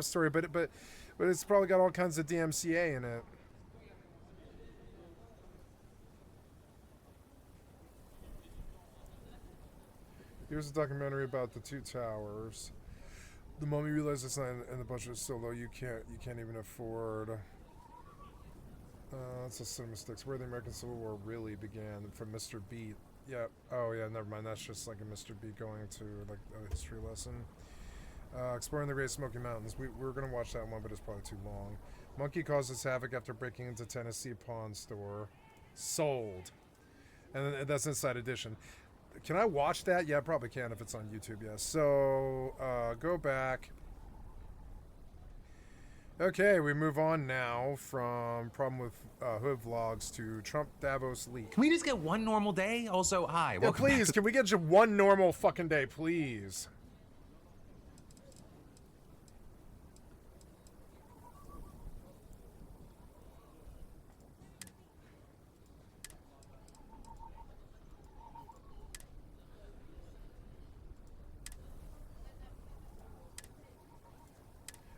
story, but it's probably got all kinds of DMCA in it. Here's a documentary about the two towers. The moment you realize it's not and the budget is so low, you can't even afford. That's a cinema sticks. Where the American Civil War really began, from Mr. Beat. Yeah. Oh yeah. Never mind. That's just like a Mr. Beat going to like a history lesson. Exploring the Great Smoky Mountains. We're gonna watch that one, but it's probably too long. Monkey causes havoc after breaking into Tennessee pawn store. Sold. And that's Inside Edition. Can I watch that? Yeah, I probably can if it's on YouTube, yes. So, go back. Okay, we move on now from problem with Hood Vlogs to Trump Davos leak. Can we just get one normal day? Also, hi. Yeah, please, can we get just one normal fucking day, please?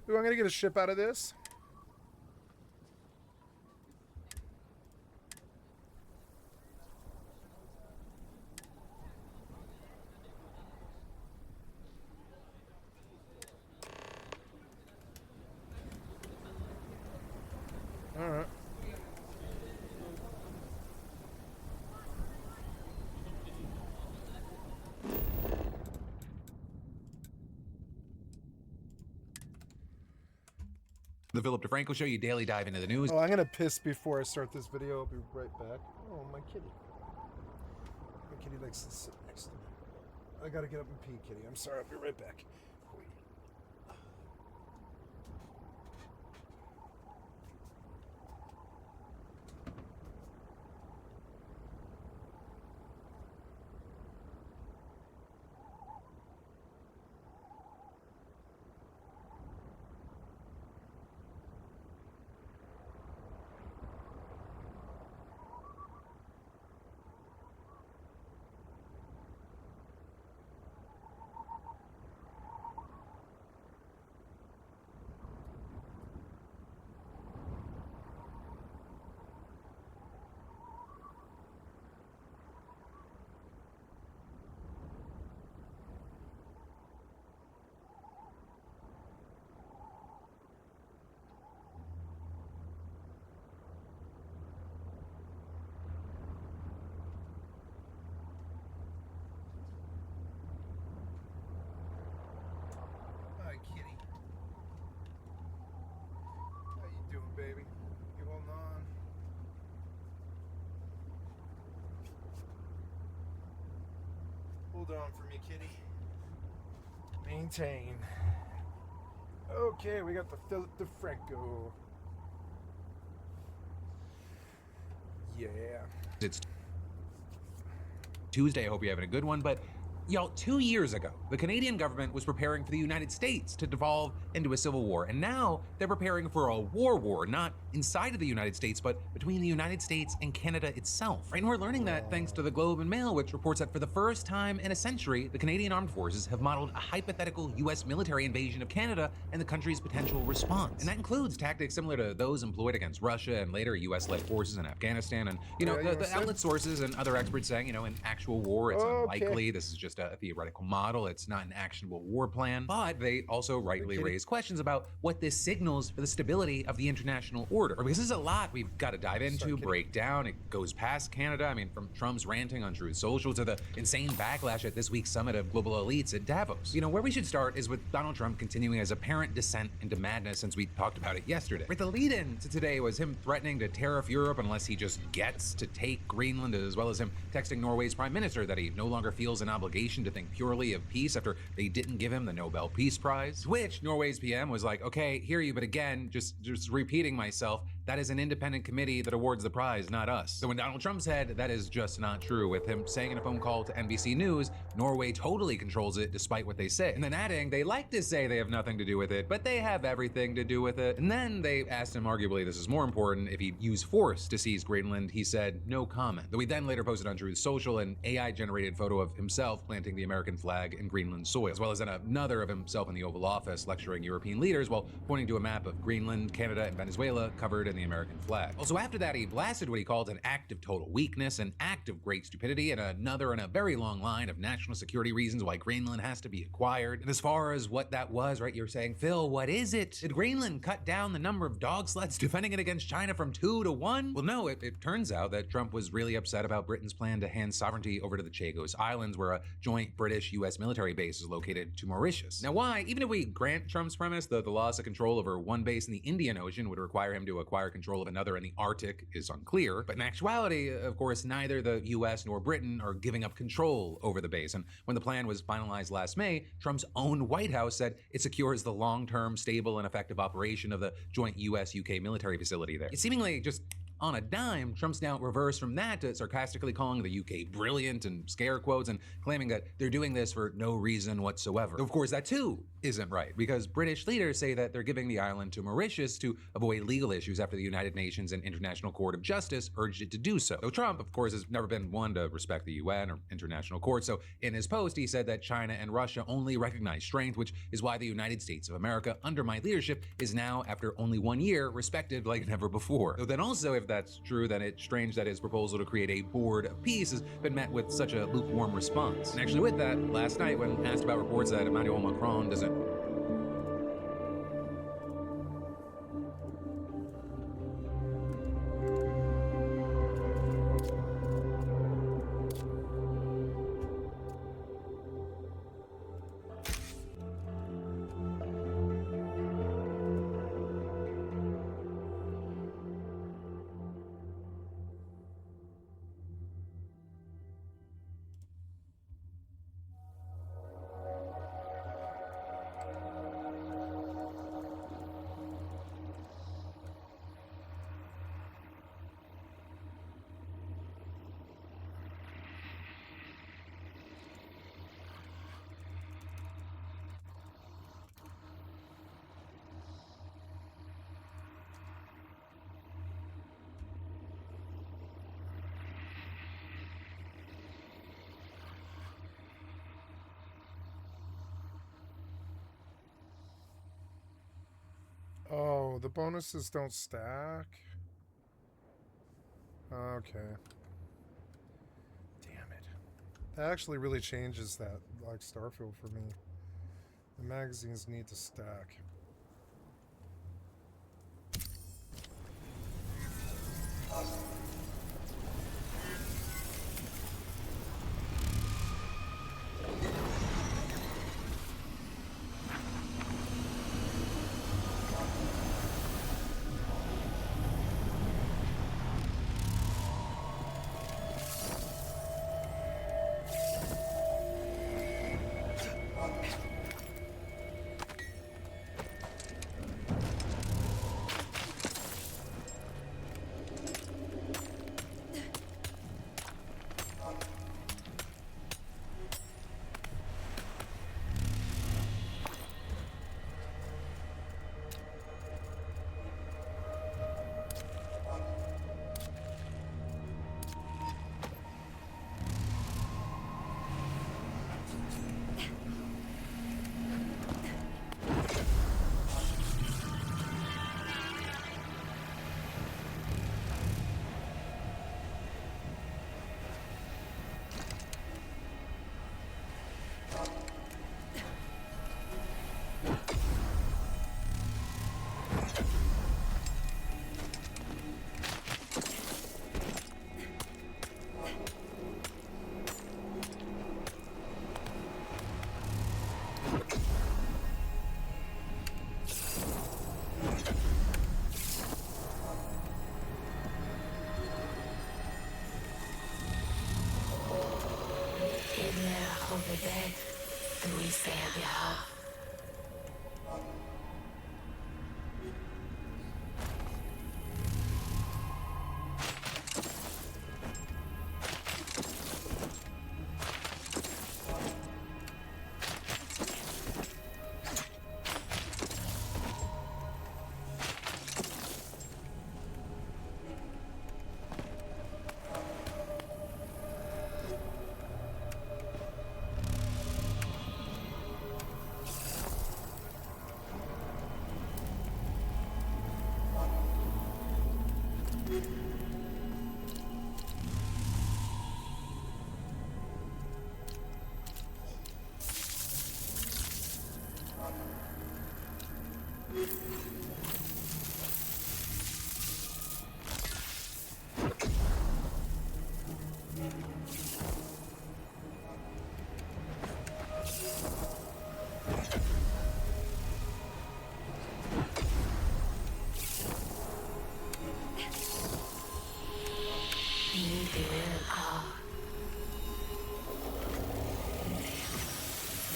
Ooh, I'm gonna get a ship out of this. All right. The Philip DeFranco Show, you daily dive into the news. Oh, I'm gonna piss before I start this video. I'll be right back. Oh, my kitty. My kitty likes to sit next to me. I gotta get up and pee, kitty. I'm sorry. I'll be right back. Wait. Hi, kitty. How you doing, baby? You holding on? Hold on for me, kitty. Maintain. Okay, we got the Philip DeFranco. Yeah. It's Tuesday. I hope you're having a good one. But y'all, 2 years ago, the Canadian government was preparing for the United States to devolve into a civil war. And now they're preparing for a war, not inside of the United States, but between the United States and Canada itself. Right? And we're learning that thanks to the Globe and Mail, which reports that for the first time in a century, the Canadian Armed Forces have modeled a hypothetical US military invasion of Canada and the country's potential response. And that includes tactics similar to those employed against Russia and later US-led forces in Afghanistan. And, the outlet sources and other experts saying, in actual war, it's unlikely. This is just a theoretical model. It's not an actionable war plan. But they also rightly raise questions about what this signals for the stability of the international order. Because this is a lot we've got to dive into, break down. It goes past Canada. I mean, from Trump's ranting on Truth Social to the insane backlash at this week's summit of global elites at Davos. Where we should start is with Donald Trump continuing his apparent descent into madness since we talked about it yesterday. Right, the lead-in to today was him threatening to tariff Europe unless he just gets to take Greenland, as well as him texting Norway's prime minister that he no longer feels an obligation to think purely of peace after they didn't give him the Nobel Peace Prize. Which Norway's PM was like, okay, hear you, but again, just repeating myself, that is an independent committee that awards the prize, not us. So when Donald Trump said that is just not true, with him saying in a phone call to NBC News, Norway totally controls it despite what they say. And then adding, they like to say they have nothing to do with it, but they have everything to do with it. And then they asked him, arguably this is more important, if he'd use force to seize Greenland. He said no comment. Though he then later posted on Truth Social an AI-generated photo of himself planting the American flag in Greenland soil, as well as another of himself in the Oval Office lecturing European leaders while pointing to a map of Greenland, Canada, and Venezuela covered in the American flag. Also after that, he blasted what he called an act of total weakness, an act of great stupidity, and another in a very long line of national security reasons why Greenland has to be acquired. And as far as what that was, right, you're saying, Phil, what is it? Did Greenland cut down the number of dog sleds defending it against China from 2 to 1? Well, no, it turns out that Trump was really upset about Britain's plan to hand sovereignty over to the Chagos Islands, where a joint British-US military base is located, to Mauritius. Now why, even if we grant Trump's premise that the loss of control over one base in the Indian Ocean would require him to acquire control of another in the Arctic is unclear, but in actuality, of course, neither the US nor Britain are giving up control over the base. And when the plan was finalized last May, Trump's own White House said it secures the long-term, stable, and effective operation of the joint US-UK military facility there. It's seemingly just on a dime, Trump's now reversed from that to sarcastically calling the UK brilliant and scare quotes and claiming that they're doing this for no reason whatsoever. Of course, that too isn't right, because British leaders say that they're giving the island to Mauritius to avoid legal issues after the United Nations and International Court of Justice urged it to do so. Though Trump, of course, has never been one to respect the UN or international courts, so in his post he said that China and Russia only recognize strength, which is why the United States of America, under my leadership, is now, after only 1 year, respected like never before. Though then also, if that's true, then it's strange that his proposal to create a board of peace has been met with such a lukewarm response. And actually with that, last night when asked about reports that Emmanuel Macron doesn't Oh, the bonuses don't stack? Okay. Damn it. That actually really changes that, like, Starfield for me. The magazines need to stack.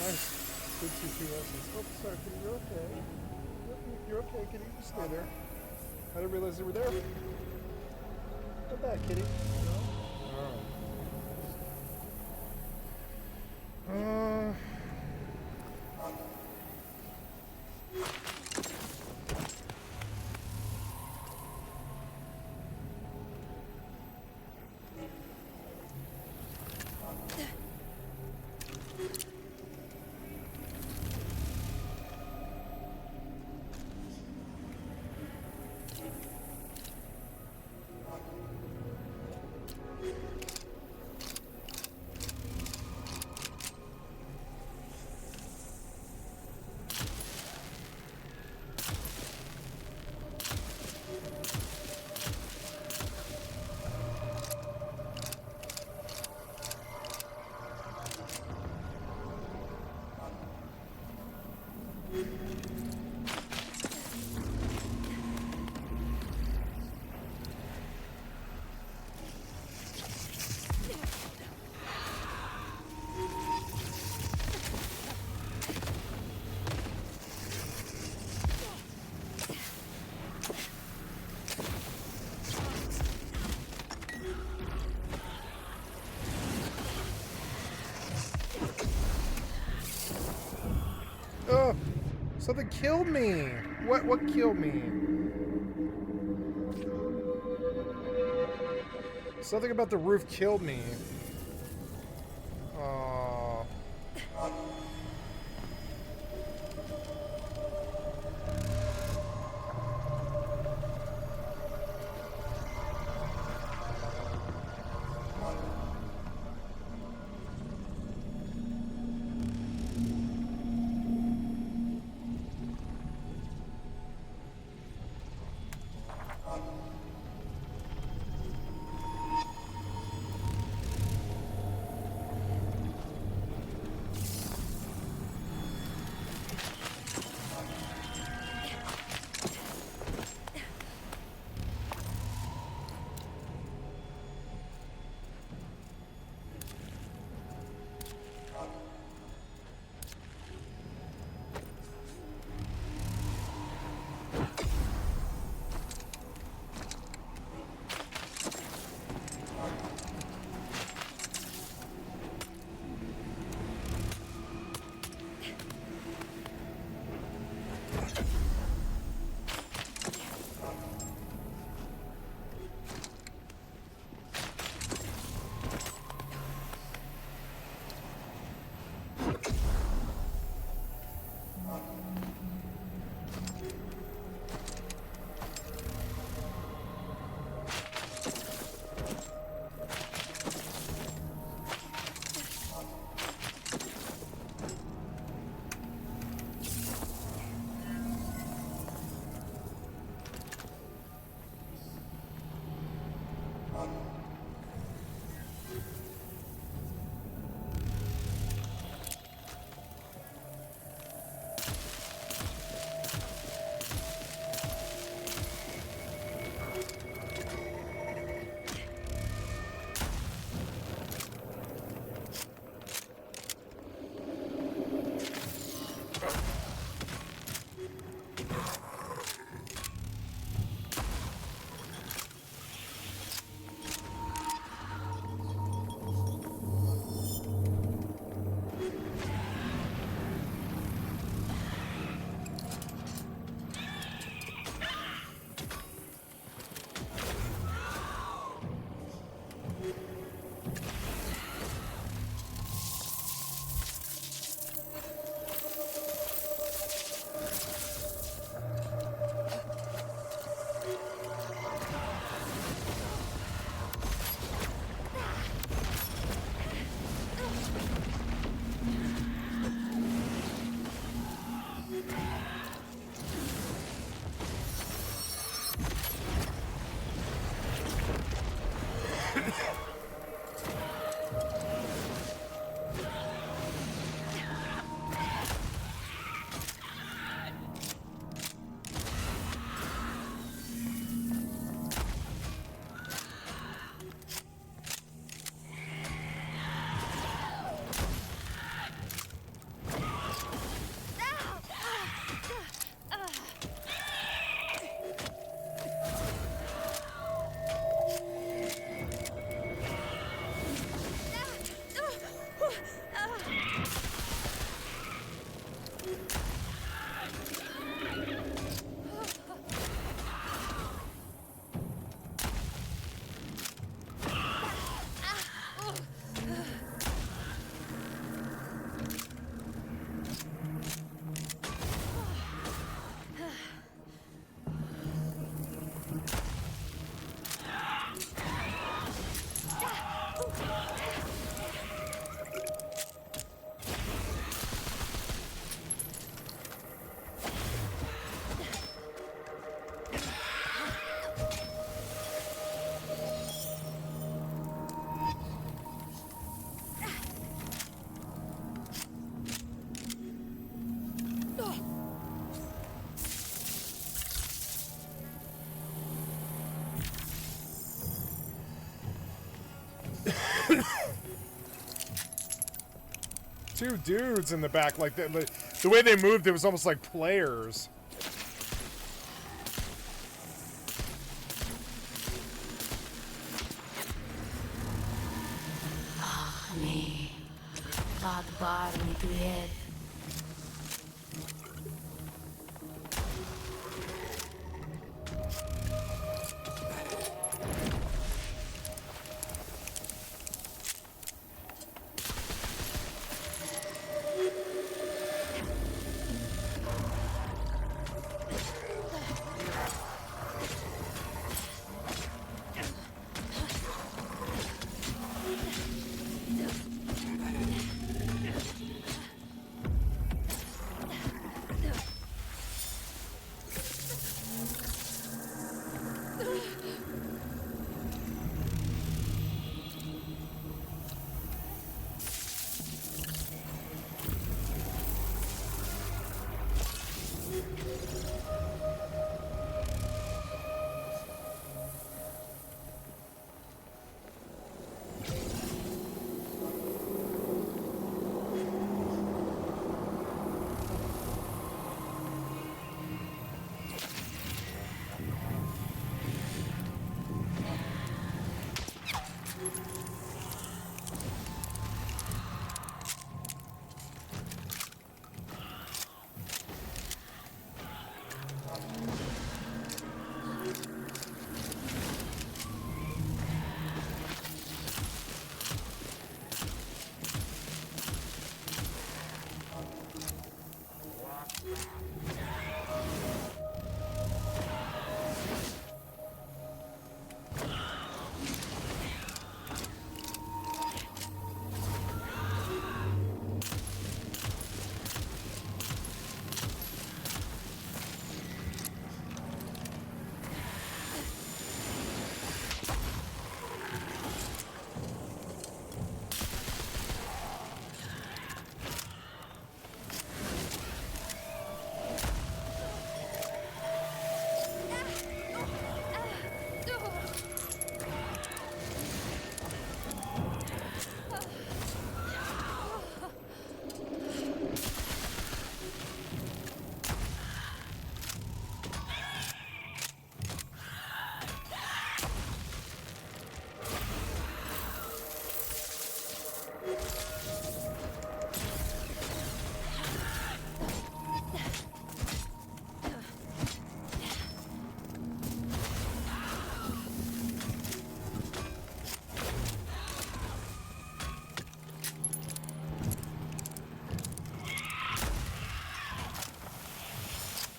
Nice. Good CP lessons. Oh, sorry, Kitty, you're okay. You're okay, Kitty. Just stay there. I didn't realize you were there. Come back, Kitty. No? Oh, something killed me. What killed me? Something about the roof killed me. Oh. two dudes in the back. Like the way they moved, it was almost like players.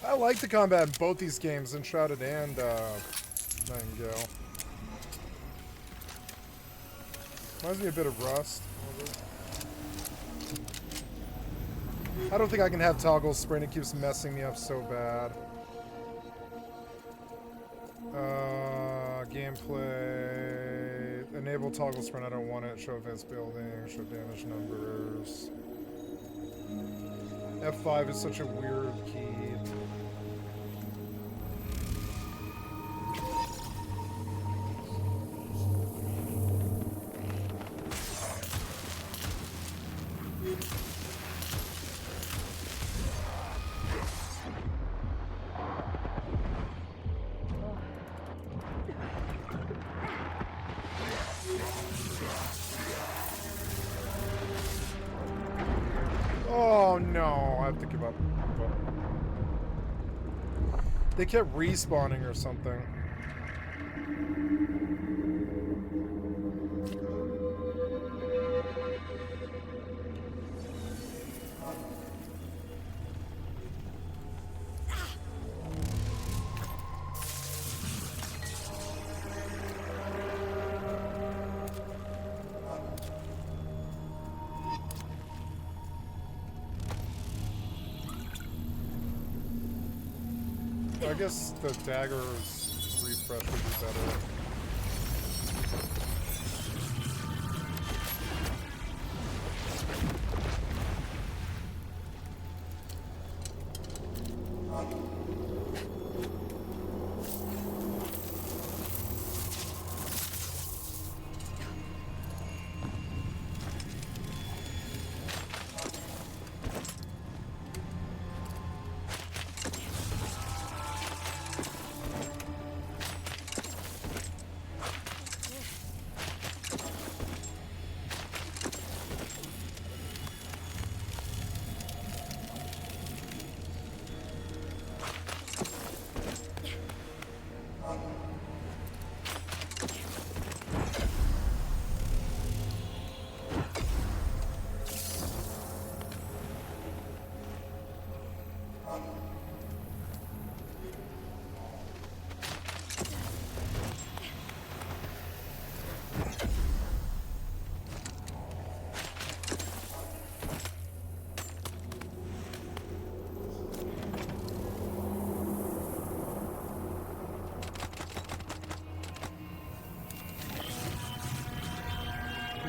I like the combat in both these games, Enshrouded and Nightingale. Reminds me a bit of Rust. I don't think I can have toggle sprint. It keeps messing me up so bad. Gameplay. Enable toggle sprint. I don't want it. Show advanced building. Show damage numbers. F5 is such a weird key. Oh no, I have to give up. They kept respawning or something. I guess the dagger's refresh would be better.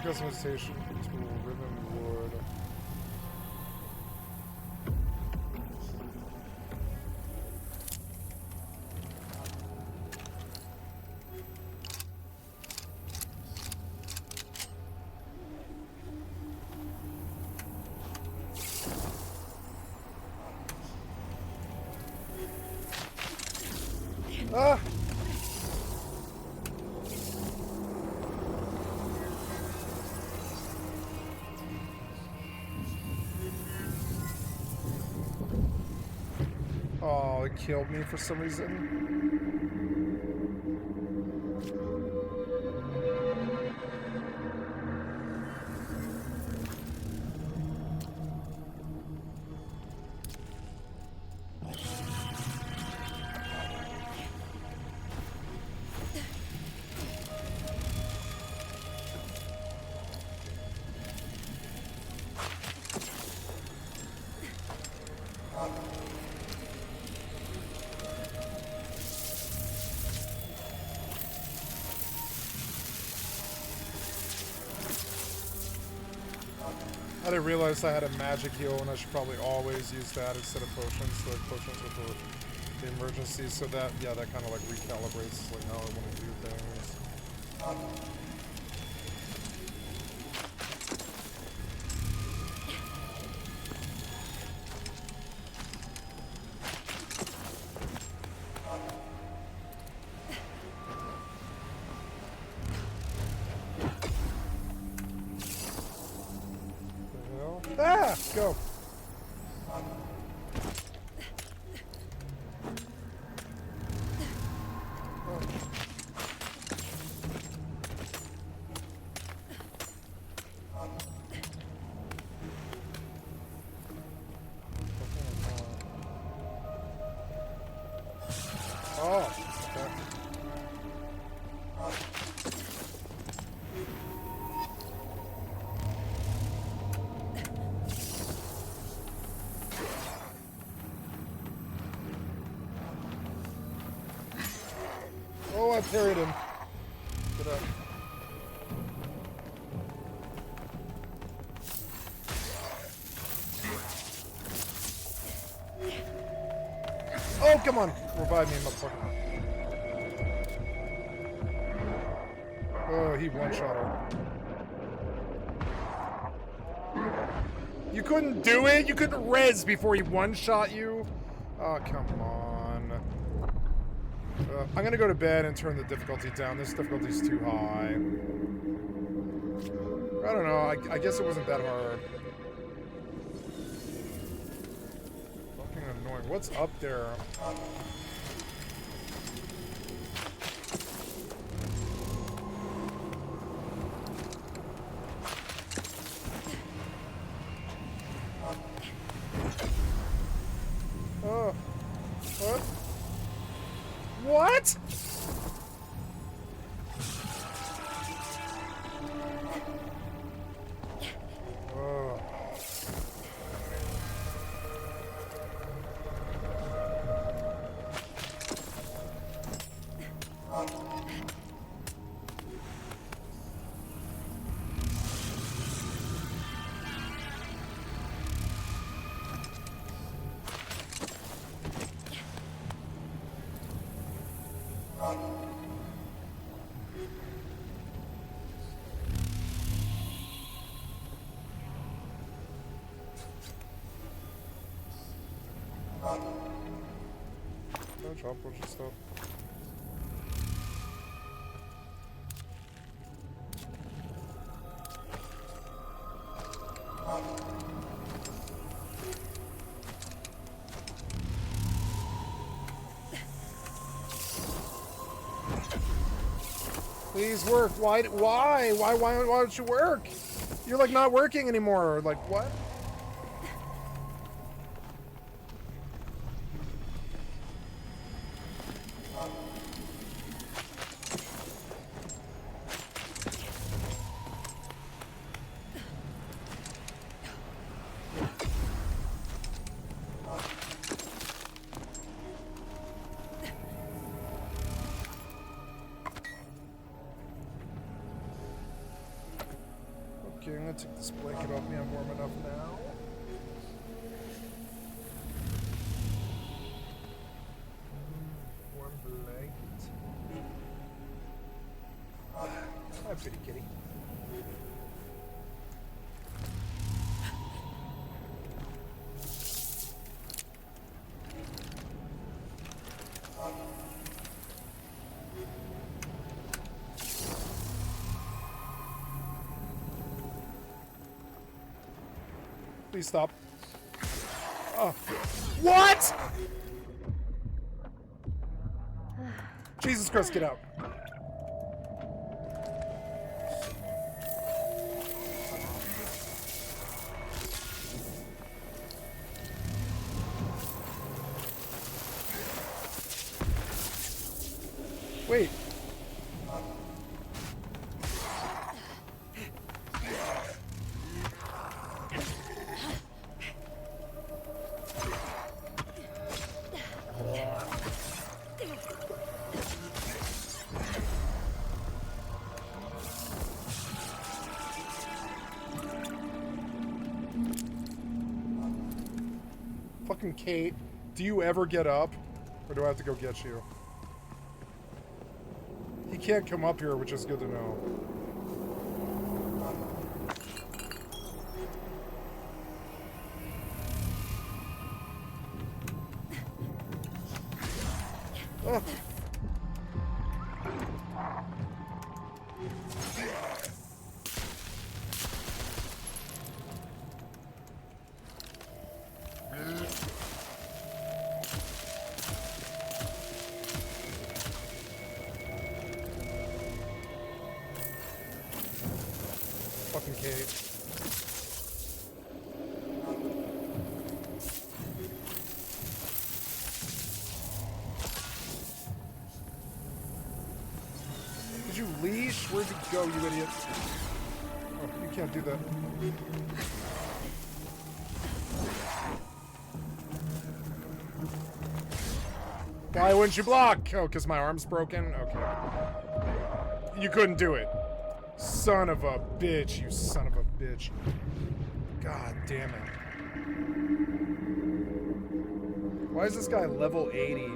customization tool, ribbon, wood. Ah! Oh, it killed me for some reason. I didn't realize I had a magic heal, and I should probably always use that instead of potions. So like potions with the emergency, so that, yeah, that kind of like recalibrates like how I want to do things. Ah! Go! Oh, okay. Oh, I parried him. Get up. Oh, come on. Revive me, motherfucker. Oh, he one-shot her. You couldn't do it? You couldn't res before he one-shot you? Oh, come on. I'm gonna go to bed and turn the difficulty down. This difficulty's too high. I don't know. I guess it wasn't that hard. Fucking annoying. What's up there? Oh. What? What? Oh. Can I drop a bunch of stuff? Please work. Why don't you work? You're like not working anymore. Like what? Okay, I'm gonna take this blanket off me. I'm warm enough now. Warm blanket. Hi, pretty kitty. Please stop. Oh. What? Jesus Christ, get out. Wait. Fucking Kate, do you ever get up? Or do I have to go get you? He can't come up here, which is good to know. Oh. Fucking Kate. Did you leash? Where'd you go, you idiot? Oh, you can't do that. Why wouldn't you block? Oh, because my arm's broken? Okay. You couldn't do it. Son of a bitch, you son of a bitch. God damn it. Why is this guy level 80?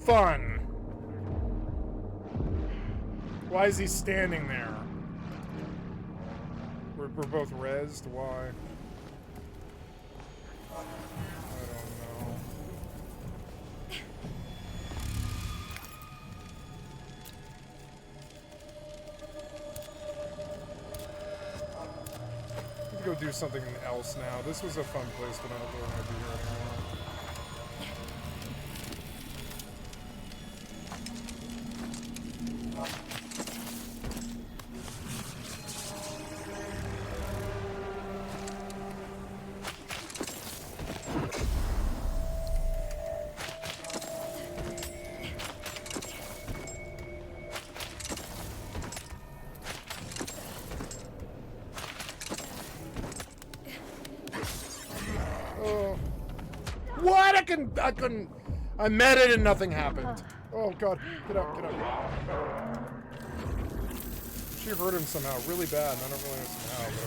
Fun. Why is he standing there? We're both rezzed. Why? I don't know. I'm gonna go do something else now. This was a fun place, but I don't really want to be here anymore. What? I couldn't. I met it and nothing happened. Oh god, get up, get up. She hurt him somehow, really bad, and I don't really know somehow, but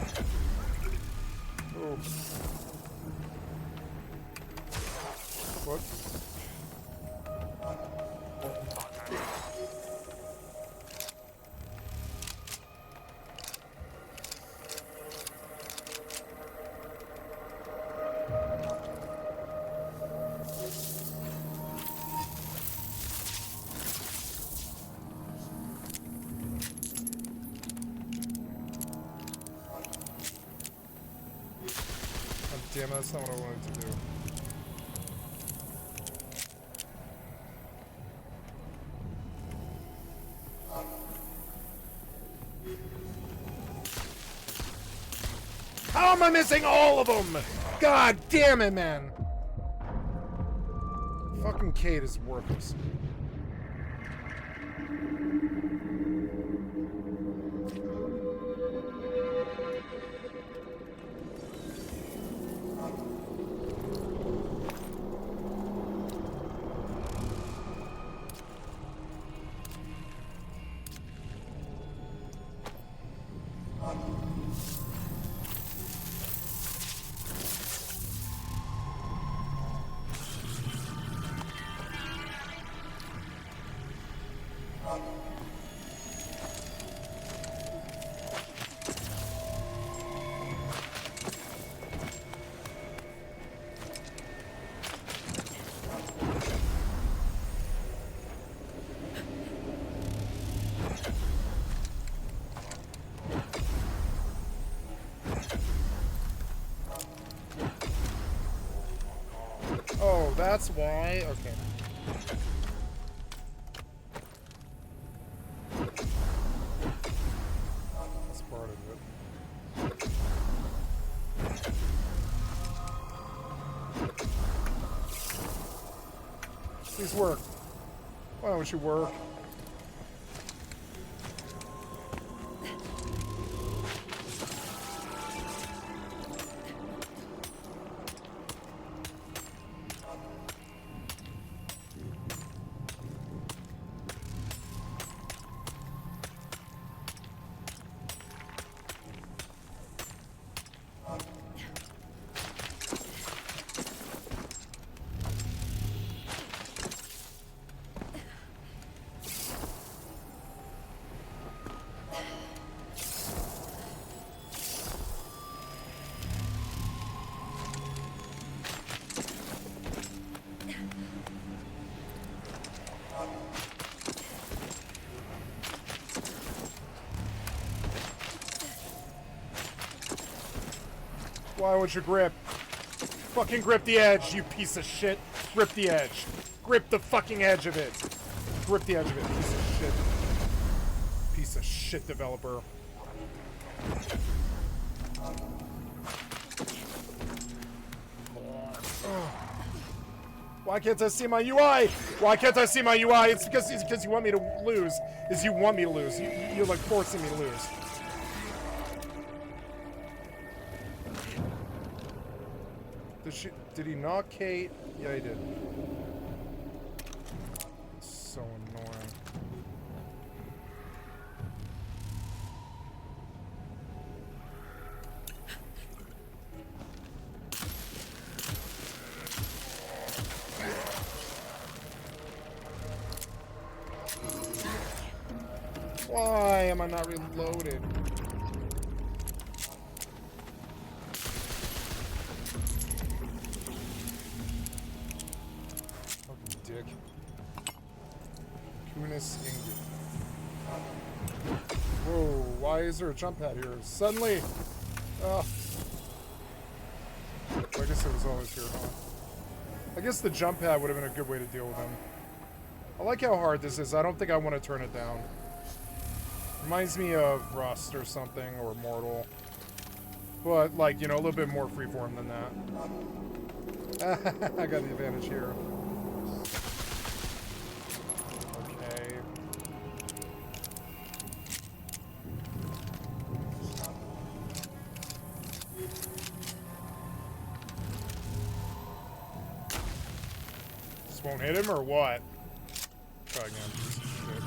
okay. Oh. What? Damn, that's not what I wanted to do. How am I missing all of them? God damn it, man. Fucking Kate is worthless. Oh, that's why? Okay. That's part of it. Please work. Why don't you work? Why would you grip? Fucking grip the edge, you piece of shit. Grip the edge. Grip the fucking edge of it. Grip the edge of it, piece of shit. Piece of shit developer. Why can't I see my UI? Why can't I see my UI? It's because you want me to lose. You want me to lose. You're like forcing me to lose. Did he knock Kate? Yeah, he did. It's so annoying. Why am I not reloaded? Dick. Kunis Ingrid. Whoa, why is there a jump pad here? Suddenly! I guess it was always here, huh? I guess the jump pad would have been a good way to deal with him. I like how hard this is. I don't think I want to turn it down. Reminds me of Rust or something, or Mortal. But, like, you know, a little bit more freeform than that. I got the advantage here. Okay. Just won't hit him, or what? Try again. Shit.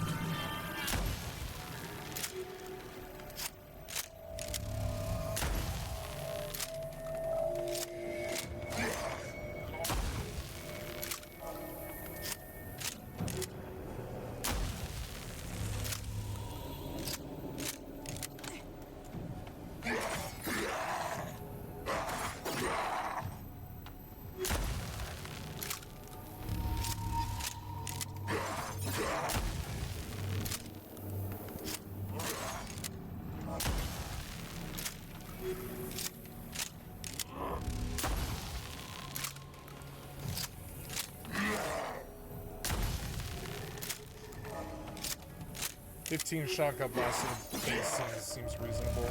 15 shotgun blasts in seems reasonable.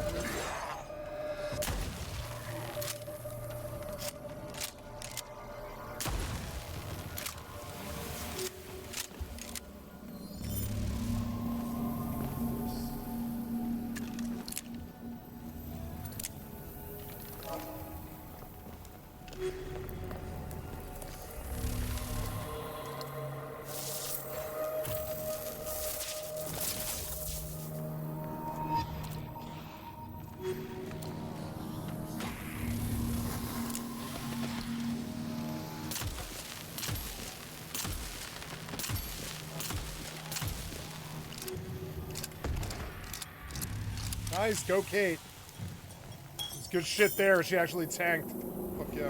Nice, go Kate. It's good shit there. She actually tanked. Fuck yeah.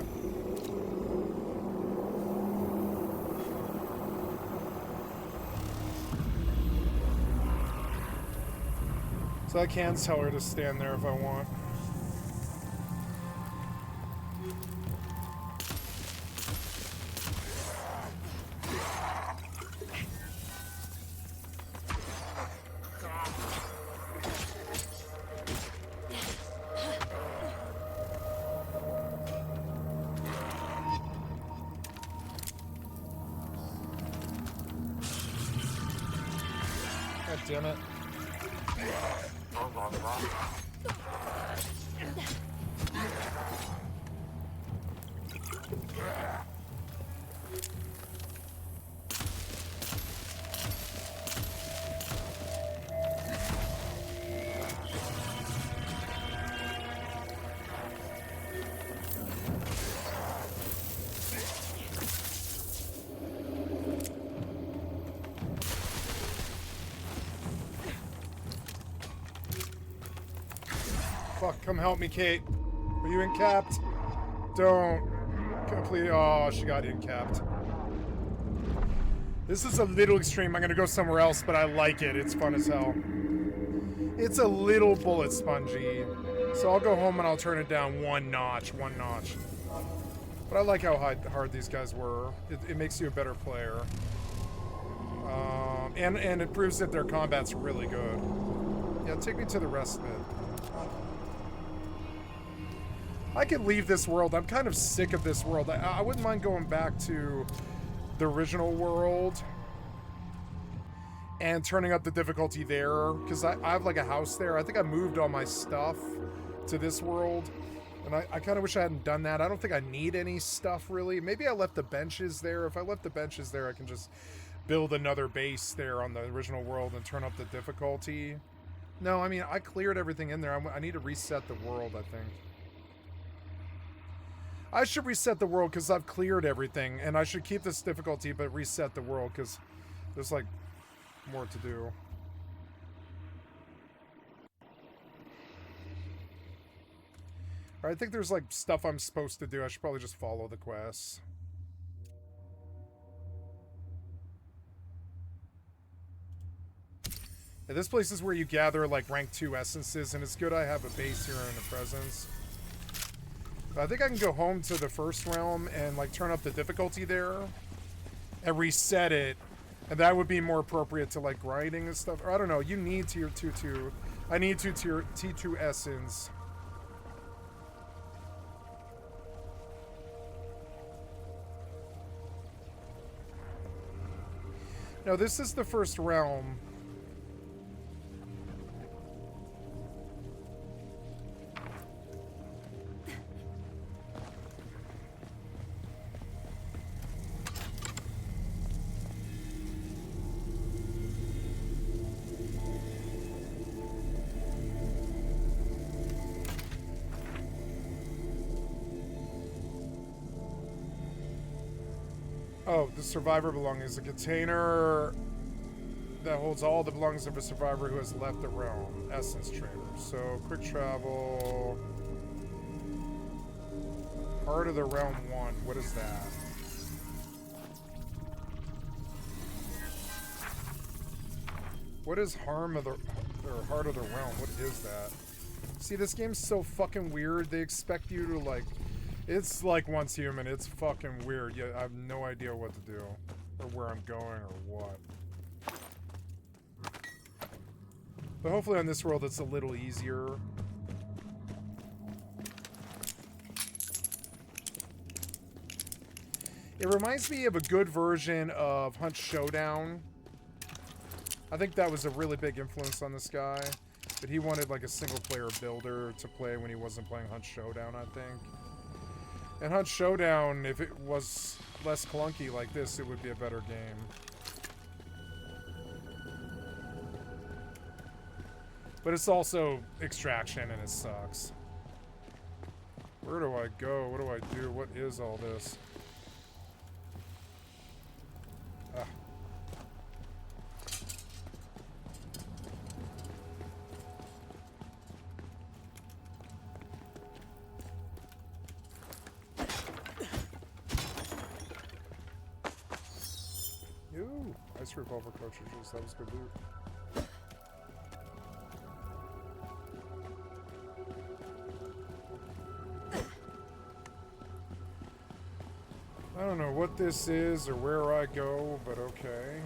So I can tell her to stand there if I want. God damn it. Fuck, come help me, Kate. Are you incapped? Don't. Complete. Oh, she got incapped. This is a little extreme. I'm gonna go somewhere else, but I like it. It's fun as hell. It's a little bullet spongy. So I'll go home and I'll turn it down one notch. But I like how hard these guys were. It makes you a better player. And it proves that their combat's really good. Yeah, take me to the rest of it. I could leave this world. I'm kind of sick of this world. I wouldn't mind going back to the original world and turning up the difficulty there, because I have like a house there. I think I moved all my stuff to this world, and I kind of wish I hadn't done that. I don't think I need any stuff really. Maybe I left the benches there. If I left the benches there, I can just build another base there on the original world and turn up the difficulty. No, I mean, I cleared everything in there. I need to reset the world, I think. I should reset the world because I've cleared everything, and I should keep this difficulty but reset the world because there's like more to do. I think there's like stuff I'm supposed to do. I should probably just follow the quests. Yeah, this place is where you gather like rank 2 essences, and it's good I have a base here in the presence. I think I can go home to the first realm and like turn up the difficulty there and reset it, and that would be more appropriate to like grinding and stuff. Or I don't know, you need tier 2 too. I need T2 essence. No, this is the first realm. Oh, the survivor belongings. A container that holds all the belongings of a survivor who has left the realm. Essence trader. So, quick travel. Heart of the realm 1. What is that? What is harm of the... or heart of the realm? What is that? See, this game's so fucking weird. They expect you to, like... It's like Once Human. It's fucking weird. Yeah, I have no idea what to do. Or where I'm going or what. But hopefully on this world it's a little easier. It reminds me of a good version of Hunt Showdown. I think that was a really big influence on this guy. But he wanted like a single player builder to play when he wasn't playing Hunt Showdown, I think. And Hunt Showdown, if it was less clunky like this, it would be a better game. But it's also Extraction, and it sucks. Where do I go? What do I do? What is all this? Ah. Ice revolver cartridges. That was good loot. I don't know what this is or where I go, but okay.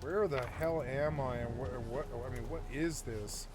Where the hell am I, and what I mean, what is this?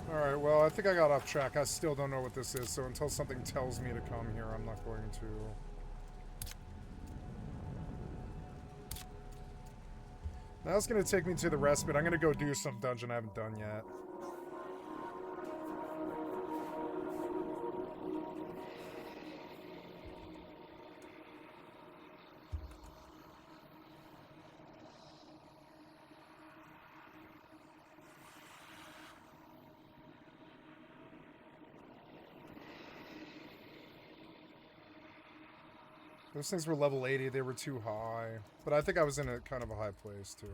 Alright, well, I think I got off track. I still don't know what this is, so until something tells me to come here, I'm not going to. Now it's going to take me to the respite. I'm going to go do some dungeon I haven't done yet. Those things were level 80, they were too high. But I think I was in a kind of a high place, too.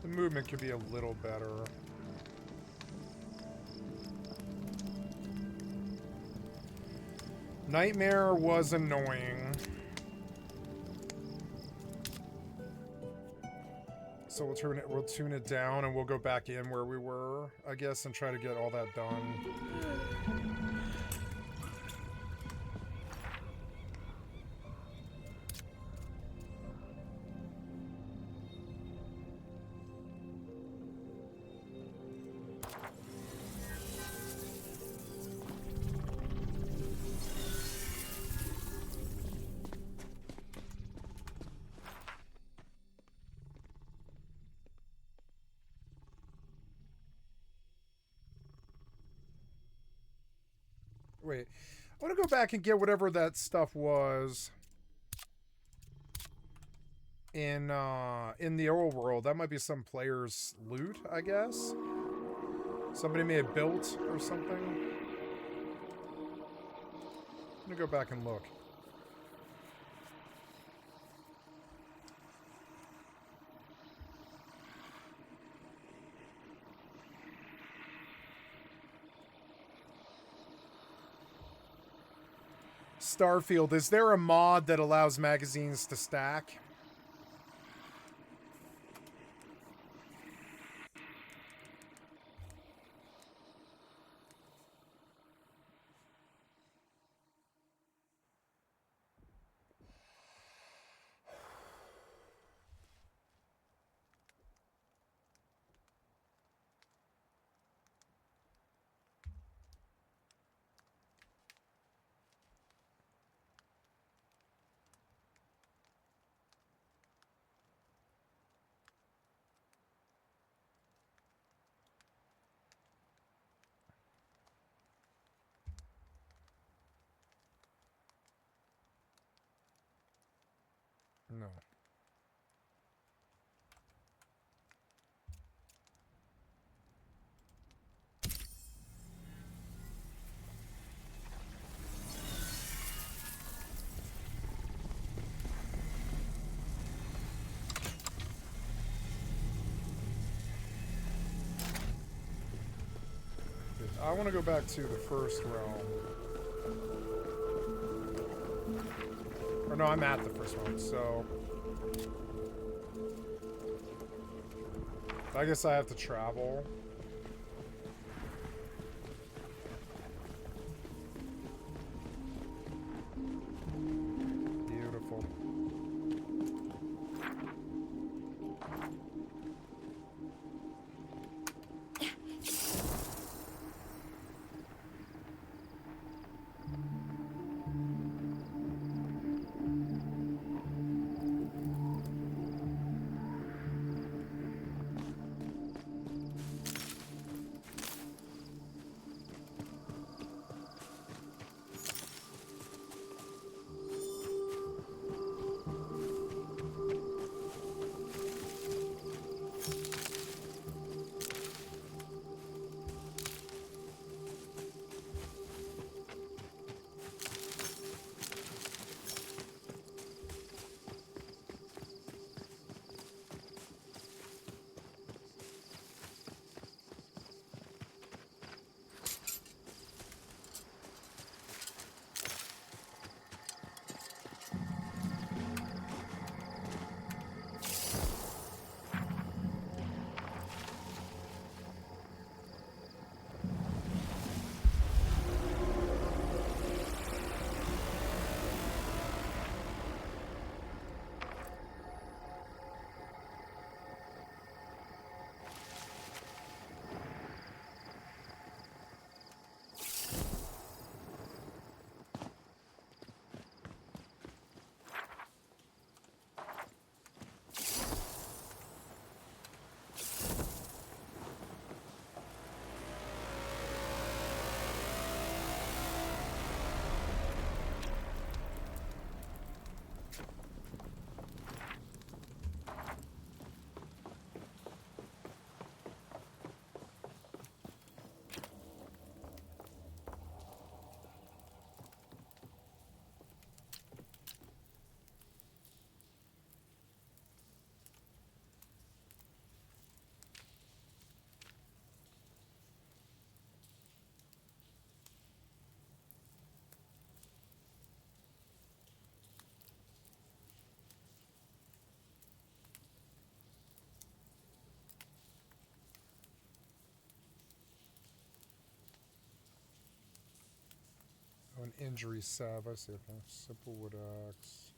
The movement could be a little better. Nightmare was annoying. So we'll tune it down and we'll go back in where we were, I guess, and try to get all that done. Wait, I want to go back and get whatever that stuff was in the old world. That might be some player's loot, I guess. Somebody may have built or something. I'm gonna go back and look. Starfield, is there a mod that allows magazines to stack? No. I want to go back to the first realm. Or no, I'm at the first realm, so... I guess I have to travel. Beautiful. Oh, an injury salve. I see. Okay. Simple wood axe.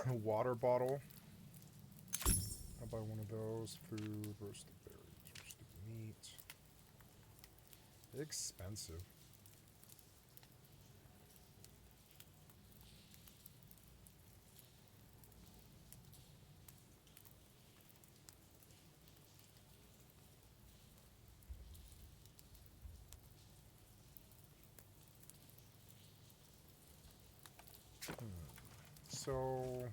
Water bottle. I'll buy one of those. Food, roasted berries, roasted meat. Expensive. So...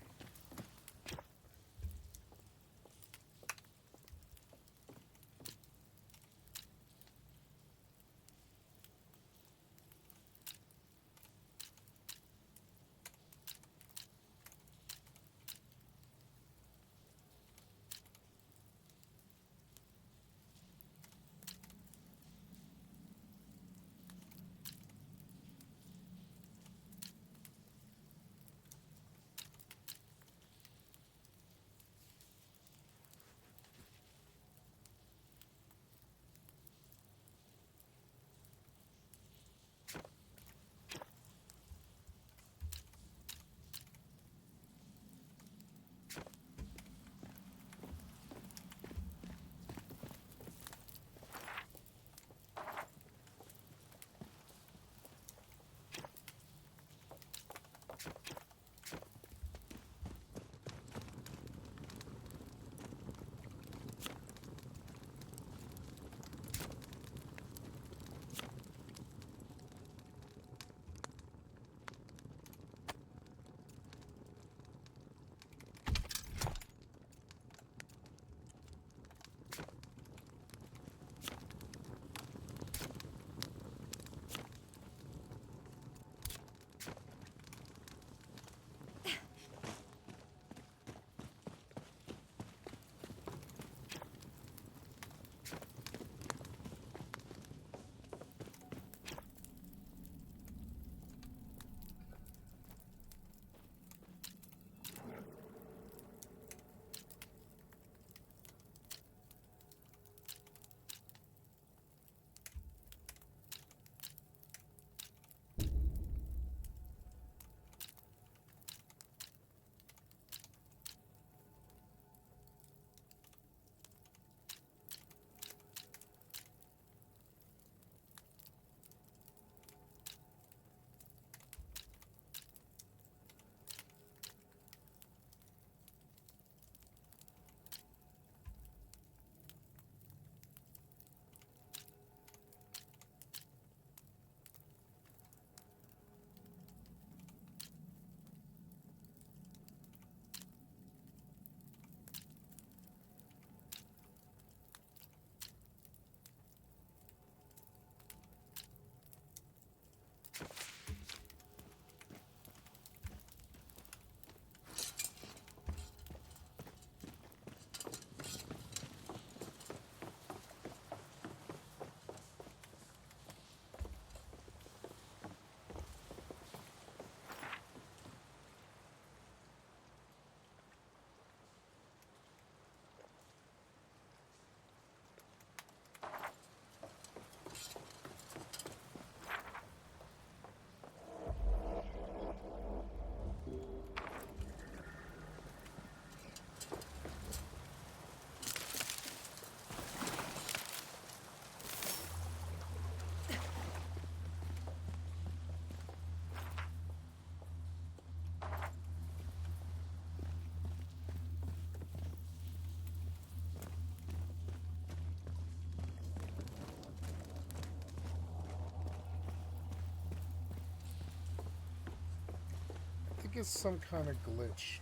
think it's some kind of glitch.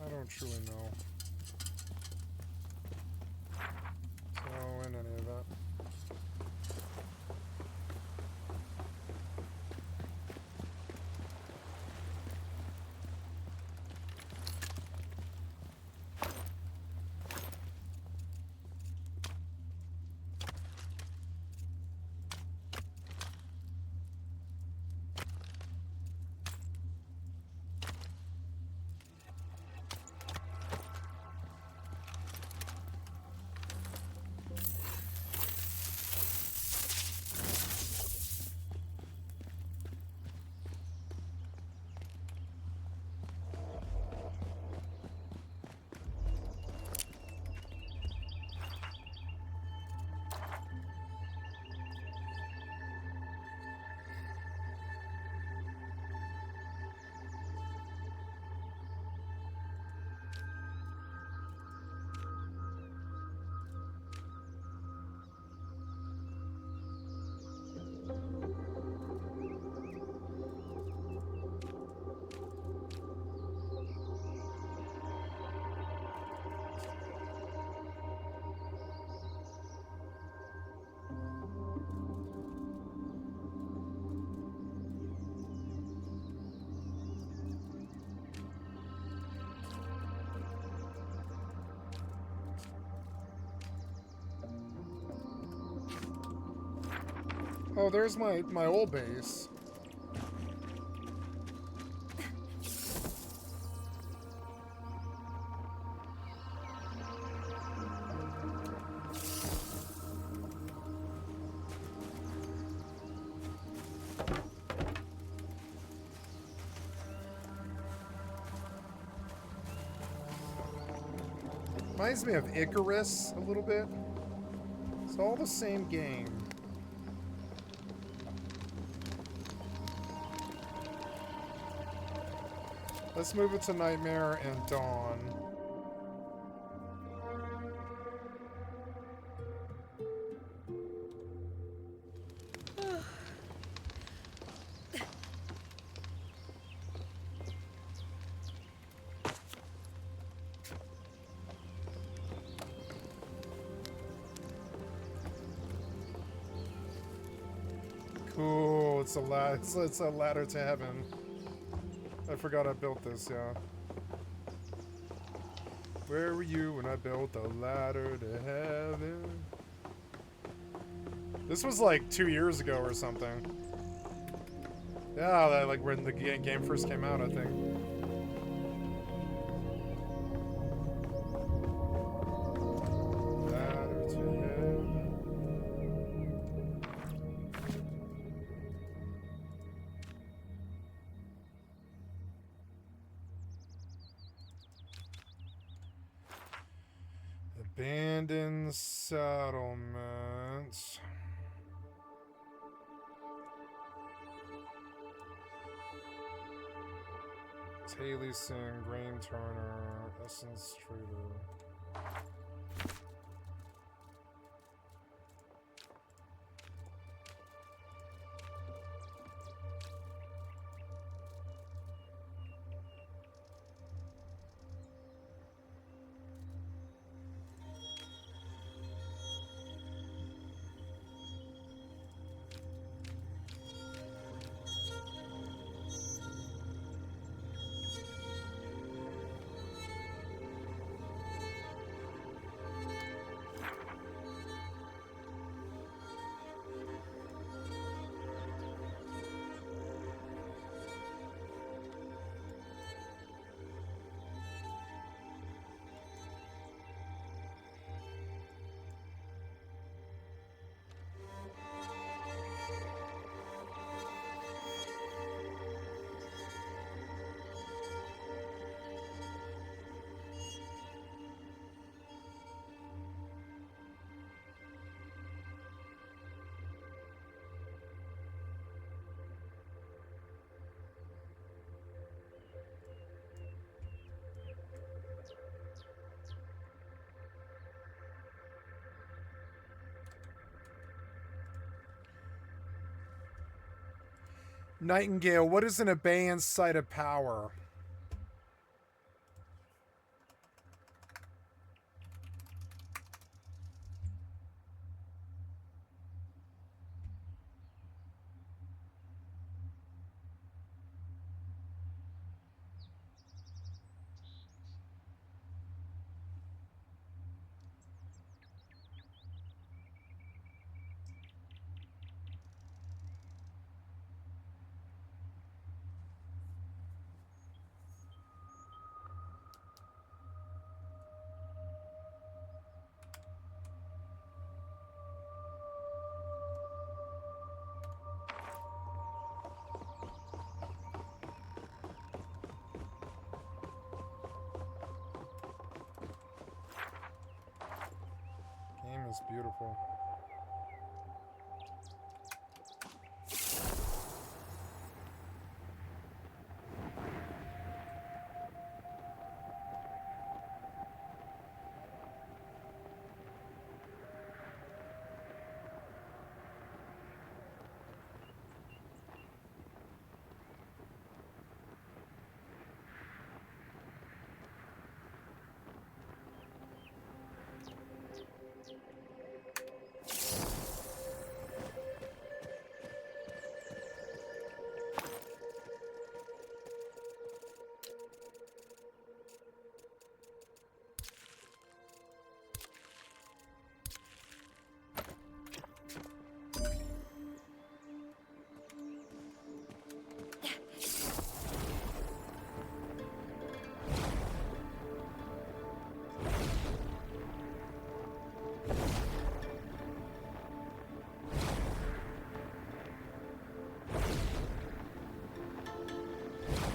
I don't truly know. So, in any event. Oh, there's my old base. Reminds me of Icarus a little bit. It's all the same game. Let's move it to Nightmare and Dawn. Cool, it's a ladder to heaven. I forgot I built this, yeah. Where were you when I built the ladder to heaven? This was like 2 years ago or something. Yeah, like when the game first came out, I think. Ladder to heaven. Abandoned settlements. Haley Singh, Grain Turner, Essence Trader. Nightingale, what is an abeyance site of power? Game is beautiful.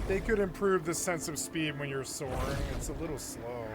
They could improve the sense of speed when you're soaring. It's a little slow.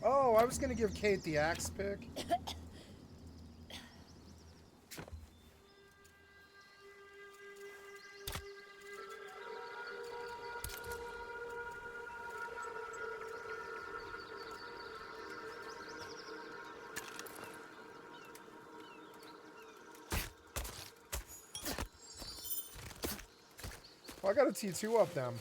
Oh, I was gonna give Kate the axe pick. Well, I got a T2 up them.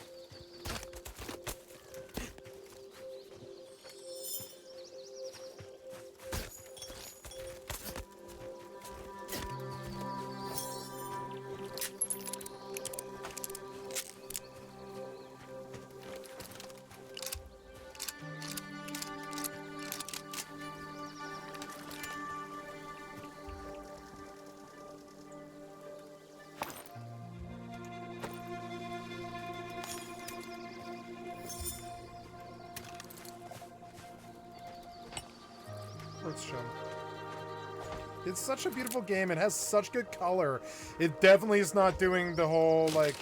It's such a beautiful game. It has such good color. It definitely is not doing the whole, like,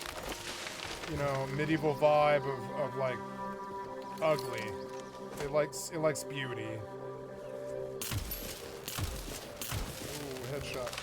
you know, medieval vibe of like, ugly. It likes beauty. Headshot.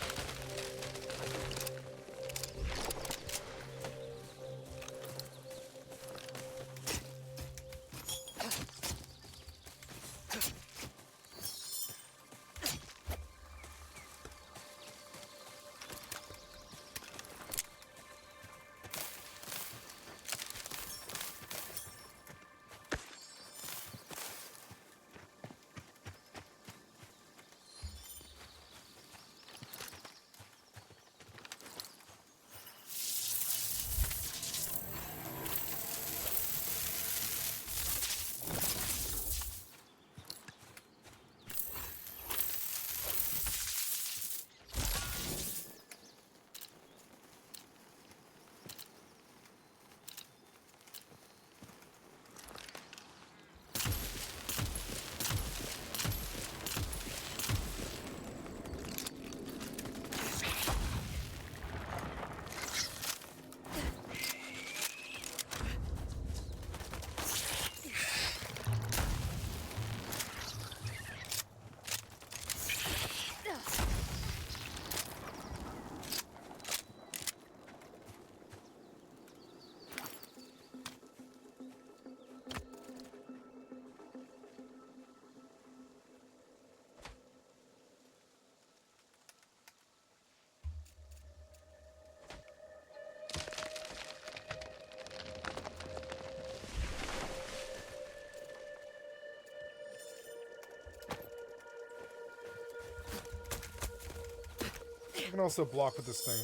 You can also block with this thing,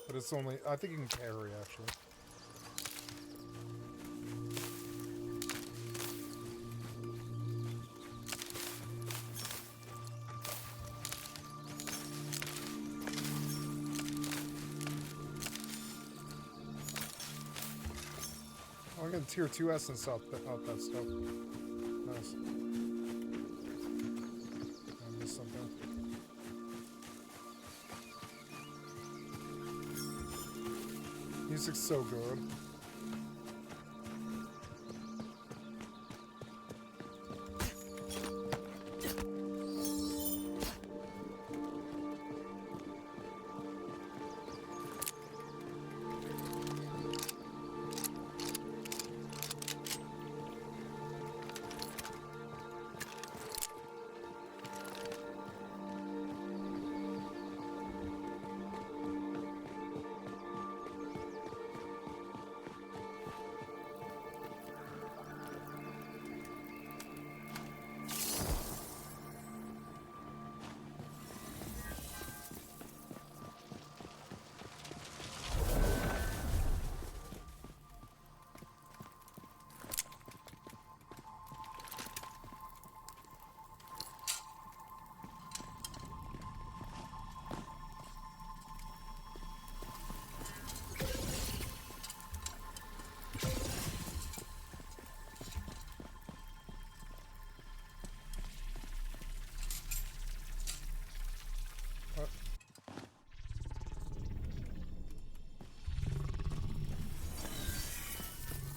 but it's only, I think you can parry actually. Oh, I got tier 2 essence out that stuff. Nice. I missed something. Music's so good.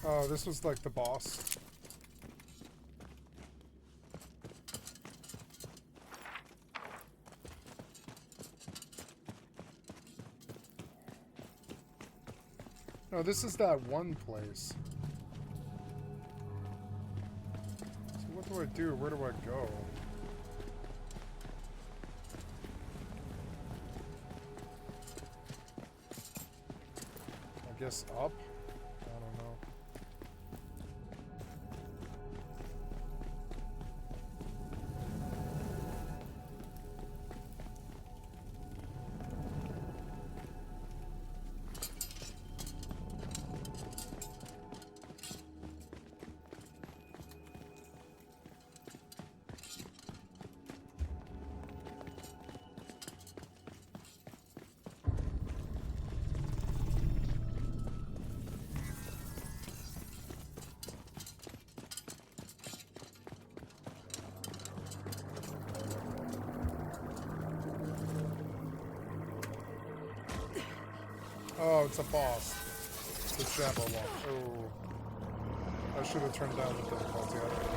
Oh, this was like the boss. No, this is that one place. So what do I do? Where do I go? I guess up? I don't know. Oh, it's a boss. The Jabberwock. Oh. I should have turned down the difficulty. I don't know.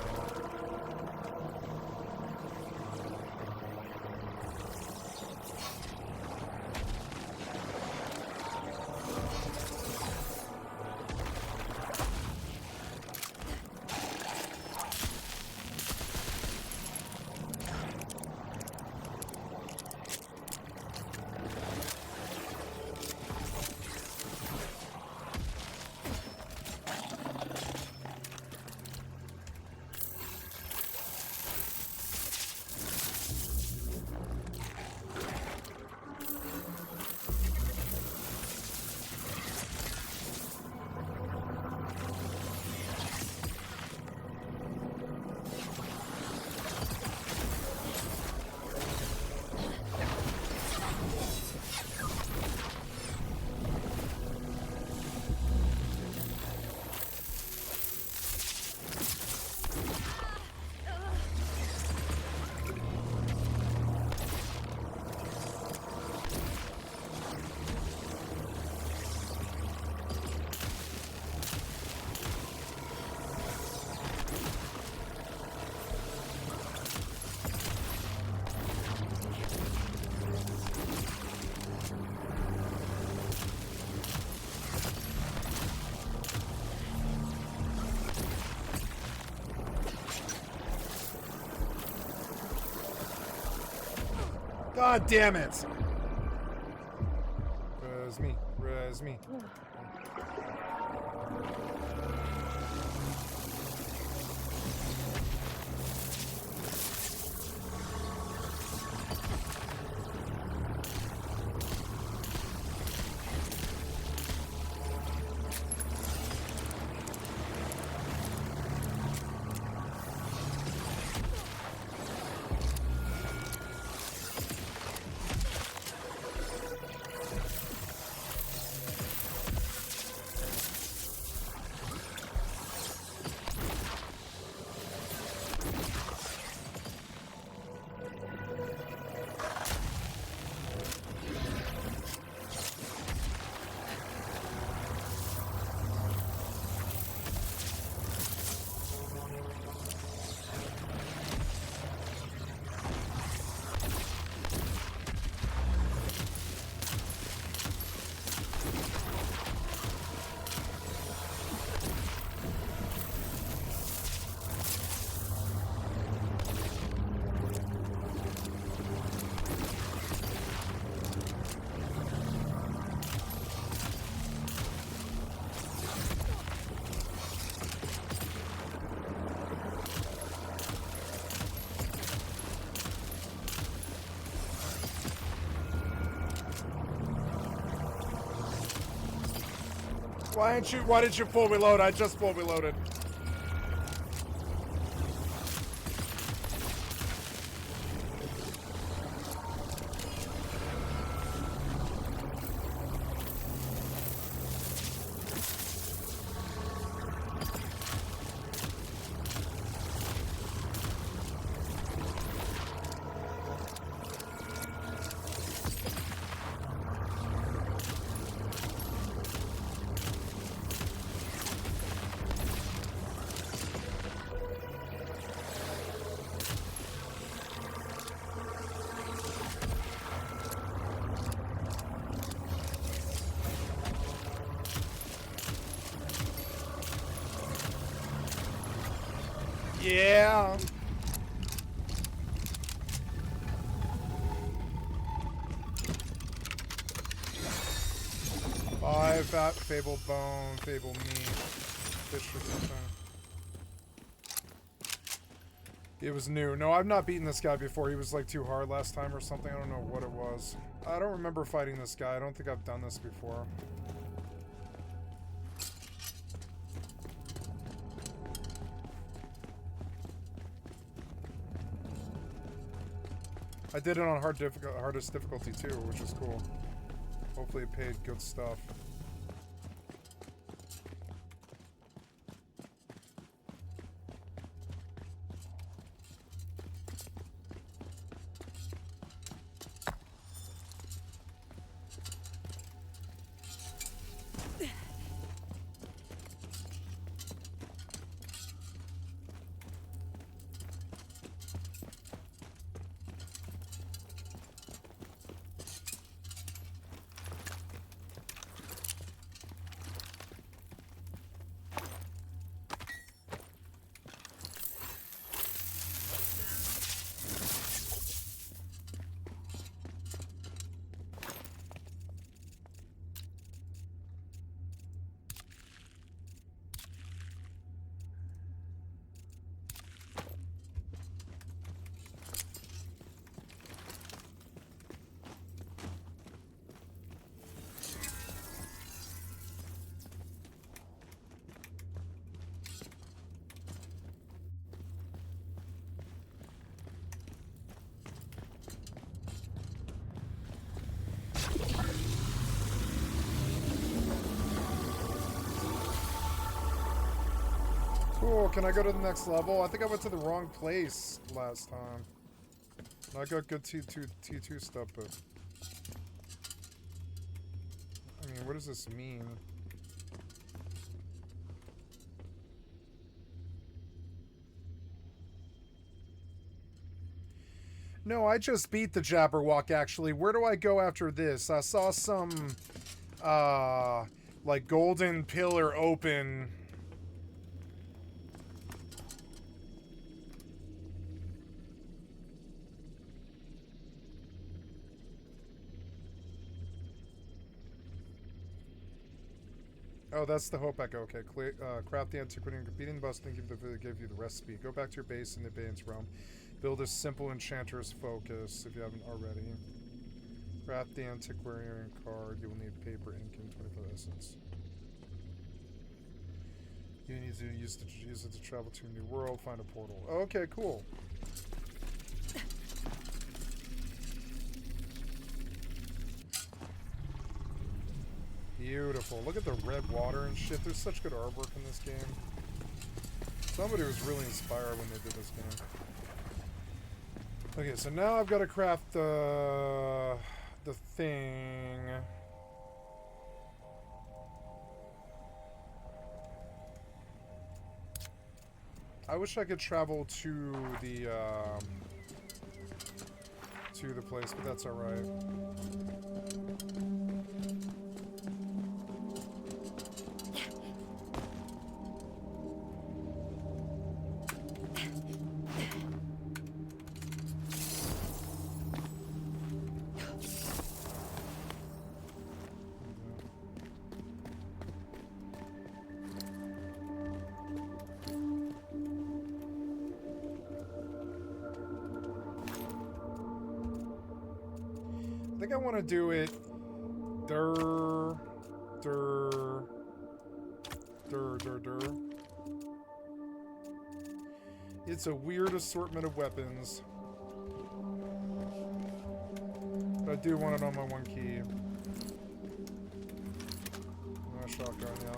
God damn it! Res me. Why didn't you full reload? I just full reloaded. Yeah. Fat, fable bone, fable meat, fish or something. It was new. No, I've not beaten this guy before. He was like too hard last time or something. I don't know what it was. I don't remember fighting this guy. I don't think I've done this before. I did it on hardest difficulty too, which is cool. Hopefully it paid good stuff. Cool, can I go to the next level? I think I went to the wrong place last time. I got good T2 stuff, but... I mean, what does this mean? No, I just beat the Jabberwock, actually. Where do I go after this? I saw some, like, golden pillar open... Oh, that's the Hope Echo. Okay, craft the antiquity and completing the bus and give you the recipe. Go back to your base in the Abeyance realm. Build a simple enchanter's focus if you haven't already. Craft the antiquarian card. You will need paper, ink, and 25 essence. You need to use it to travel to a new world. Find a portal. Okay, cool. Beautiful. Look at the red water and shit. There's such good artwork in this game. Somebody was really inspired when they did this game. Okay, so now I've got to craft the thing. I wish I could travel to the place, but that's all right. I think I want to do it. It's a weird assortment of weapons. But I do want it on my one key. Shotgun, yeah.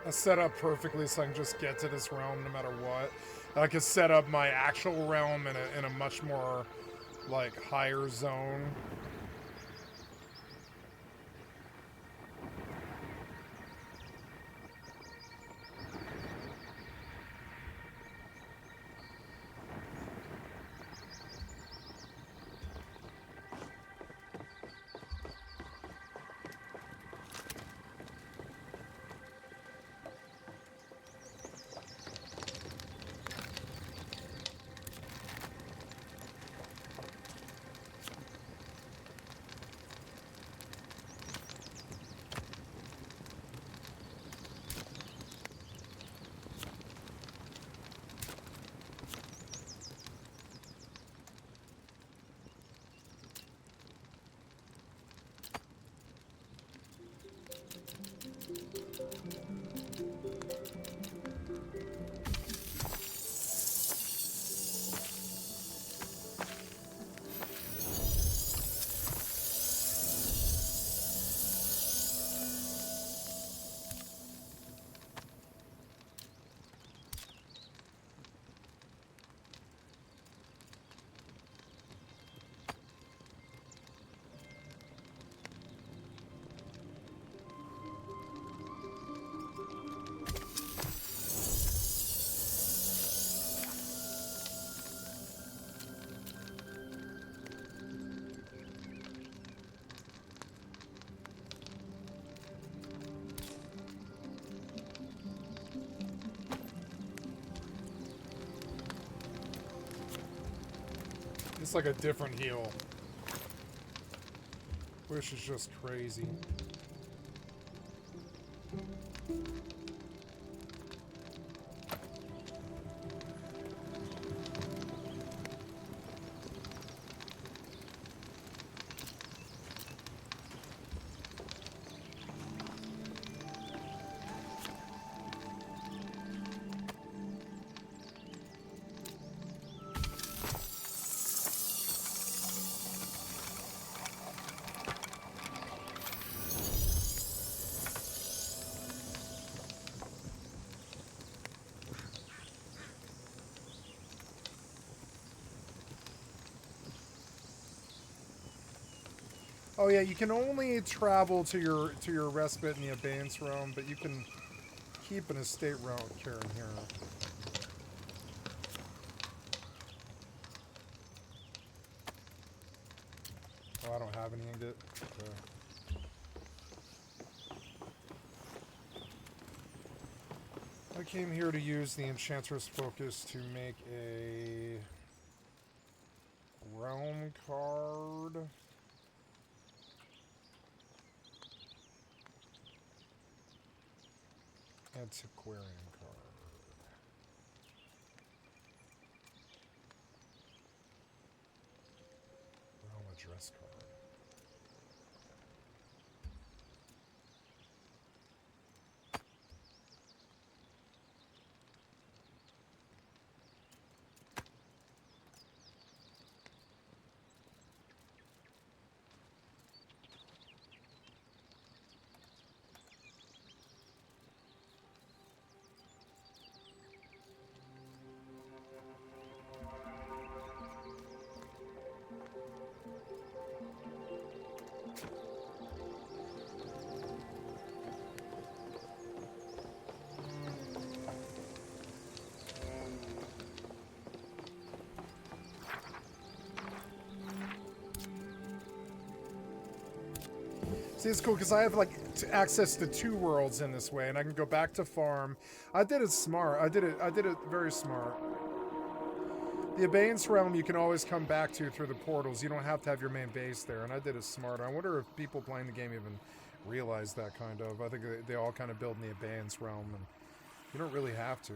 I set up perfectly so I can just get to this realm no matter what. I could set up my actual realm in a much more, like, higher zone. It's like a different heel. Which is just crazy. Oh yeah, you can only travel to your respite in the abeyance realm, but you can keep an estate route here and here. Oh, I don't have any ingot. Okay. I came here to use the Enchantress Focus to make a realm card. Antiquarian card. Realm address card. See, it's cool because I have like access to 2 worlds in this way, and I can go back to farm. I did it smart. I did it very smart. The Abeyance realm you can always come back to through the portals. You don't have to have your main base there, and I did it smart. I wonder if people playing the game even realize that kind of. I think they all kind of build in the Abeyance realm, and you don't really have to.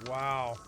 Wow.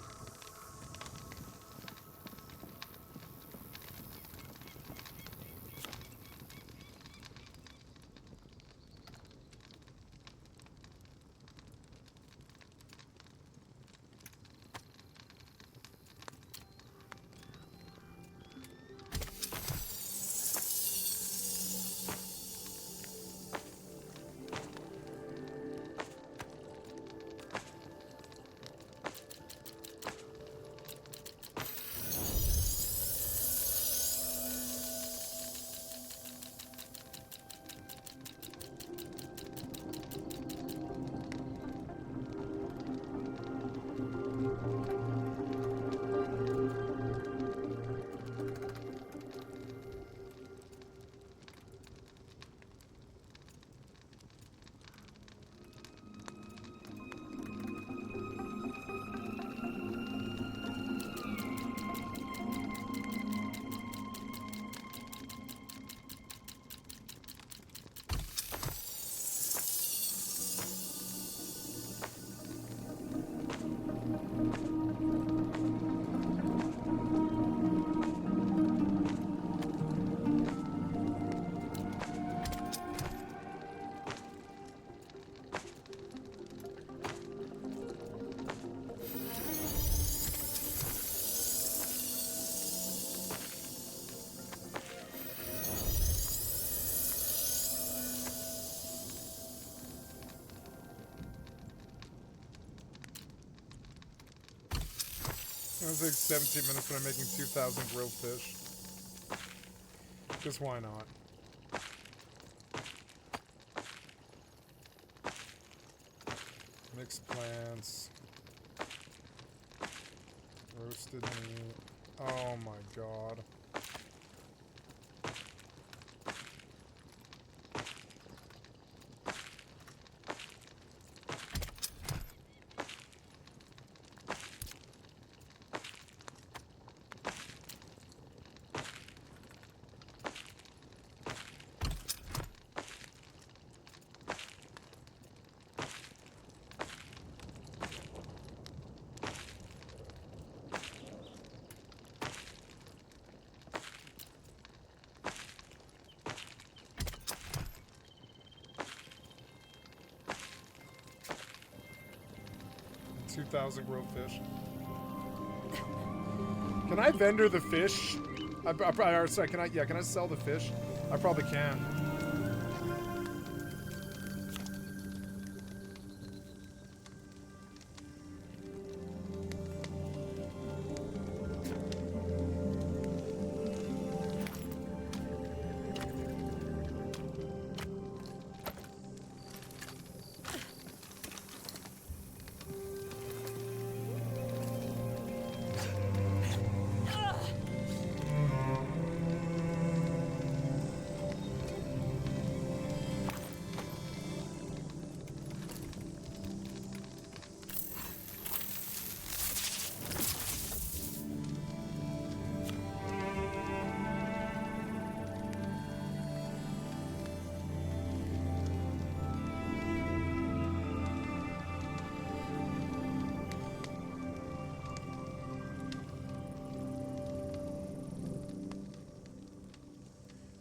It was like 17 minutes when I'm making 2,000 grilled fish. Just why not? Mixed plants. Roasted meat. Oh my god. $2,000 grilled fish. Can I vendor the fish? Sorry, can I sell the fish? I probably can.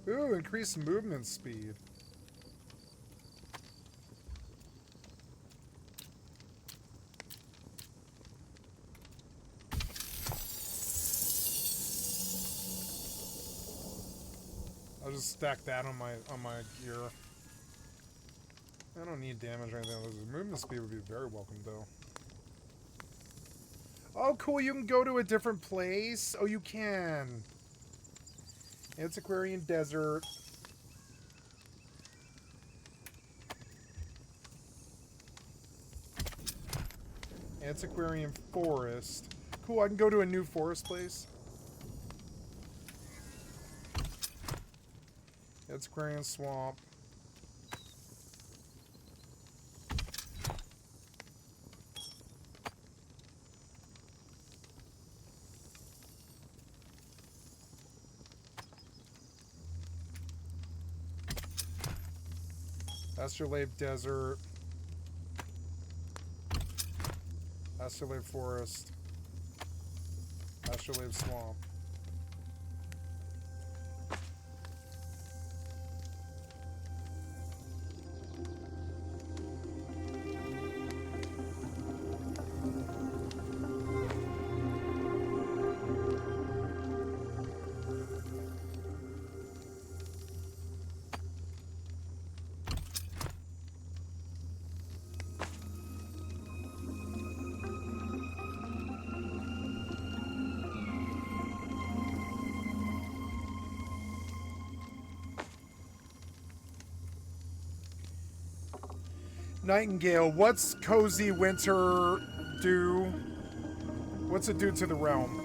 Ooh, increased movement speed. I'll just stack that on my gear. I don't need damage or anything. Movement speed would be very welcome though. Oh cool, you can go to a different place? Oh, you can. Antiquarian Desert. Antiquarian Forest. Cool, I can go to a new forest place. Antiquarian Swamp. Astrolabe Desert. Astrolabe Forest. Astrolabe Swamp. Nightingale, what's Cozy Winter do? What's it do to the realm?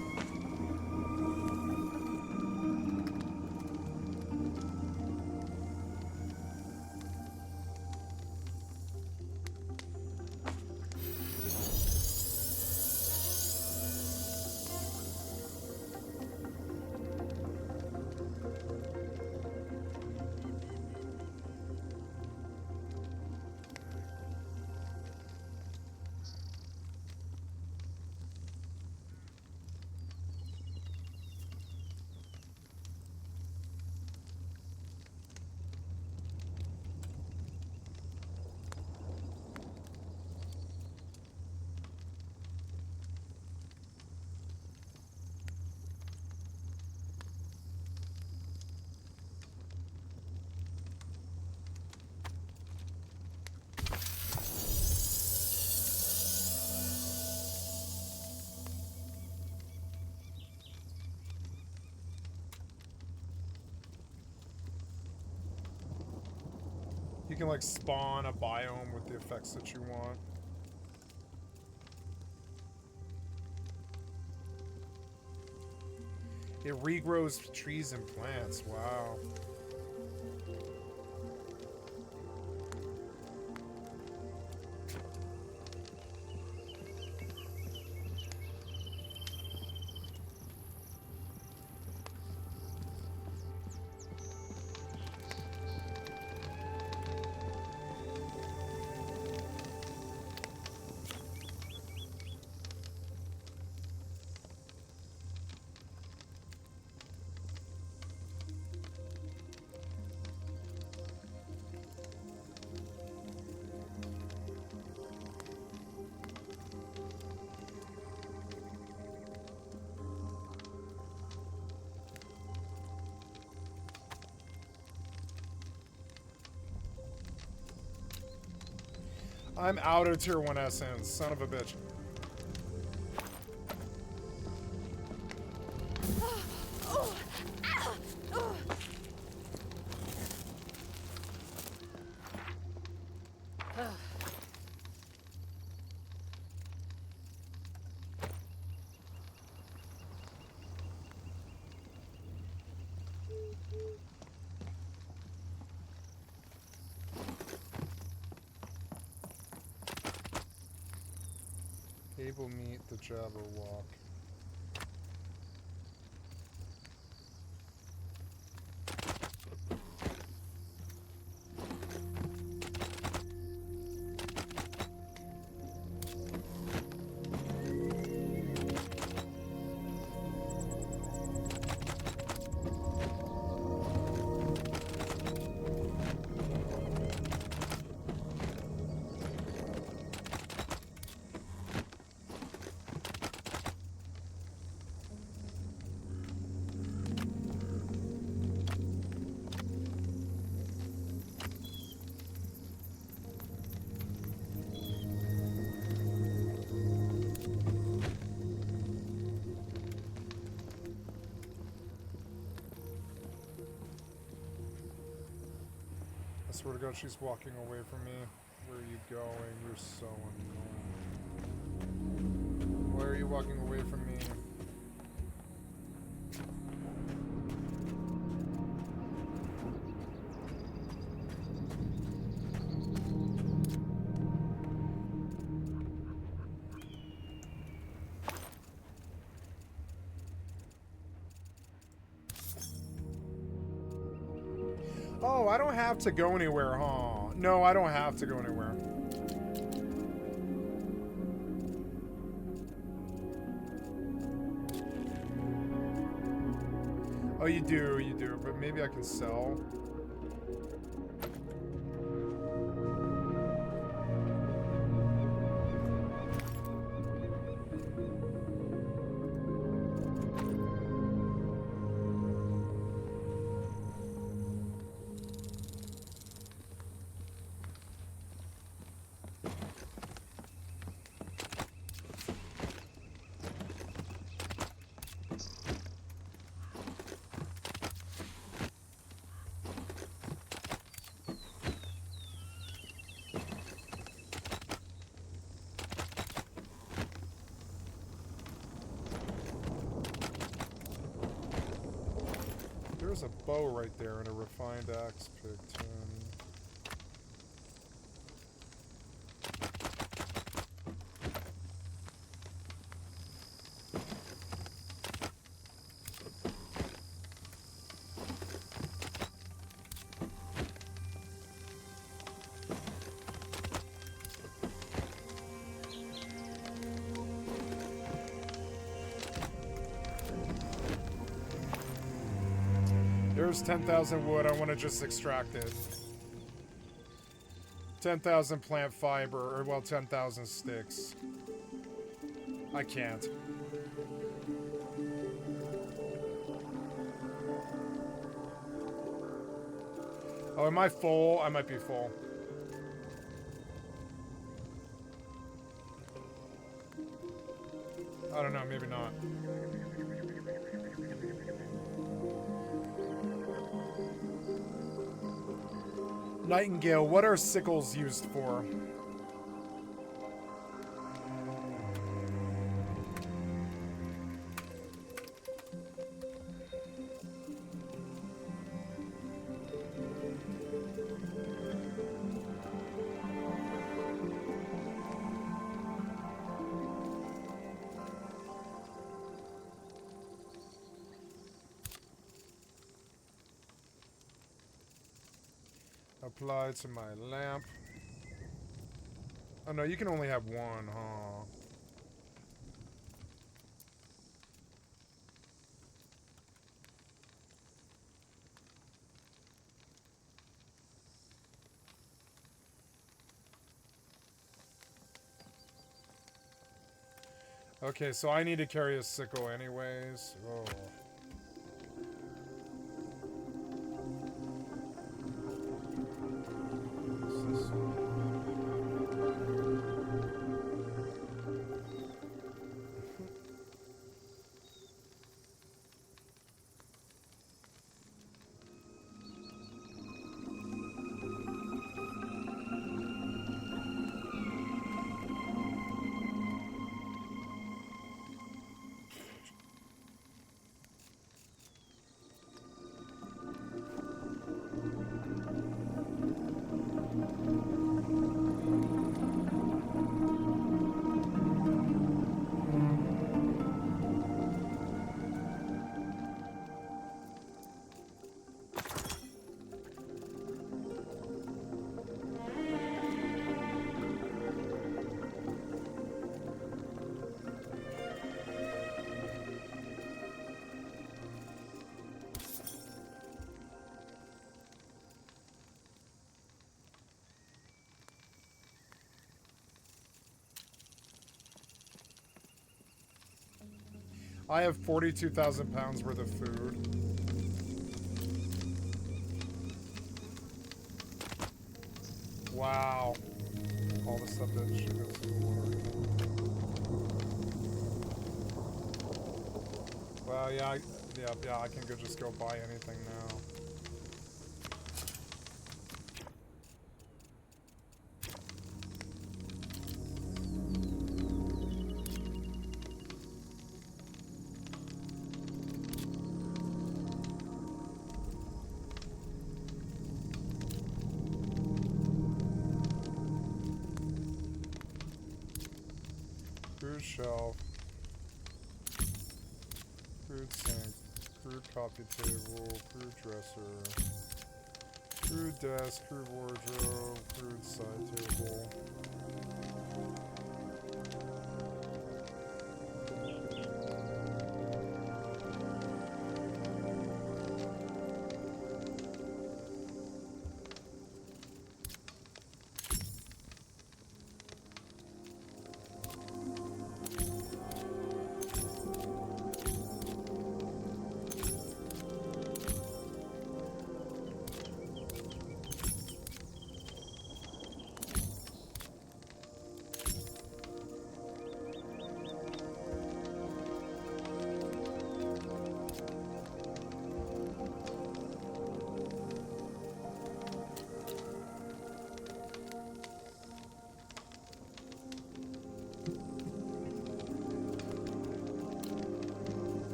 can like spawn a biome with the effects that you want. It regrows trees and plants. Wow. I'm out of tier 1 SN, son of a bitch. Able meet the Jabberwock. I swear to God, she's walking away from me. Where are you going? You're so annoying. Why are you walking away from me? Oh, I don't have to go anywhere, huh? No, I don't have to go anywhere. Oh, you do, but maybe I can sell. There's a bow right there and a refined axe pick, too. There's 10,000 wood. I want to just extract it. 10,000 plant fiber, or well, 10,000 sticks. I can't. Oh, am I full? I might be full. I don't know, maybe not. Nightingale, what are sickles used for? Apply to my lamp. Oh no, you can only have one, huh? Okay, so I need to carry a sickle anyways. Oh. I have 42,000 pounds worth of food. Wow. All the stuff that should go to the water. Well, yeah, I can go just go buy anything now. Crude shelf, crude sink, crude coffee table, crude dresser, crude desk, crude wardrobe, crude side table.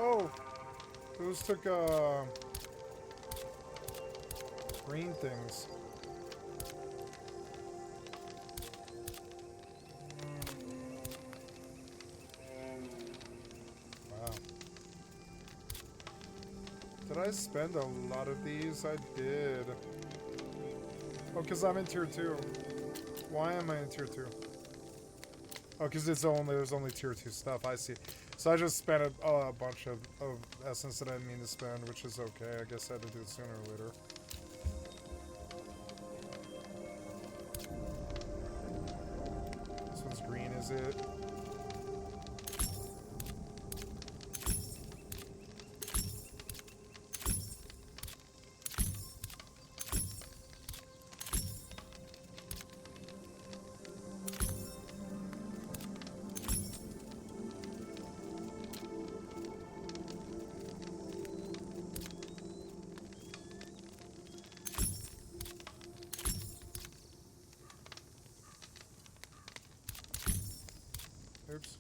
Oh, those took green things. Did I spend a lot of these? I did. Oh, because I'm in tier 2. Why am I in tier 2? Oh, because there's only tier 2 stuff. I see. So I just spent a bunch of essence that I didn't mean to spend, which is okay. I guess I had to do it sooner or later. This one's green, is it? Oops. Oops.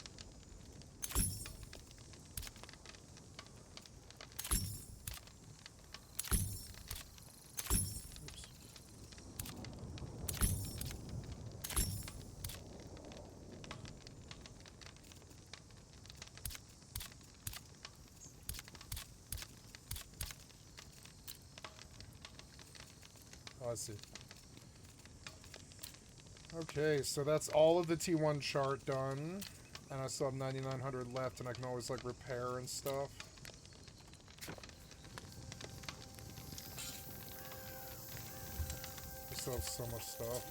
Oh, I see. Okay, so that's all of the T1 chart done. And I still have 9,900 left, and I can always, like, repair and stuff. I still have so much stuff.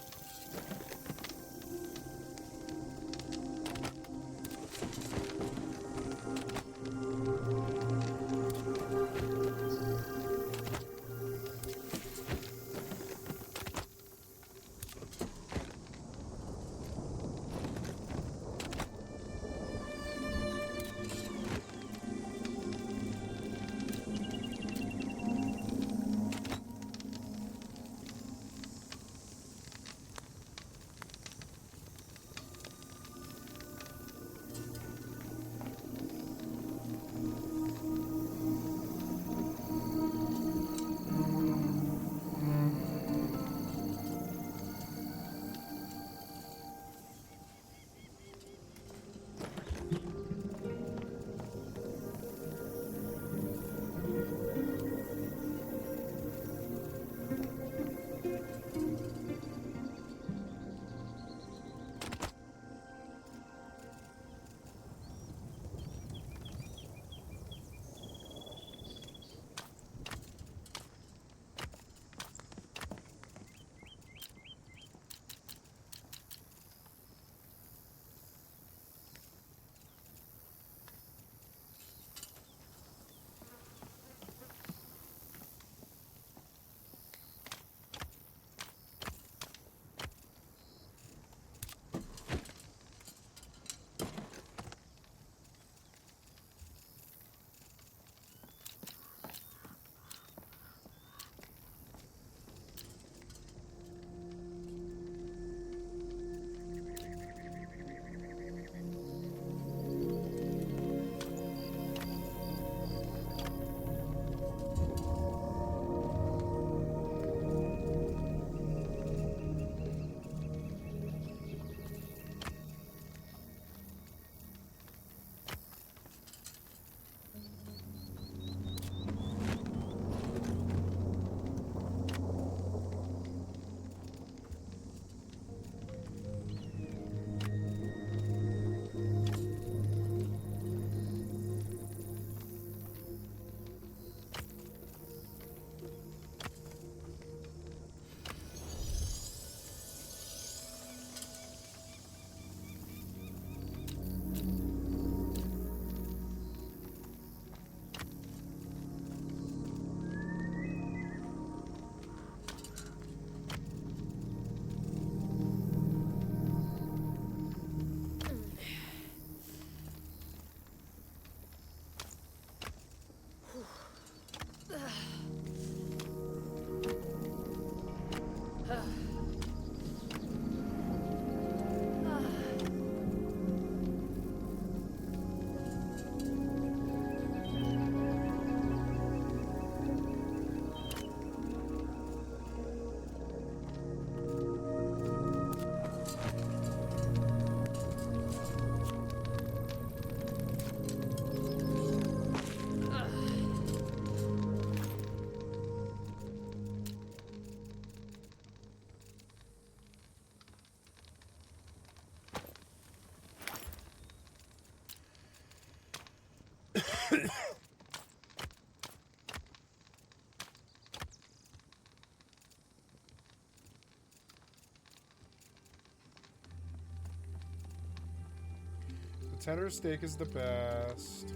Tender steak is the best.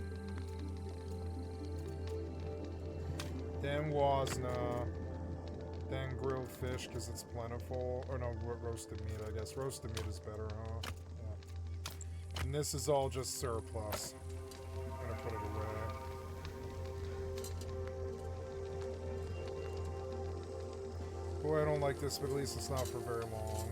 Then wasna. Then grilled fish because it's plentiful. Or no, roasted meat, I guess. Roasted meat is better, huh? Yeah. And this is all just surplus. I'm gonna put it away. Boy, I don't like this, but at least it's not for very long.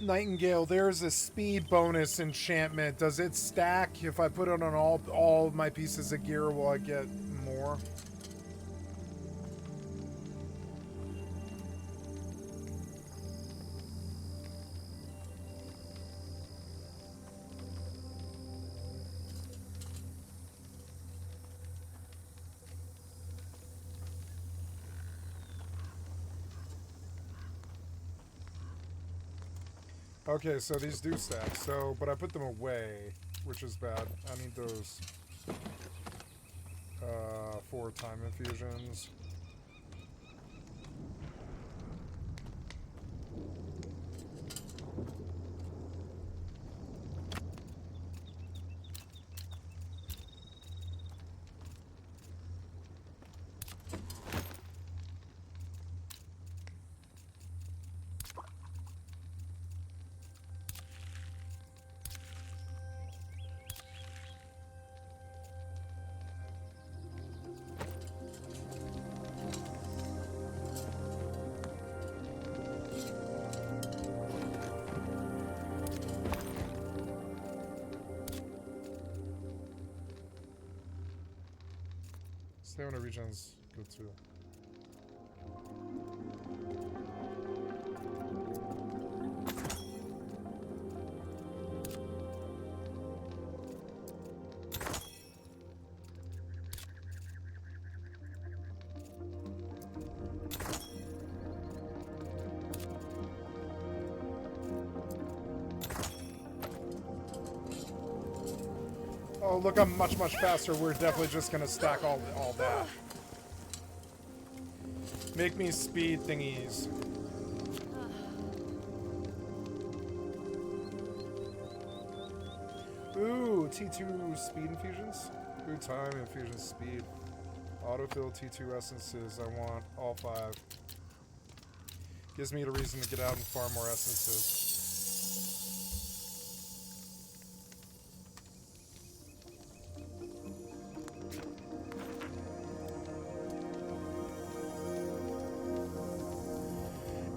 Nightingale, there's a speed bonus enchantment. Does it stack? If I put it on all of my pieces of gear, will I get more? Okay, so these do stack. So, but I put them away, which is bad. I need those for time infusions. Stamina regen's good too. Oh, look, I'm much faster. We're definitely just gonna stack all that. Make me speed thingies. Ooh, T2 speed infusions? Ooh, time, infusion, speed. Autofill T2 essences. I want all 5. Gives me a reason to get out and farm more essences.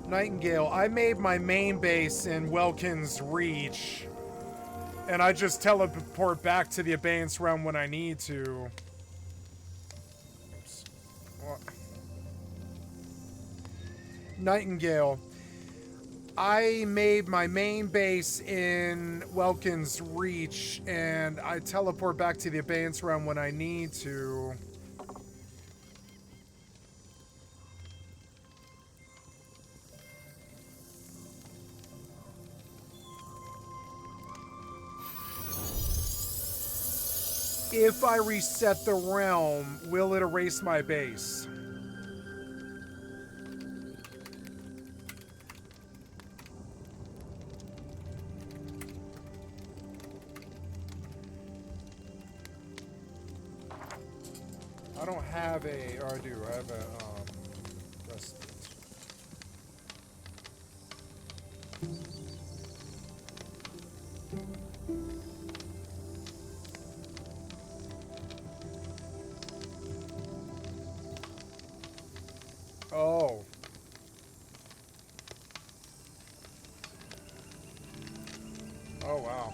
Nightingale, I made my main base in Welkin's Reach, and I just teleport back to the Abeyance Realm when I need to. Oops. What? Nightingale, I made my main base in Welkin's Reach, and I teleport back to the Abeyance Realm when I need to. If I reset the realm, will it erase my base? I don't have a, or I do, I have a, respite. Oh. Oh, wow.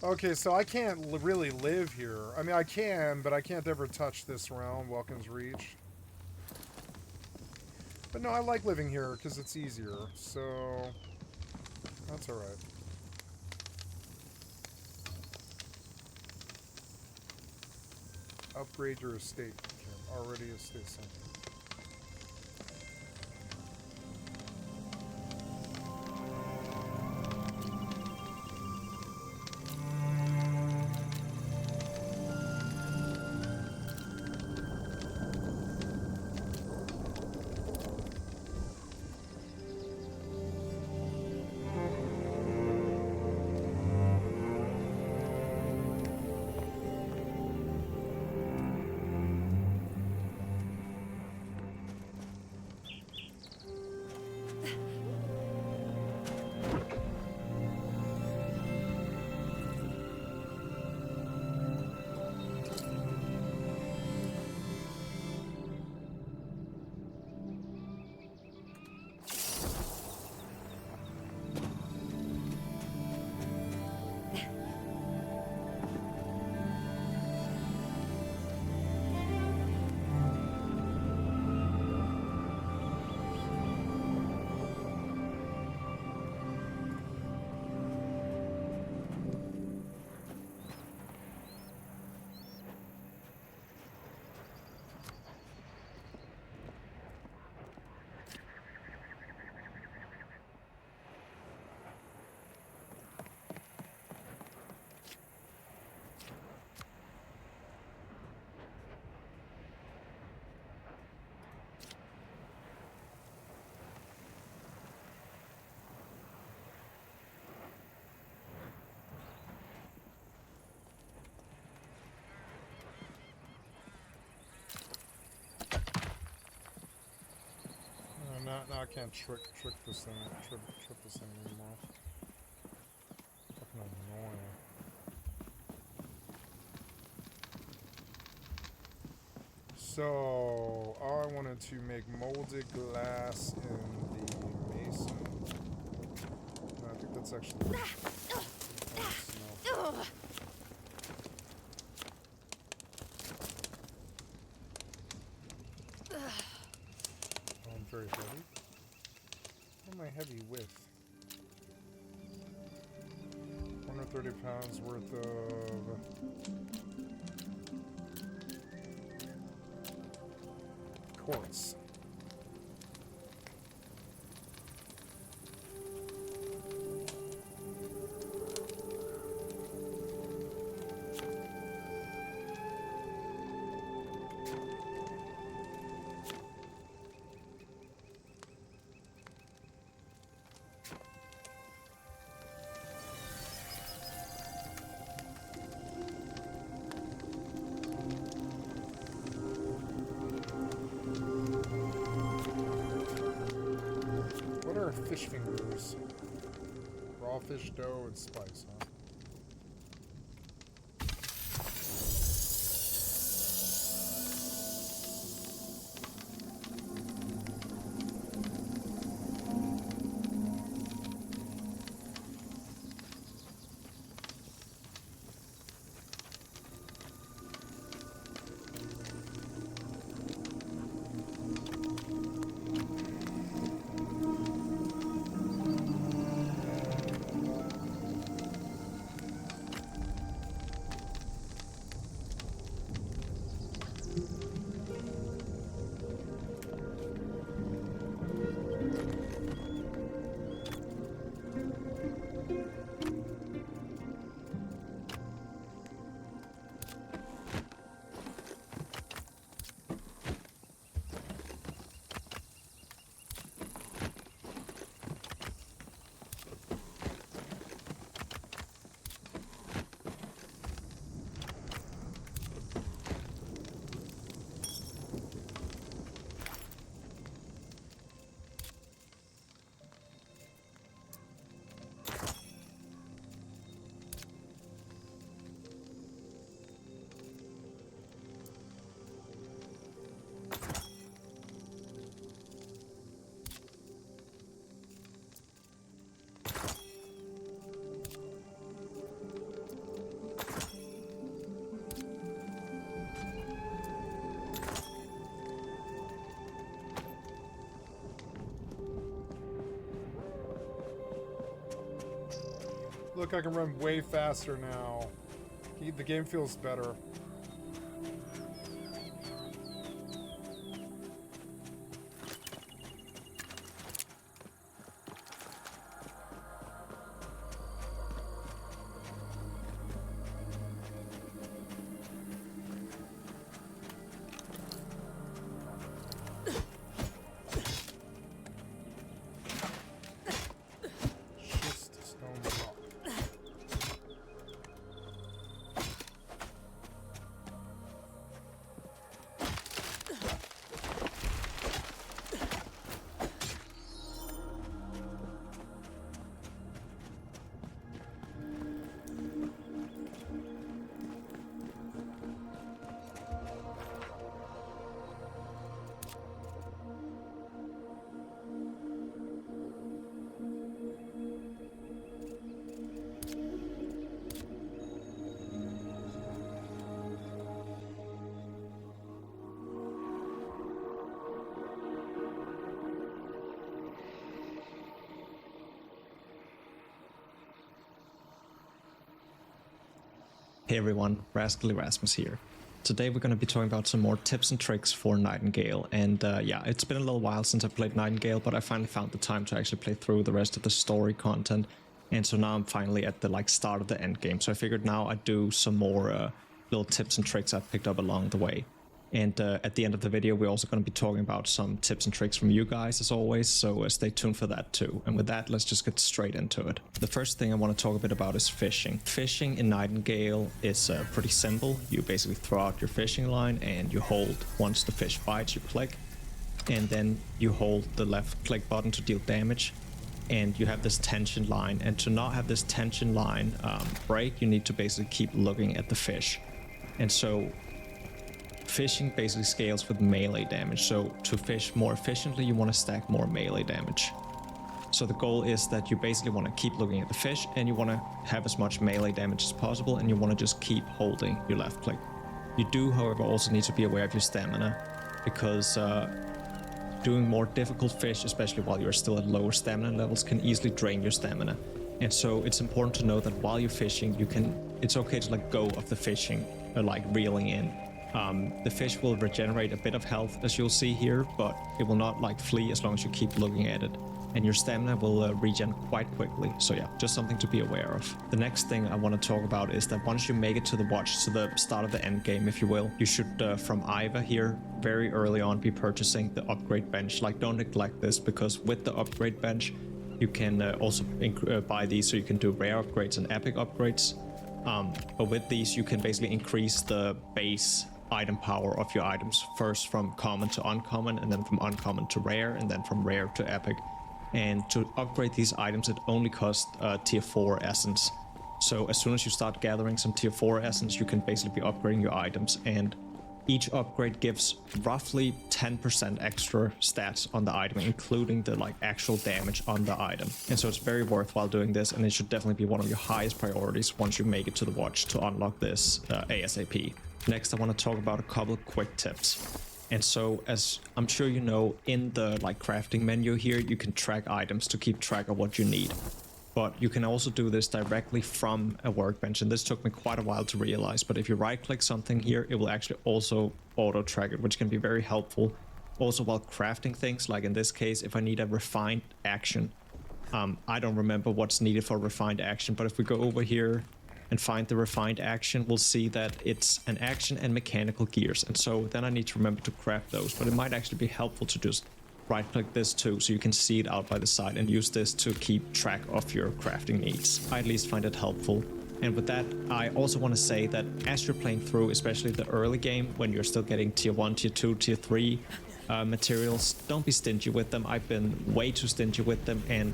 Okay, so I can't really live here. I mean, I can, but I can't ever touch this realm, Welkin's Reach. But no, I like living here because it's easier, so that's alright. Upgrade your estate. Okay, already estate center. Now I can't trick this thing, trip this thing anymore. Fucking annoying. So, I wanted to make molded glass in the mason. No, I think that's actually... I'm very heavy. What am I heavy with? 130 pounds worth of... quartz. Fish fingers, raw fish dough, and spice, huh? Look, I can run way faster now. The game feels better. Hey everyone, Rascally Rasmus here. Today we're going to be talking about some more tips and tricks for Nightingale, and yeah, it's been a little while since I played Nightingale, but I finally found the time to actually play through the rest of the story content, and so now I'm finally at the start of the end game, so I figured now I'd do some more little tips and tricks I've picked up along the way. And at the end of the video, we're also going to be talking about some tips and tricks from you guys, as always, so stay tuned for that too. And with that, let's just get straight into it. The first thing I want to talk a bit about is fishing. Fishing in Nightingale is pretty simple. You basically throw out your fishing line and you hold. Once the fish bites, you click, and then you hold the left click button to deal damage. And you have this tension line, and to not have this tension line break, you need to basically keep looking at the fish. And so fishing basically scales with melee damage, so to fish more efficiently you want to stack more melee damage. So the goal is that you basically want to keep looking at the fish and you want to have as much melee damage as possible, and you want to just keep holding your left click. You do, however, also need to be aware of your stamina, because doing more difficult fish, especially while you're still at lower stamina levels, can easily drain your stamina. And so it's important to know that while you're fishing, it's okay to let go of the fishing, or reeling in. The fish will regenerate a bit of health, as you'll see here, but it will not flee as long as you keep looking at it. And your stamina will regen quite quickly. So yeah, just something to be aware of. The next thing I want to talk about is that once you make it to the watch, to the start of the end game, if you will, you should, from Iva here, very early on be purchasing the upgrade bench. Don't neglect this, because with the upgrade bench, you can also buy these so you can do rare upgrades and epic upgrades. But with these, you can basically increase the base item power of your items, first from common to uncommon, and then from uncommon to rare, and then from rare to epic. And to upgrade these items, it only costs tier 4 essence. So as soon as you start gathering some tier 4 essence, you can basically be upgrading your items, and each upgrade gives roughly 10% extra stats on the item, including the actual damage on the item. And so it's very worthwhile doing this, and it should definitely be one of your highest priorities once you make it to the watch to unlock this ASAP. Next, I want to talk about a couple of quick tips. And so, as I'm sure you know, in the crafting menu here, you can track items to keep track of what you need. But you can also do this directly from a workbench, and this took me quite a while to realize. But if you right-click something here, it will actually also auto-track it, which can be very helpful. Also while crafting things, like in this case, if I need a refined action, I don't remember what's needed for refined action, but if we go over here and find the refined action, we'll see that it's an action and mechanical gears. And so then I need to remember to craft those, but it might actually be helpful to just right click this too, so you can see it out by the side and use this to keep track of your crafting needs. I at least find it helpful. And with that, I also want to say that as you're playing through, especially the early game, when you're still getting tier 1, tier 2, tier 3 materials, don't be stingy with them. I've been way too stingy with them, and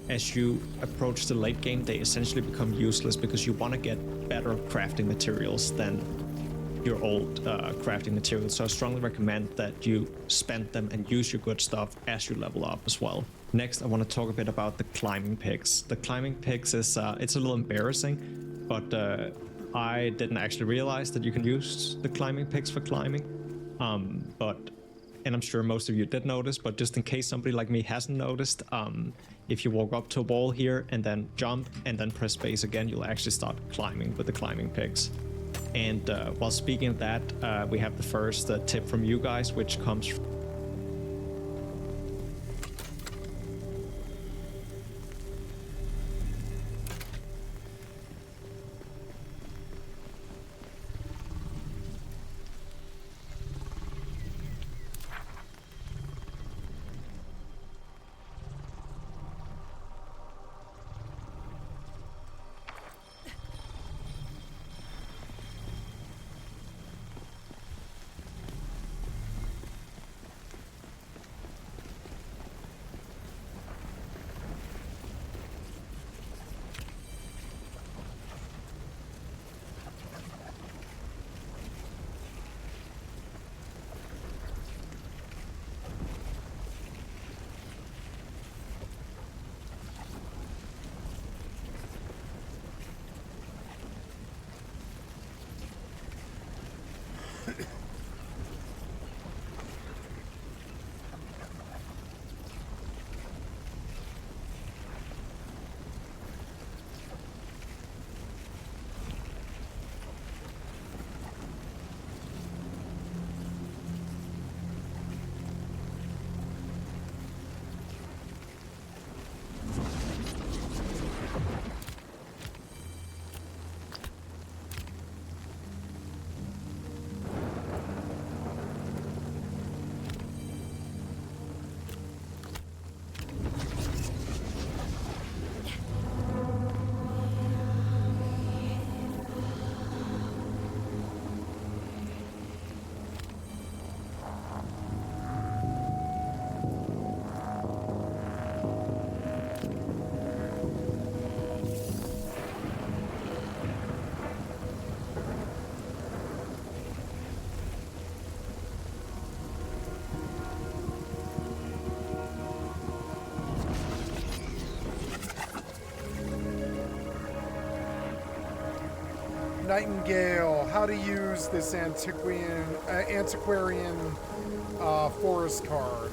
as you approach the late game, they essentially become useless because you want to get better crafting materials than your old crafting materials. So I strongly recommend that you spend them and use your good stuff as you level up as well. Next, I want to talk a bit about the climbing picks. The climbing picks is it's a little embarrassing, but I didn't actually realize that you can use the climbing picks for climbing. And I'm sure most of you did notice, but just in case somebody like me hasn't noticed, if you walk up to a wall here and then jump and then press space again, you'll actually start climbing with the climbing picks. And while speaking of that, we have the first tip from you guys, which comes from Nightingale, how to use this antiquarian forest card.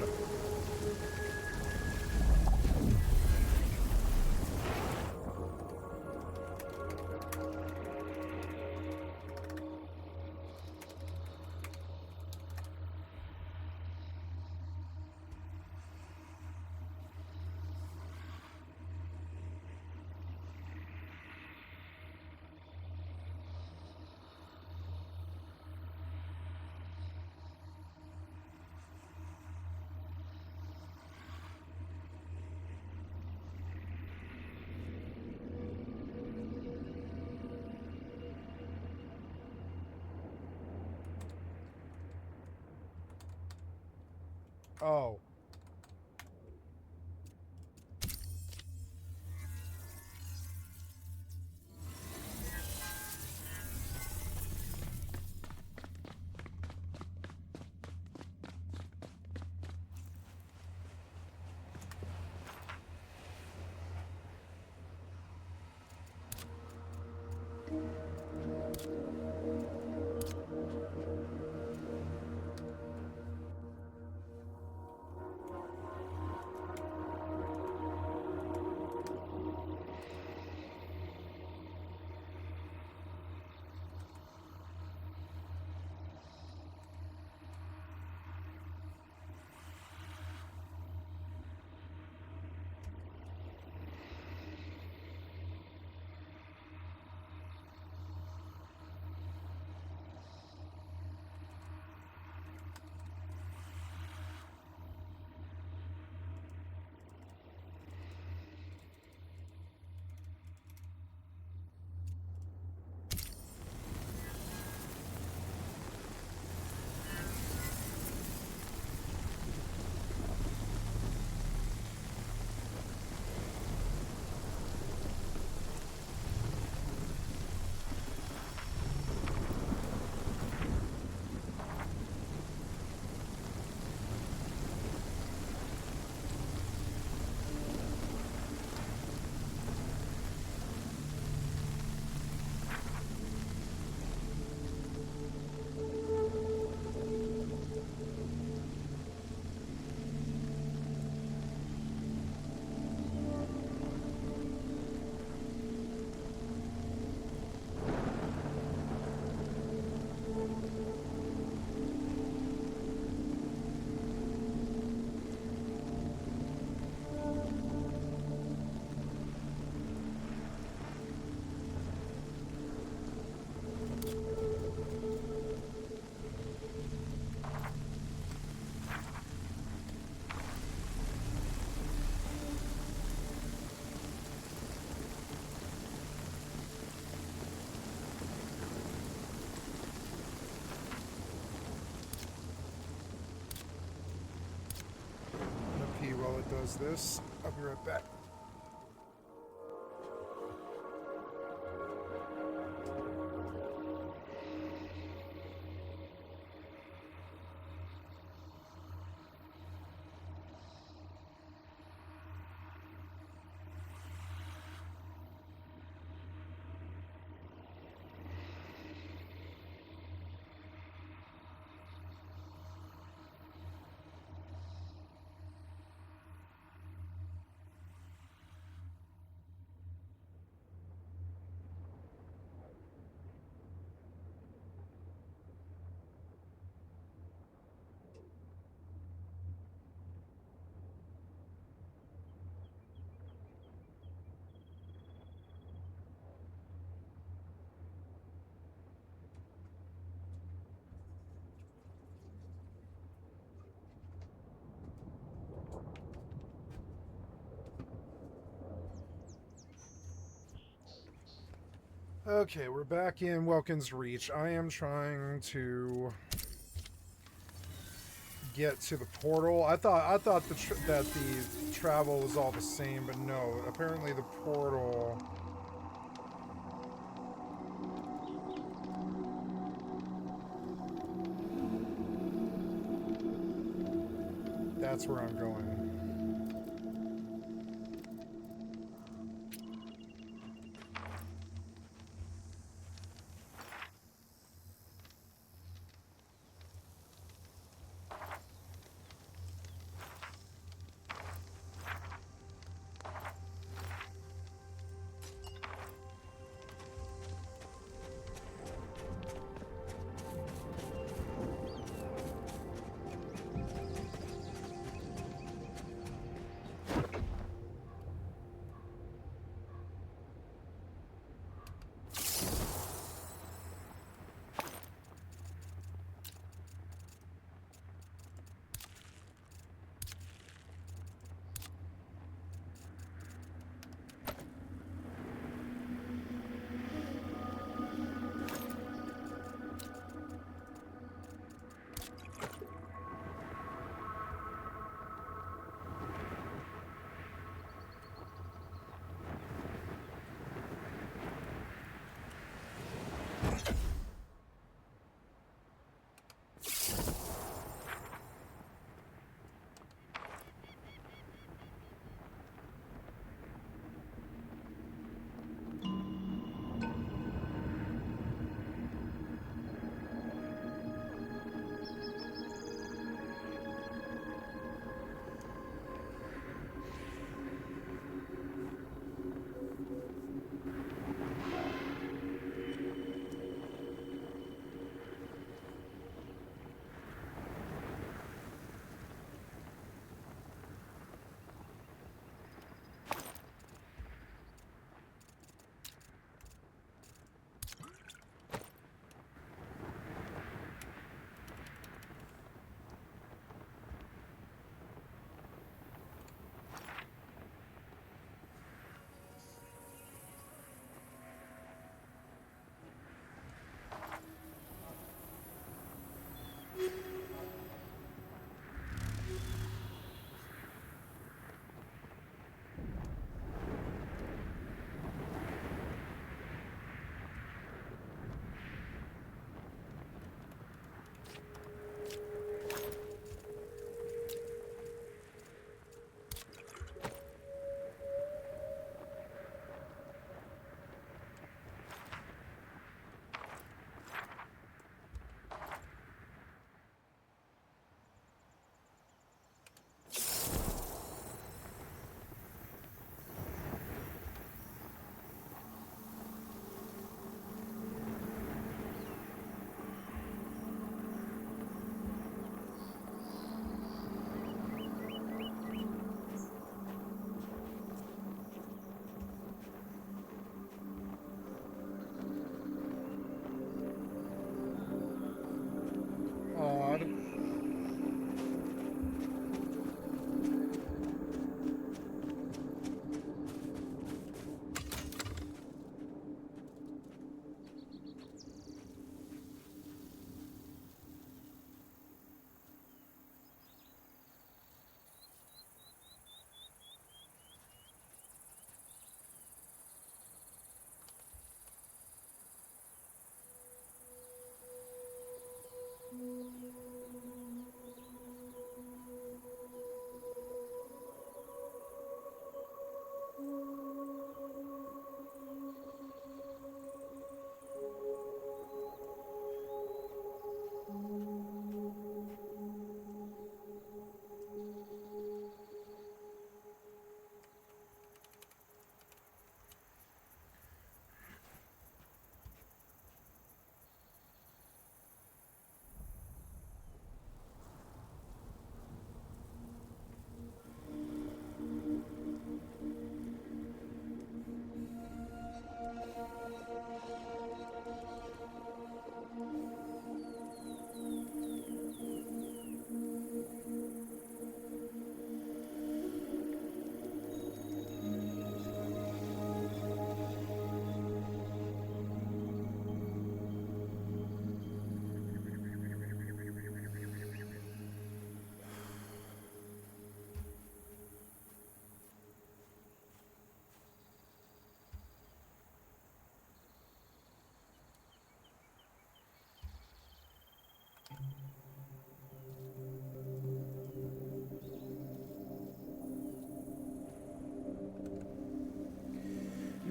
Oh. does this. I'll be right back. Okay, we're back in Welkin's Reach. I am trying to get to the portal. I thought that the travel was all the same, but no. Apparently the portal... That's where I'm going.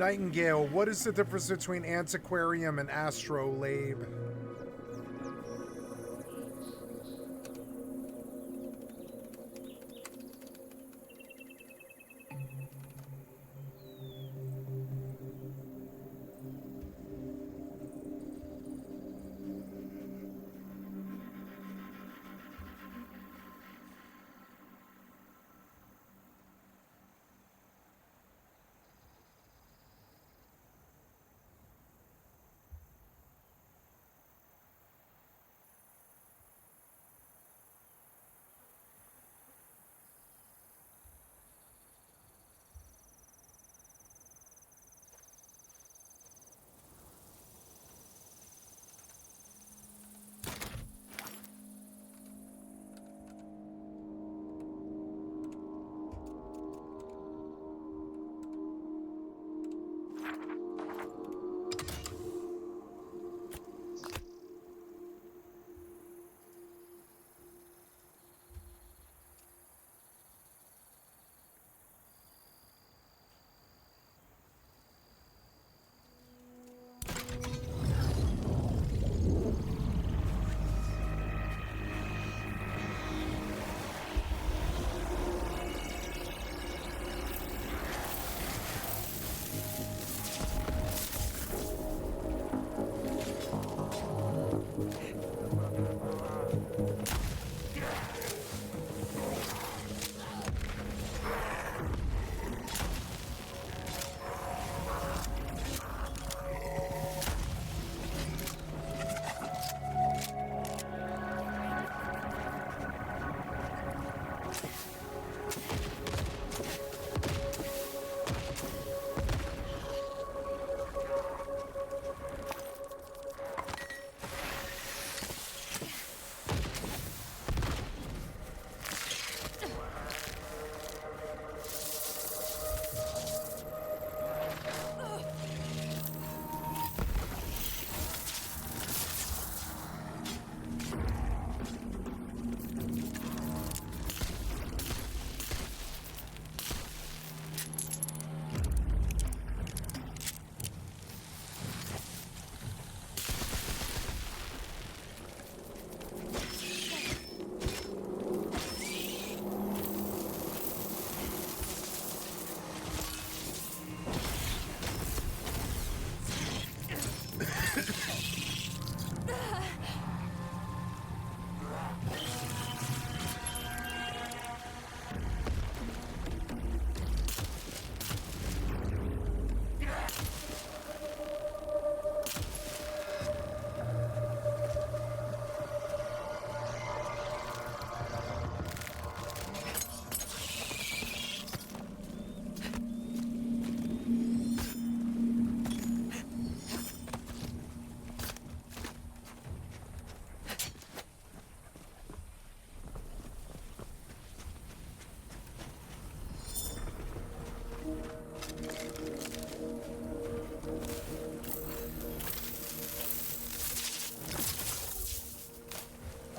Nightingale, what is the difference between antiquarium and astrolabe?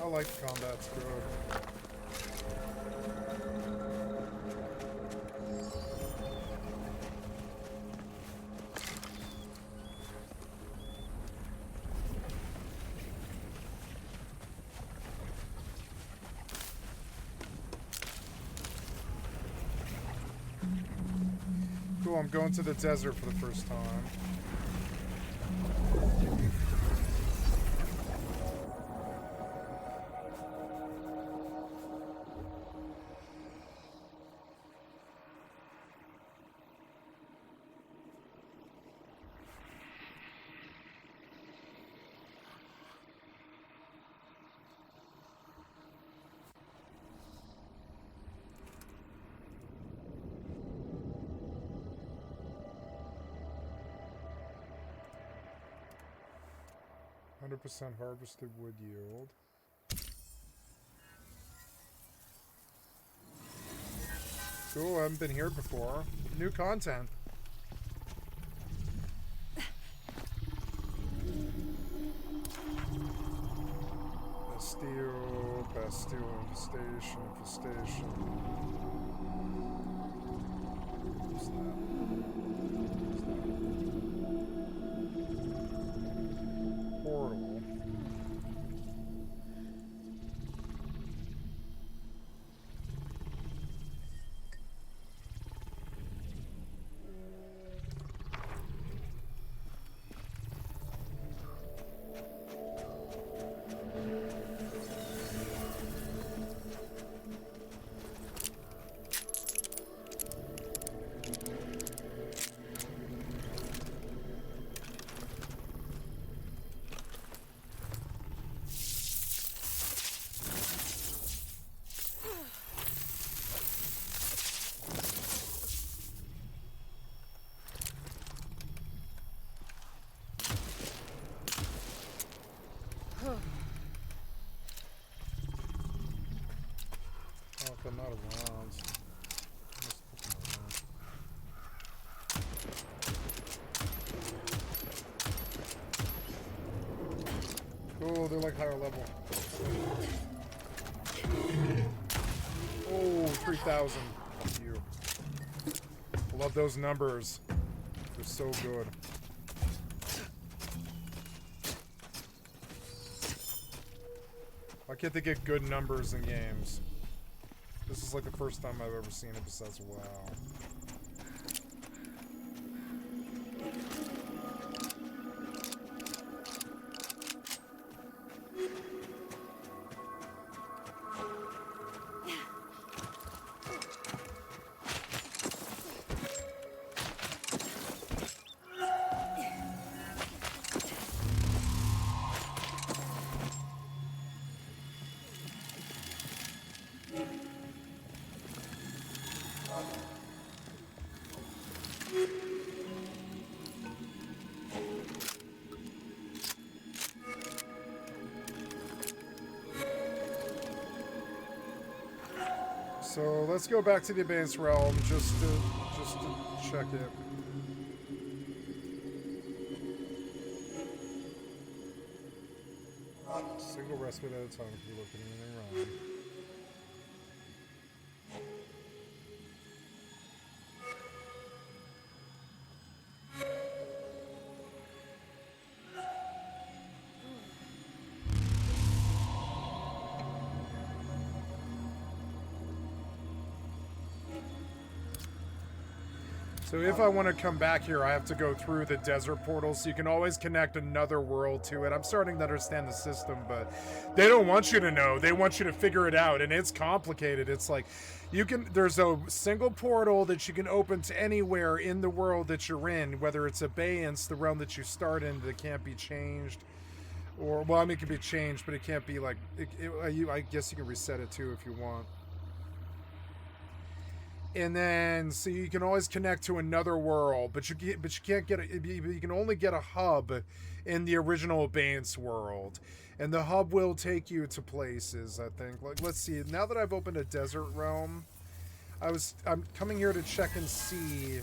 I like the combat's good. Cool, I'm going to the desert for the first time. % harvested wood yield. Cool, I haven't been here before. New content. Bastille infestation. What's that? want. Let's put them on there. Cool, they're like higher level. Oh, 3,000. You. I love those numbers. They're so good. Why can't they get good numbers in games? This is like the first time I've ever seen it besides WoW. So let's go back to the Advanced Realm just to check it. Single respite at a time if you look at anything wrong. So if I want to come back here, I have to go through the desert portal, so you can always connect another world to it. I'm starting to understand the system, but they don't want you to know. They want you to figure it out, and it's complicated. It's like, there's a single portal that you can open to anywhere in the world that you're in, whether it's Abeyance, the realm that you start in that can't be changed, or, well, I mean, it can be changed, but it can't be like, I guess you can reset it too if you want. And then, so you can always connect to another world, but you can't get you can only get a hub in the original Abeyance world, and the hub will take you to places. I think. Like, let's see. Now that I've opened a desert realm, I'm coming here to check and see.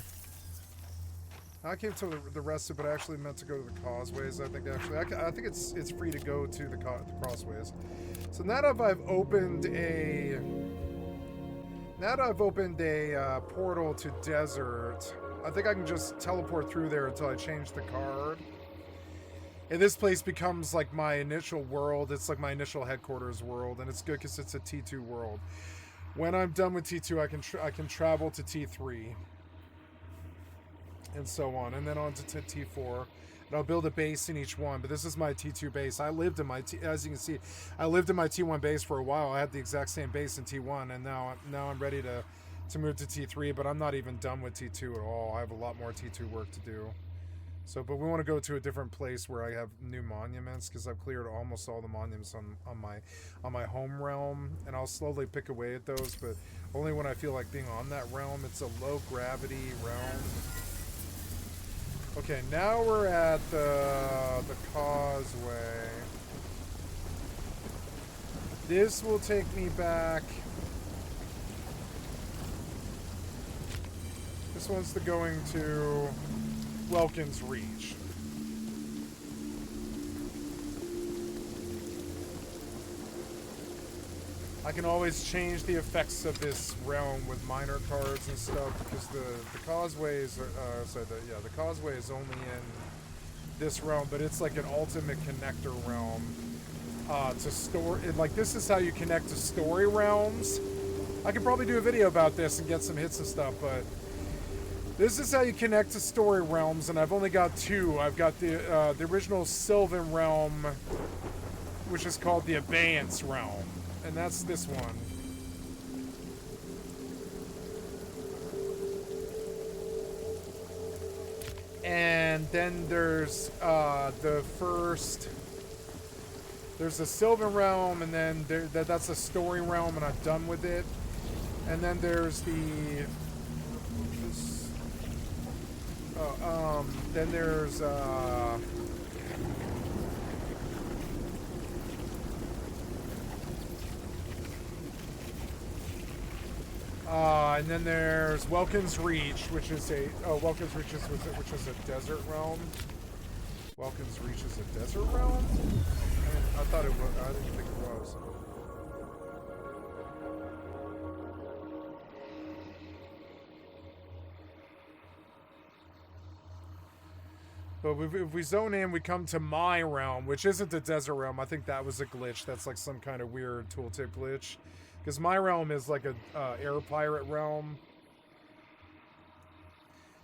I came to the rest of it, but I actually meant to go to the causeways. I think actually, I think it's free to go to the crossways. So now that I've opened a. Now that I've opened a portal to desert, I think I can just teleport through there until I change the card. And this place becomes like my initial world. It's like my initial headquarters world, and it's good because it's a T2 world. When I'm done with T2, I can travel to T3, and so on, and then on to T4. And I'll build a base in each one, but this is my T2 base. I lived in my as you can see, I lived in my T1 base for a while. I had the exact same base in T1, and now I'm ready to move to T3, but I'm not even done with T2 at all. I have a lot more T2 work to do. So, but we want to go to a different place where I have new monuments, because I've cleared almost all the monuments on my home realm, and I'll slowly pick away at those, but only when I feel like being on that realm. It's a low gravity realm. Okay, now we're at the causeway. This will take me back. This one's going to Welkin's Reach. I can always change the effects of this realm with minor cards and stuff, because the causeways are, the causeway is only in this realm, but it's like an ultimate connector realm to store. Like, this is how you connect to story realms. I could probably do a video about this and get some hits and stuff, but this is how you connect to story realms, and I've only got two. I've got the original Sylvan realm, which is called the Abeyance realm. And that's this one. And then there's there's the Sylvan realm, and then that's a story realm, and I'm done with it. And then there's then there's And then there's Welkin's Reach, which is a Welkin's Reach is which is a desert realm. Welkin's Reach is a desert realm? I thought it was. I didn't think it was. But if we zone in, we come to my realm, which isn't a desert realm. I think that was a glitch. That's like some kind of weird tooltip glitch. Because my realm is like a air pirate realm.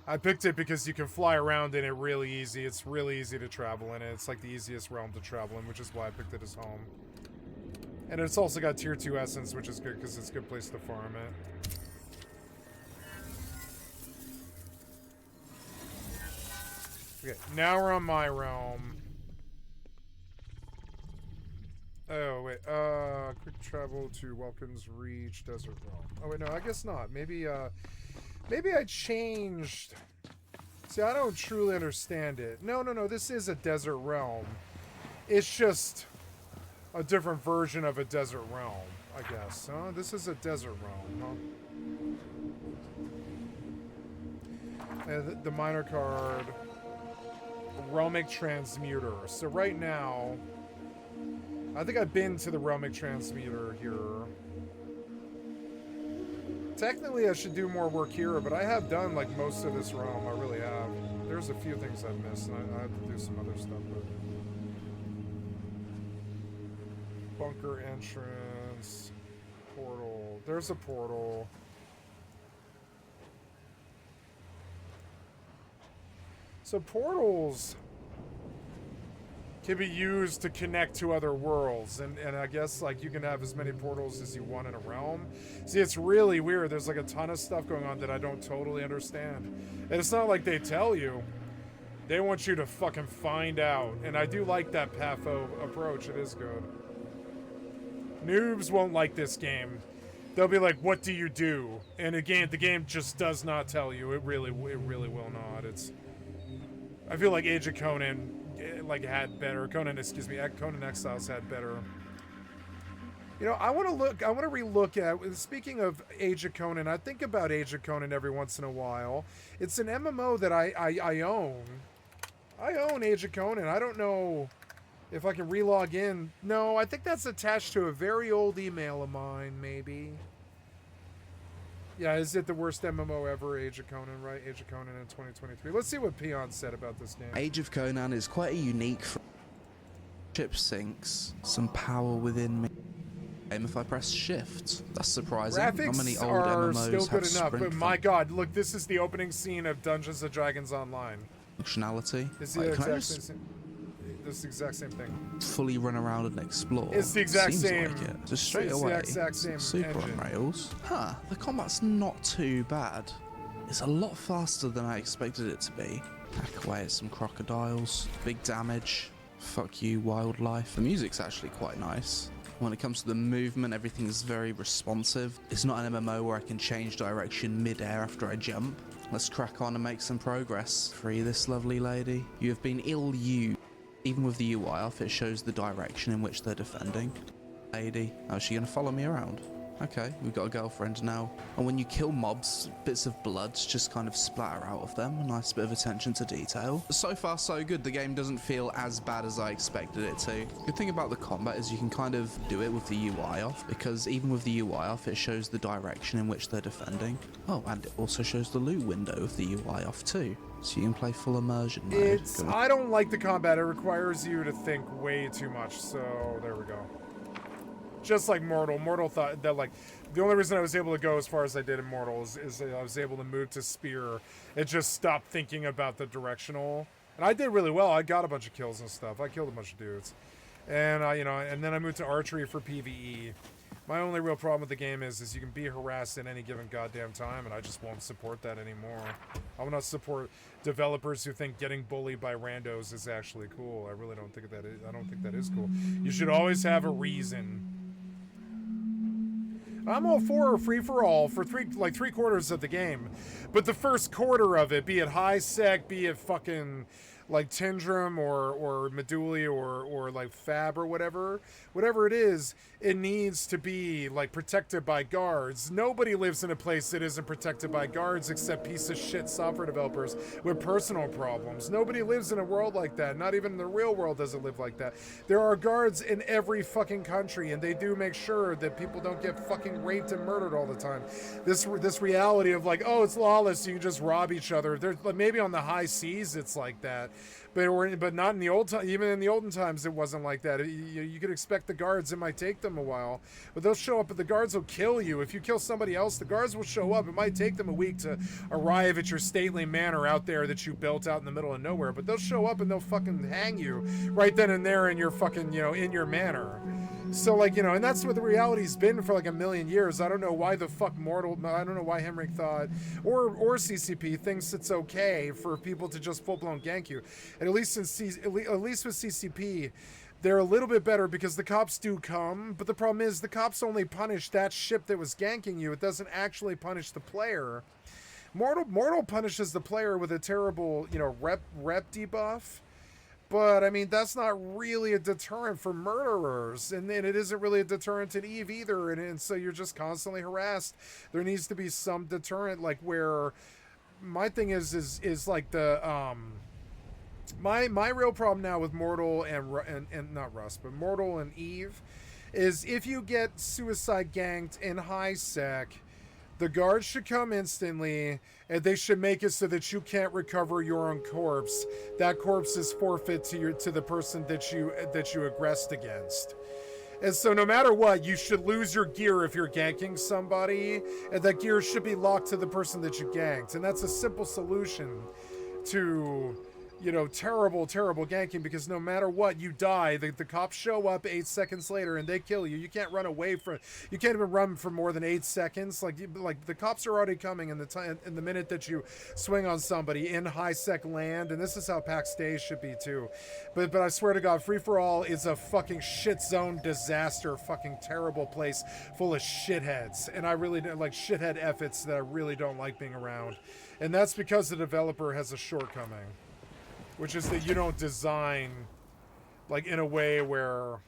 I picked it because you can fly around in it really easy. It's really easy to travel in it. It's like the easiest realm to travel in, which is why I picked it as home. And it's also got tier 2 essence, which is good because it's a good place to farm it. Okay, now we're on my realm. Oh, wait, quick travel to Welkin's Reach, Desert Realm. Oh, wait, no, I guess not. Maybe I changed... See, I don't truly understand it. No, this is a desert realm. It's just a different version of a desert realm, I guess. Huh? This is a desert realm, huh? And the minor card... Realmic Transmuter. So right now... I think I've been to the Realmic Transmuter here. Technically, I should do more work here, but I have done, like, most of this realm. I really have. There's a few things I've missed, and I have to do some other stuff, but... Bunker entrance... Portal... There's a portal... So portals... can be used to connect to other worlds, and I guess like you can have as many portals as you want in a realm. See, it's really weird. There's like a ton of stuff going on that I don't totally understand, and it's not like they tell you. They want you to fucking find out, and I do like that Patho approach. It is good. Noobs won't like this game. They'll be like, "What do you do?" And again, the game just does not tell you. It really will not. It's. I feel like Age of Conan. Like had better Conan Exiles had better. You know, I want to relook at, speaking of Age of Conan, I think about Age of Conan every once in a while. It's an MMO that I own. I own Age of Conan. I don't know if I can relog in. No, I think that's attached to a very old email of mine, maybe. Yeah, is it the worst MMO ever? Age of Conan, right? Age of Conan in 2023. Let's see what Peon said about this game. Age of Conan is quite a unique ship sinks, some power within me. If I press shift, that's surprising. Graphics Not many old are MMOs still good have enough, sprint but my god, look, this is the opening scene of Dungeons & Dragons Online. functionality. It's the exact same thing. Fully run around and explore. It's the exact Seems same. Like it. So straight it's away, the exact same super engine. on rails. Huh? The combat's not too bad. It's a lot faster than I expected it to be. Hack away at some crocodiles. Big damage. Fuck you, wildlife. The music's actually quite nice. When it comes to the movement, everything's very responsive. It's not an MMO where I can change direction mid-air after I jump. Let's crack on and make some progress. Free this lovely lady. You have been ill-used. Even with the UI off, it shows the direction in which they're defending. Lady. Oh, is she gonna follow me around? Okay, we've got a girlfriend now. And when you kill mobs, bits of blood just kind of splatter out of them. A nice bit of attention to detail. So far, so good. The game doesn't feel as bad as I expected it to. Good thing about the combat is you can kind of do it with the UI off, because even with the UI off, it shows the direction in which they're defending. Oh, and it also shows the loot window with the UI off too. So you can play full immersion mode. I don't like the combat. It requires you to think way too much, so there we go. Just like Mortal. Mortal thought that, like, the only reason I was able to go as far as I did in Mortal is I was able to move to Spear. It just stopped thinking about the directional. And I did really well. I got a bunch of kills and stuff. I killed a bunch of dudes. And, and then I moved to Archery for PvE. My only real problem with the game is you can be harassed at any given goddamn time, and I just won't support that anymore. I will not support developers who think getting bullied by randos is actually cool. I really don't think I don't think that is cool. You should always have a reason. I'm all for a free-for-all for three quarters of the game. But the first quarter of it, be it high sec, be it fucking like Tindrum or Meduli or like Fab or whatever it is, it needs to be like protected by guards. Nobody lives in a place that isn't protected by guards except piece of shit software developers with personal problems. Nobody lives in a world like that. Not even the real world doesn't live like that. There are guards in every fucking country, and they do make sure that people don't get fucking raped and murdered all the time. This reality of like, oh, it's lawless, you can just rob each other. There's maybe on the high seas it's like that. But not in the old time. Even in the olden times, it wasn't like that. You could expect the guards. It might take them a while, but they'll show up. But the guards will kill you if you kill somebody else. The guards will show up. It might take them a week to arrive at your stately manor out there that you built out in the middle of nowhere. But they'll show up and they'll fucking hang you right then and there in your fucking in your manor. So like and that's what the reality's been for like a million years. I don't know why the fuck I don't know why Hemrick thought or CCP thinks it's okay for people to just full blown gank you. And at least with CCP, they're a little bit better because the cops do come, but the problem is the cops only punish that ship that was ganking you. It doesn't actually punish the player. Mortal punishes the player with a terrible rep debuff. But, I mean, that's not really a deterrent for murderers. And then it isn't really a deterrent in EVE either. And so you're just constantly harassed. There needs to be some deterrent, like where my thing is like the, my real problem now with Mortal and not Rust, but Mortal and EVE is if you get suicide ganked in high sec, the guards should come instantly, and they should make it so that you can't recover your own corpse. That corpse is forfeit to the person that you aggressed against. And so no matter what, you should lose your gear if you're ganking somebody, and that gear should be locked to the person that you ganked. And that's a simple solution to terrible ganking, because no matter what, you die. The cops show up 8 seconds later and they kill you. You can't run away you can't even run for more than 8 seconds. Like the cops are already coming in the minute that you swing on somebody in high sec land. And this is how PAX days should be too. But I swear to God, free for all is a fucking shit zone disaster, fucking terrible place full of shitheads. And I really like shithead efforts that I really don't like being around. And that's because the developer has a shortcoming, which is that you don't design like in a way where.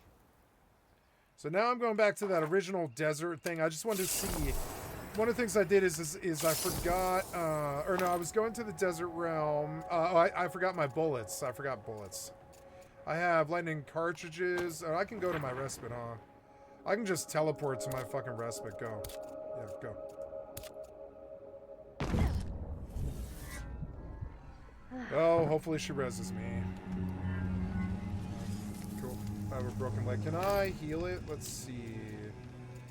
So now I'm going back to that original desert thing. I just wanted to see. One of the things I did is I forgot, I was going to the desert realm. I forgot my bullets. I forgot bullets. I have lightning cartridges. Oh, I can go to my respite, huh? I can just teleport to my fucking respite. Go. Yeah, go. Oh, hopefully she reses me. Cool. I have a broken leg. Can I heal it? Let's see.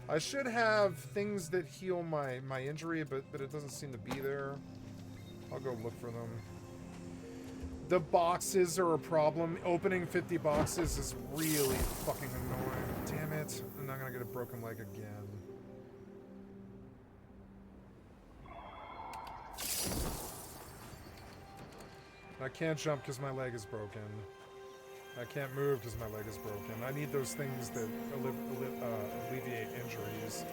I should have things that heal my injury, but it doesn't seem to be there. I'll go look for them. The boxes are a problem. Opening 50 boxes is really fucking annoying. Damn it. I'm not gonna get a broken leg again. I can't jump because my leg is broken. I can't move because my leg is broken. I need those things that alleviate injuries.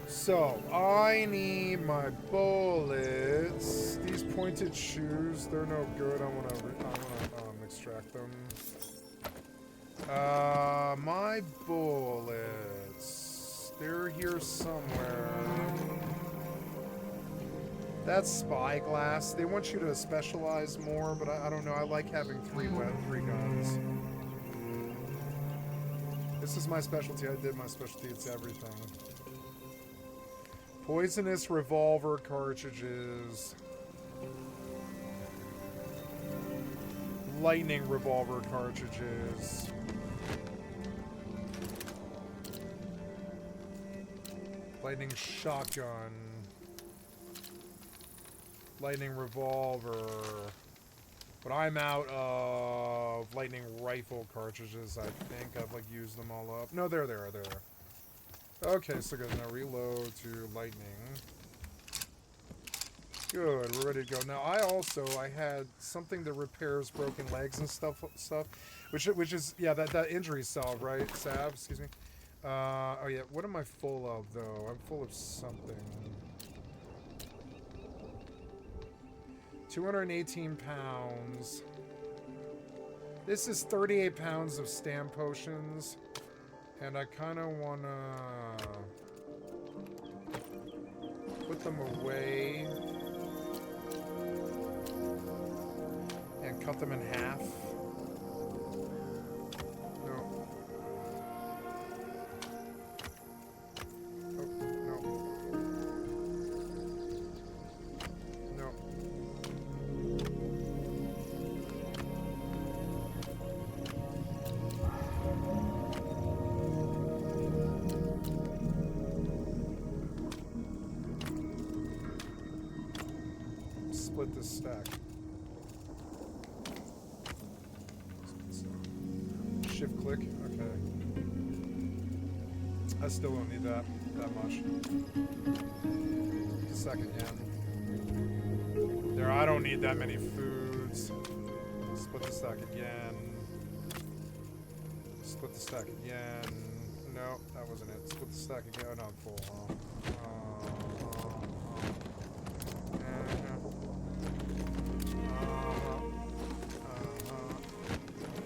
So, I need my bullets. These pointed shoes, they're no good. I wanna extract them. My bullets. They're here somewhere. That's spyglass. They want you to specialize more, but I don't know. I like having three guns. This is my specialty. I did my specialty. It's everything. Poisonous revolver cartridges. Lightning revolver cartridges. Lightning shotgun. Lightning revolver. But I'm out of lightning rifle cartridges, I think. I've like used them all up. No, they're there. Okay, so good. Now reload to lightning. Good, we're ready to go. Now I had something that repairs broken legs and stuff, which is yeah, that injury salve, right? Salve, excuse me. Oh yeah, what am I full of though? I'm full of something. 218 pounds. This is 38 pounds of stam potions, and I kind of wanna put them away and cut them in half. No. Oh, no. No. Split this stack. Shift click. Okay. I still don't need that much. Second yen. There, I don't need that many foods. Split the stack again. Split the stack again. No, that wasn't it. Split the stack again. Oh, no, I'm full, huh?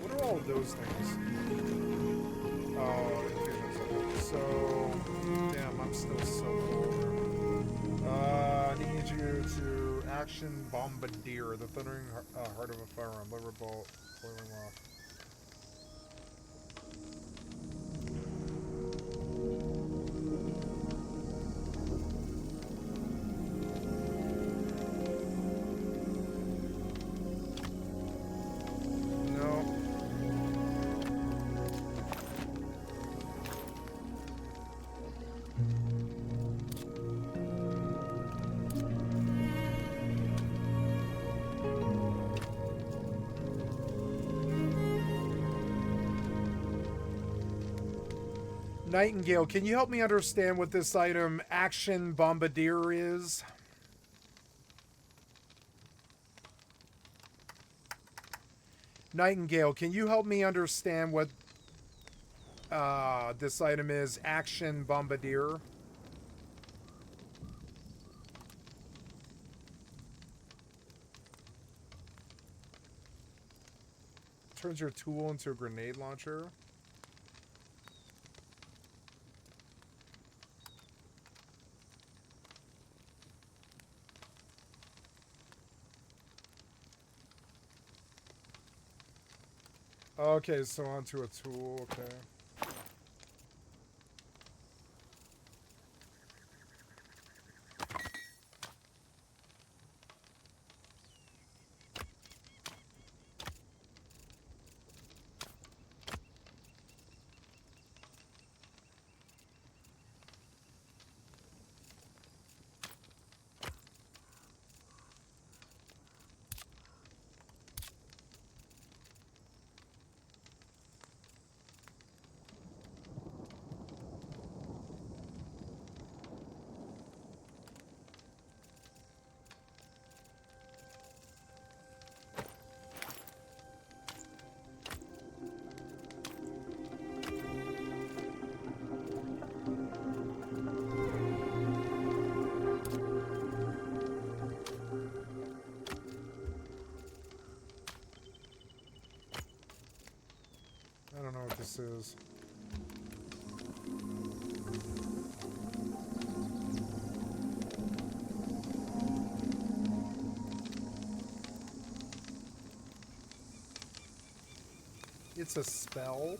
What are all of those things? Oh, infusions. So, damn, I'm still so poor. I need you to action bombardier the thundering heart of a firearm, liver bolt, boiling lock. Nightingale, can you help me understand what this item, Action Bombardier, is? Nightingale, can you help me understand what this item is, Action Bombardier? Turns your tool into a grenade launcher. Okay, so onto a tool, okay. I don't know what this is. It's a spell?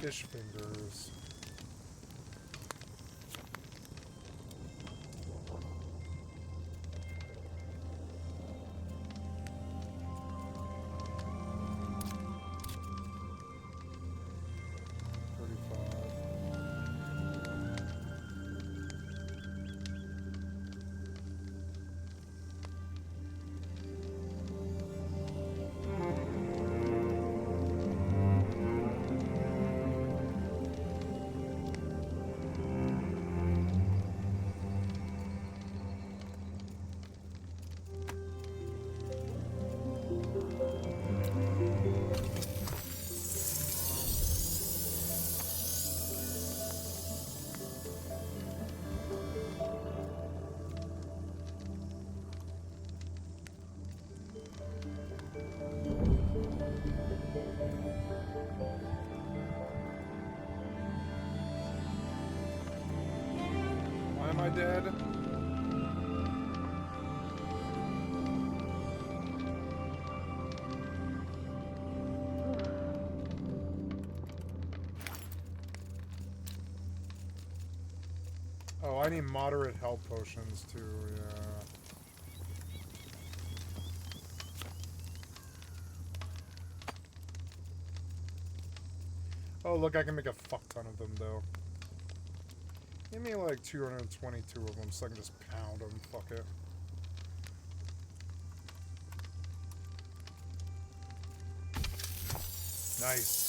Fish fingers. Why am I dead? Oh, I need moderate health potions too, yeah. Oh, look, I can make a fuck ton of them, though. Give me, like, 222 of them so I can just pound them. Fuck it. Nice.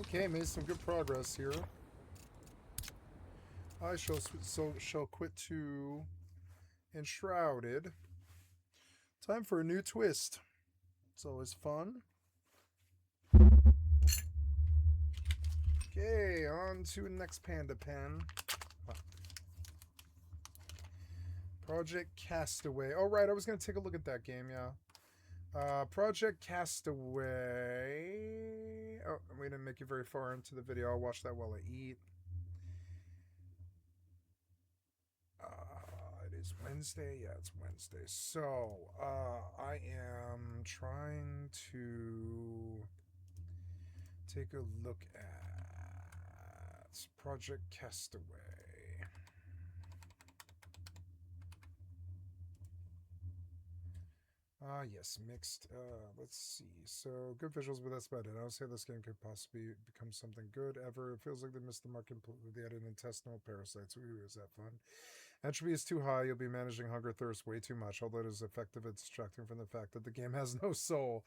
Okay, made some good progress here. I shall quit to Enshrouded. Time for a new twist. It's always fun. Okay, on to the next Panda Pen. Project Castaway. Oh, right, I was going to take a look at that game, yeah. Project Castaway. Oh, we didn't make it very far into the video. I'll watch that while I eat. It is Wednesday. Yeah, it's Wednesday. So, I am trying to take a look at Project Castaway. Yes, mixed. Let's see. So, good visuals, but that's about it. I don't say this game could possibly become something good ever. It feels like they missed the mark completely. They added intestinal parasites. Ooh, is that fun? Entropy is too high. You'll be managing hunger thirst way too much, although it is effective at distracting from the fact that the game has no soul.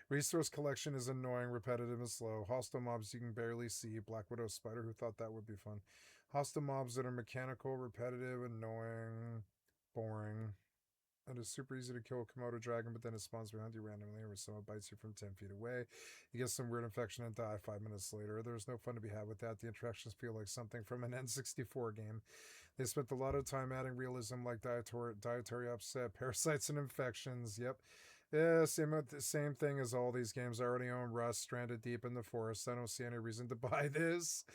Resource collection is annoying, repetitive, and slow. Hostile mobs you can barely see. Black Widow Spider, who thought that would be fun. Hostile mobs that are mechanical, repetitive, annoying, boring. It is super easy to kill a Komodo dragon, but then it spawns behind you randomly, or someone bites you from 10 feet away. You get some weird infection and die 5 minutes later. There's no fun to be had with that. The interactions feel like something from an N64 game. They spent a lot of time adding realism like dietary upset, parasites, and infections. Yep. Yeah, same thing as all these games. I already own Rust, stranded deep in the forest. I don't see any reason to buy this.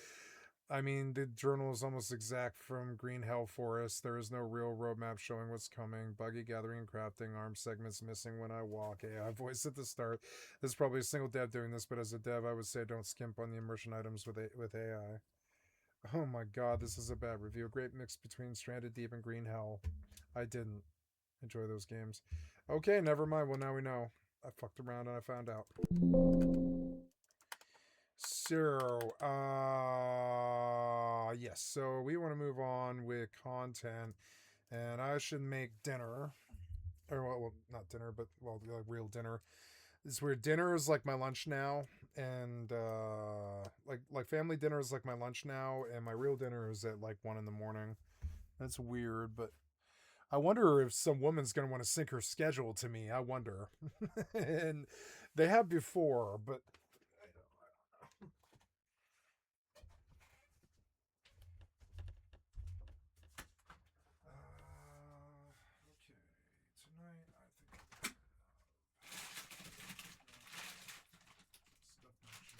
I mean, the journal is almost exact from Green Hell Forest. There is no real roadmap showing what's coming. Buggy gathering and crafting. Arm segments missing when I walk. AI voice at the start. There's probably a single dev doing this, but as a dev, I would say don't skimp on the immersion items with AI. Oh my god, this is a bad review. A great mix between Stranded Deep and Green Hell. I didn't enjoy those games. Okay, never mind. Well, now we know. I fucked around and I found out. So, yes. So we want to move on with content, and I should make dinner, or well not dinner, but well, real dinner. It's where dinner is like my lunch now, and like family dinner is like my lunch now, and my real dinner is at like 1 in the morning. That's weird, but I wonder if some woman's gonna want to sync her schedule to me. I wonder, and they have before, but. Okay, tonight I think stuff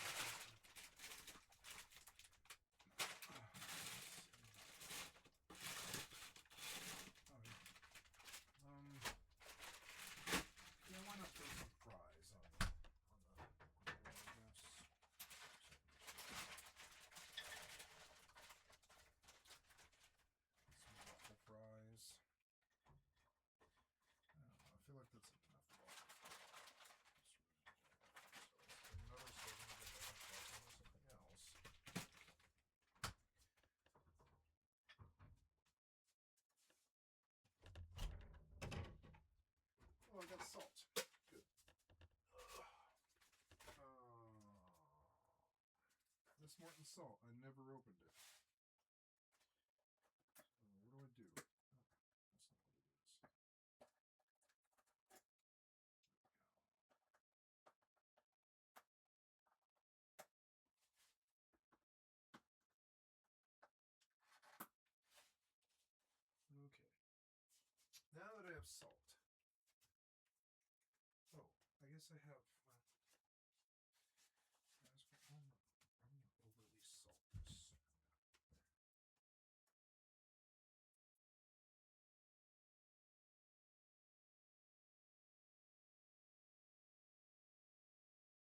yeah, why not throw some fries on the some waffle fries. I don't know, I feel like that's enough waffle fries. So another serving of the something else. Oh, I got salt. Good. This Morton salt. I never opened it. What do? Oh, that's not what it is. Okay. Now that I have salt. Oh, I guess I have. I'm gonna overly salt this.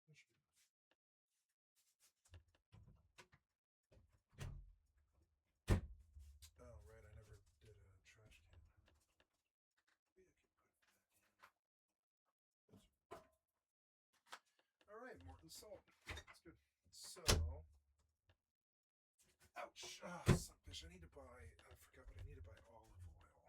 That should be enough. Oh, right, I never did a trash can. Maybe I could put that in. Alright, Morton salt. That's good. So. Ouch! Ah, son of a bitch. I need to buy. I forgot what I need to buy. Olive oil. Okay.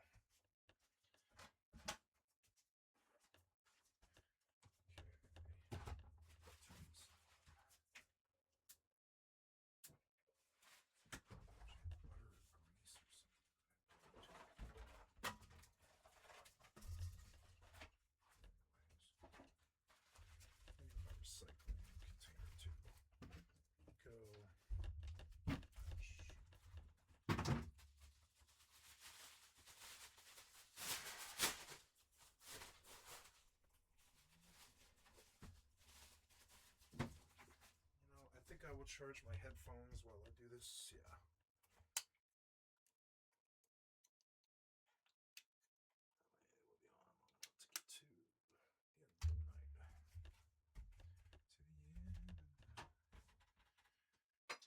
will charge my headphones while I do this. Yeah.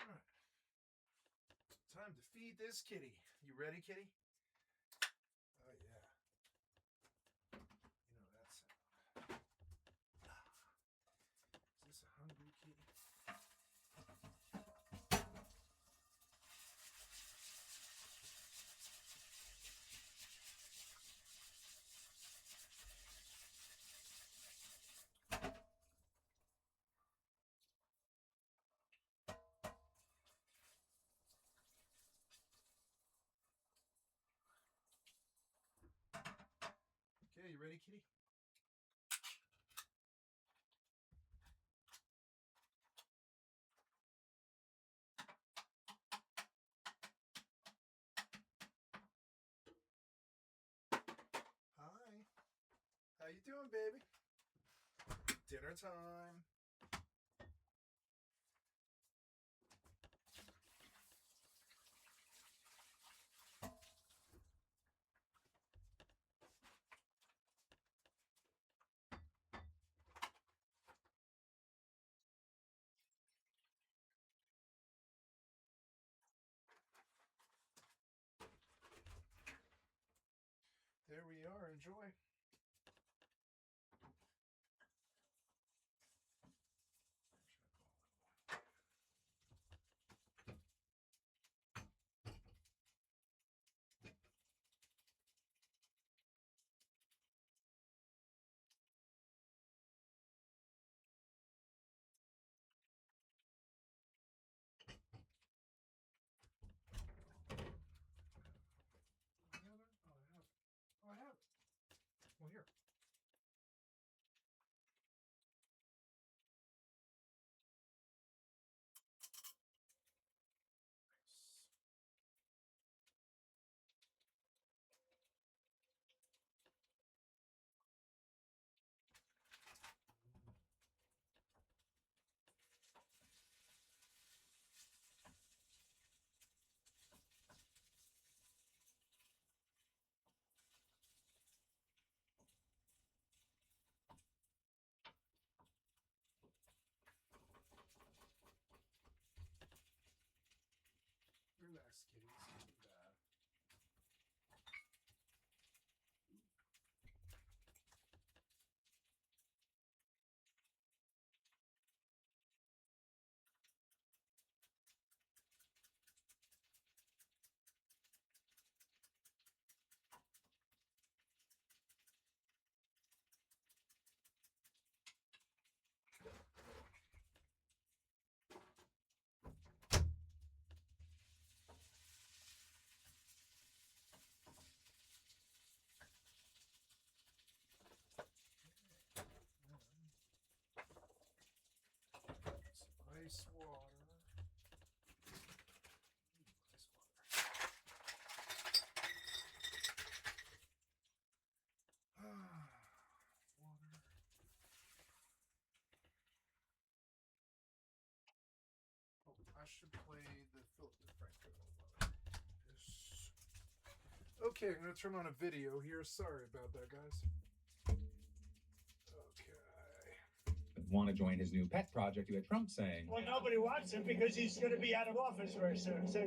Alright. Time to feed this kitty. You ready, kitty? Oh, yeah. You know that sound. Is this a hungry kitty? Okay, you ready, kitty? Hi. How you doing, baby? Dinner time. There we are. Enjoy. Oh, I have it. Well, here. Nice. Relax, kitty. It's not too bad. Some ice water. Ice water. Water. Oh, I should play the Philip DeFranco. Yes. Okay, I'm gonna turn on a video here. Sorry about that, guys. Okay. Want to join his new pet project, you had Trump saying, well, nobody wants him because he's going to be out of office very soon. So,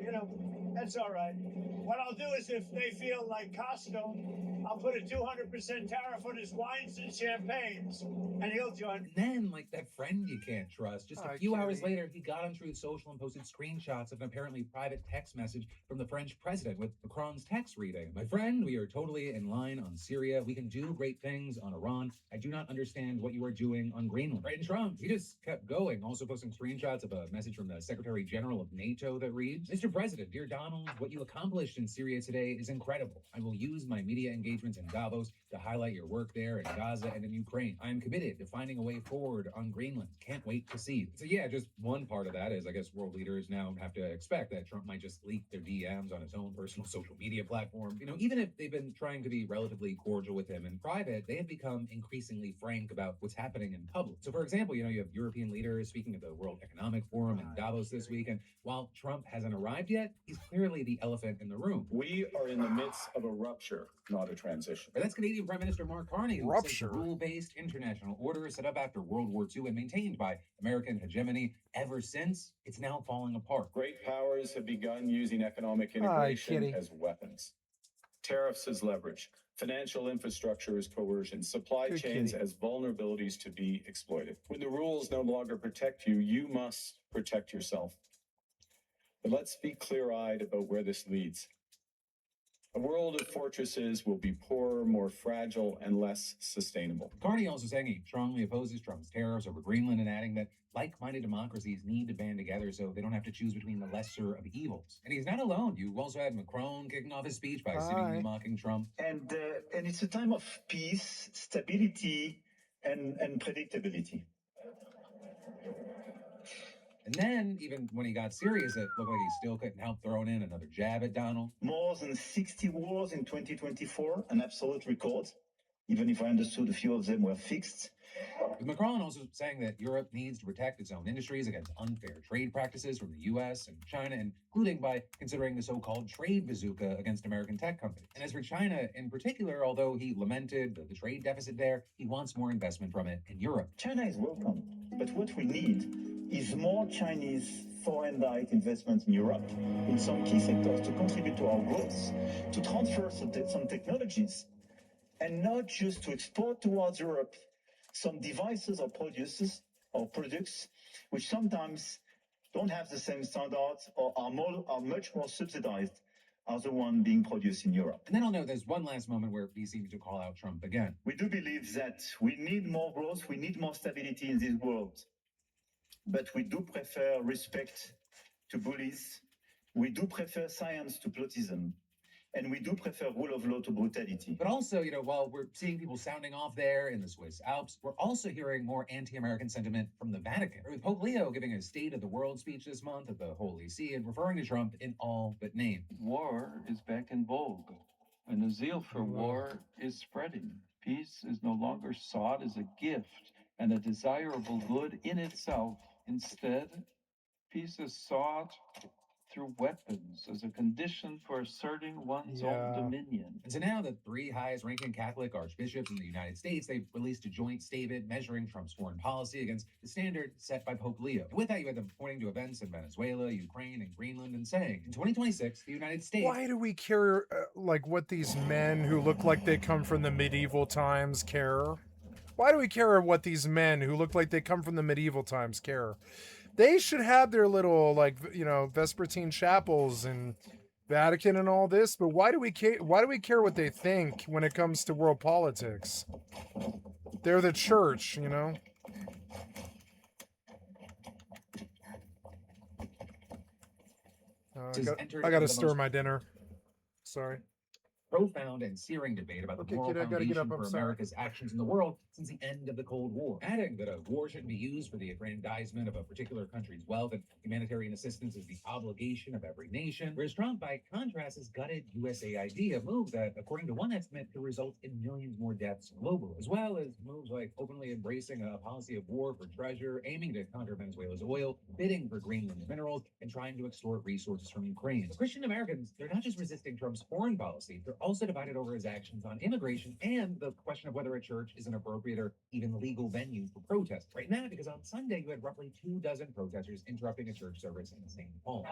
that's all right. What I'll do is if they feel like Costco, I'll put a 200% tariff on his wines and champagnes, and he'll join. And then, like that friend you can't trust, just a Hi, few hours kitty. later, he got on Truth Social and posted screenshots of an apparently private text message from the French president with Macron's text reading. My friend, we are totally in line on Syria. We can do great things on Iran. I do not understand what you are doing on Greenland. Right, and Trump, he just kept going, also posting screenshots of a message from the Secretary General of NATO that reads, Mr. President, dear Donald, what you accomplished in Syria today is incredible. I will use my media engagements in Davos to highlight your work there in Gaza and in Ukraine. I am committed to finding a way forward on Greenland. Can't wait to see. So yeah, just one part of that is I guess world leaders now have to expect that Trump might just leak their DMs on his own personal social media platform. Even if they've been trying to be relatively cordial with him in private, they have become increasingly frank about what's happening in public. So for For example, you have European leaders speaking at the World Economic Forum in Davos this week, and while Trump hasn't arrived yet, he's clearly the elephant in the room. We are in the midst of a rupture, not a transition. But that's Canadian Prime Minister Mark Carney, who says the rule-based international order set up after World War II and maintained by American hegemony ever since, it's now falling apart. Great powers have begun using economic integration as weapons. Tariffs as leverage, financial infrastructure as coercion, supply chains as vulnerabilities to be exploited. When the rules no longer protect you, you must protect yourself. But let's be clear-eyed about where this leads. A world of fortresses will be poorer, more fragile, and less sustainable. Carney also saying he strongly opposes Trump's tariffs over Greenland and adding that like-minded democracies need to band together so they don't have to choose between the lesser of evils. And he's not alone. You also had Macron kicking off his speech by seemingly mocking Trump. And it's a time of peace, stability, and predictability. And then, even when he got serious, it looked like he still couldn't help throwing in another jab at Donald. More than 60 wars in 2024, an absolute record, even if I understood a few of them were fixed. With Macron also saying that Europe needs to protect its own industries against unfair trade practices from the US and China, including by considering the so-called trade bazooka against American tech companies. And as for China in particular, although he lamented the trade deficit there, he wants more investment from it in Europe. China is welcome, but what we need is more Chinese foreign direct investment in Europe in some key sectors to contribute to our growth, to transfer some technologies, and not just to export towards Europe some devices or products which sometimes don't have the same standards or are much more subsidized as the one being produced in Europe. And then I'll note there's one last moment where he seems to call out Trump again. We do believe that we need more growth, we need more stability in this world, but we do prefer respect to bullies, we do prefer science to plotism, and we do prefer rule of law to brutality. But also, while we're seeing people sounding off there in the Swiss Alps, we're also hearing more anti-American sentiment from the Vatican, with Pope Leo giving a State of the World speech this month at the Holy See and referring to Trump in all but name. War is back in vogue, and the zeal for war is spreading. Peace is no longer sought as a gift and a desirable good in itself. Instead, peace is sought through weapons as a condition for asserting one's own dominion. And so now the three highest ranking Catholic archbishops in the United States, they've released a joint statement measuring Trump's foreign policy against the standard set by Pope Leo. And with that, you had them pointing to events in Venezuela, Ukraine, and Greenland and saying, in 2026, the United States... Why do we care, what these men who look like they come from the medieval times care? Why do we care what these men who look like they come from the medieval times care? They should have their little, Vespertine chapels and Vatican and all this, but why do we care? Why do we care what they think when it comes to world politics? They're the church, I got to stir my dinner. Sorry. Profound and searing debate about the moral foundation for America's actions in the world since the end of the Cold War, adding that a war shouldn't be used for the aggrandizement of a particular country's wealth and humanitarian assistance is the obligation of every nation. Whereas Trump, by contrast, has gutted USAID, a move that, according to one estimate, could result in millions more deaths globally, as well as moves like openly embracing a policy of war for treasure, aiming to counter Venezuela's oil, bidding for Greenland's minerals, and trying to extort resources from Ukraine. So Christian Americans, they're not just resisting Trump's foreign policy, they're also divided over his actions on immigration and the question of whether a church is an appropriate or even legal venue for protest. Right now, because on Sunday you had roughly 24 protesters interrupting a church service in St. Paul.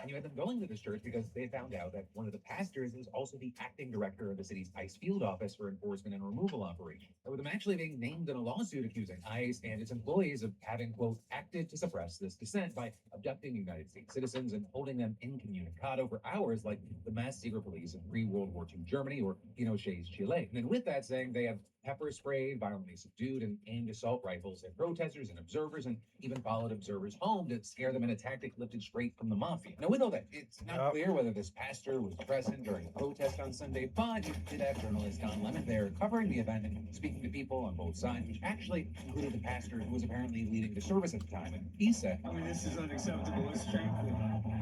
And you had them going to this church because they found out that one of the pastors is also the acting director of the city's ICE field office for enforcement and removal operations. And with them actually being named in a lawsuit accusing ICE and its employees of having, quote, acted to suppress this dissent by abducting United States citizens and holding them incommunicado for hours like the mass secret police in pre-World War II Germany or Pinochet's Chile. And then with that saying, they have pepper sprayed, violently subdued, and aimed assault rifles at protesters and observers, and even followed observers home to scare them in a tactic lifted straight from the mafia. Now, with all that, it's not clear whether this pastor was present during the protest on Sunday, but you did have journalist Don Lemon there covering the event and speaking to people on both sides, which actually included the pastor who was apparently leading the service at the time. And he said, I mean, this is unacceptable. It's shameful.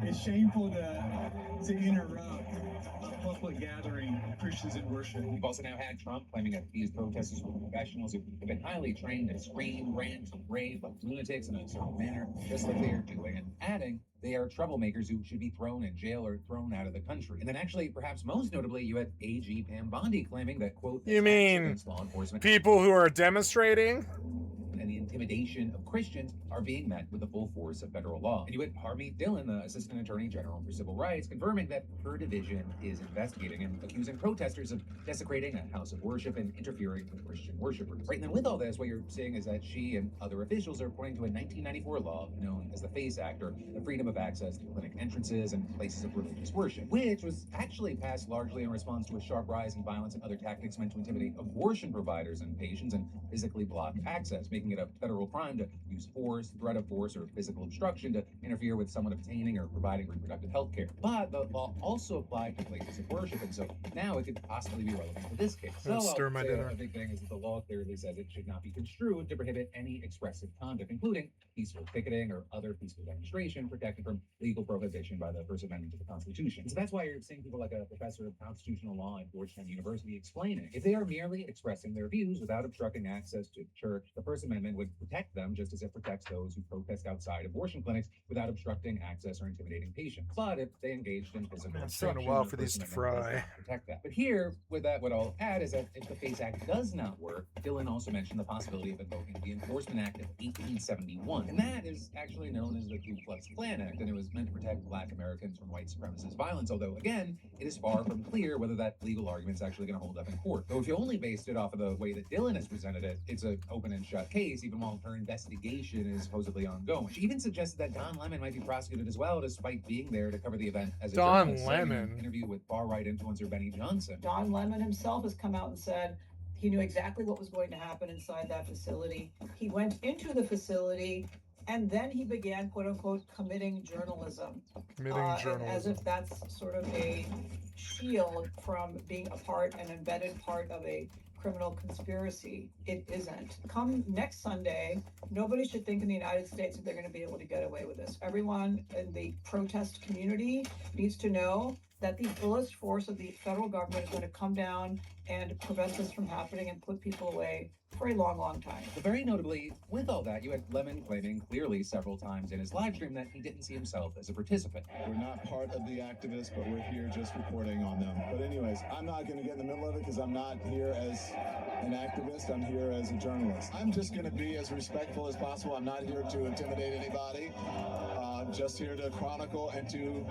It's shameful to interrupt public gathering of Christians in worship. We've also now had Trump claiming that these protesters were professionals who have been highly trained to scream, rant, and rave like lunatics in a certain manner, just like they are doing, and adding they are troublemakers who should be thrown in jail or thrown out of the country. And then actually, perhaps most notably, you had AG Pam Bondi claiming that, quote, You mean law enforcement people who are demonstrating? and the intimidation of Christians are being met with the full force of federal law. And you had Harmeet Dillon, the Assistant Attorney General for Civil Rights, confirming that her division is investigating and accusing protesters of desecrating a house of worship and interfering with Christian worshipers. Right, and then with all this, what you're seeing is that she and other officials are pointing to a 1994 law known as the FACE Act, or the Freedom of Access to Clinic Entrances and Places of Religious Worship, which was actually passed largely in response to a sharp rise in violence and other tactics meant to intimidate abortion providers and patients and physically block access, making it a federal crime to use force, threat of force, or physical obstruction to interfere with someone obtaining or providing reproductive health care. But the law also applied to places of worship, and so now it could possibly be relevant to this case. So Stir my dinner. a big thing is that the law clearly says it should not be construed to prohibit any expressive conduct, including peaceful picketing or other peaceful demonstration protected from legal prohibition by the First Amendment to the Constitution. So that's why you're seeing people like a professor of constitutional law at Georgetown University explaining, if they are merely expressing their views without obstructing access to church, the First Amendment would protect them just as it protects those who protest outside abortion clinics without obstructing access or intimidating patients. But if they engaged in physical It's taking a obstruction, while the for First these to Amendment does fry. not protect that. But here, with that, what I'll add is that if the FACE Act does not work, Dillon also mentioned the possibility of invoking the Enforcement Act of 1871, and that is actually known as the Ku Klux Klan Act, and it was meant to protect Black Americans from white supremacist violence, although again, it is far from clear whether that legal argument is actually going to hold up in court. Though if you only based it off of the way that Dillon has presented it, it's an open and shut case, even while her investigation is supposedly ongoing. She even suggested that Don Lemon might be prosecuted as well, despite being there to cover the event as a Don journalist, saying in an Lemon? interview with far-right influencer Benny Johnson. Don Lemon himself has come out and said he knew exactly what was going to happen inside that facility. He went into the facility and then he began, quote unquote, committing journalism. Committing And as journalism. if that's sort of a shield from being an embedded part of a criminal conspiracy. It isn't. Come next Sunday, nobody should think in the United States that they're going to be able to get away with this. Everyone in the protest community needs to know that the fullest force of the federal government is going to come down and prevent this from happening and put people away for a long, long time. But very notably, with all that, you had Lemon claiming clearly several times in his live stream that he didn't see himself as a participant. We're not part of the activists, but we're here just reporting on them. But anyways, I'm not going to get in the middle of it because I'm not here as an activist. I'm here as a journalist. I'm just going to be as respectful as possible. I'm not here to intimidate anybody. Just here to chronicle and to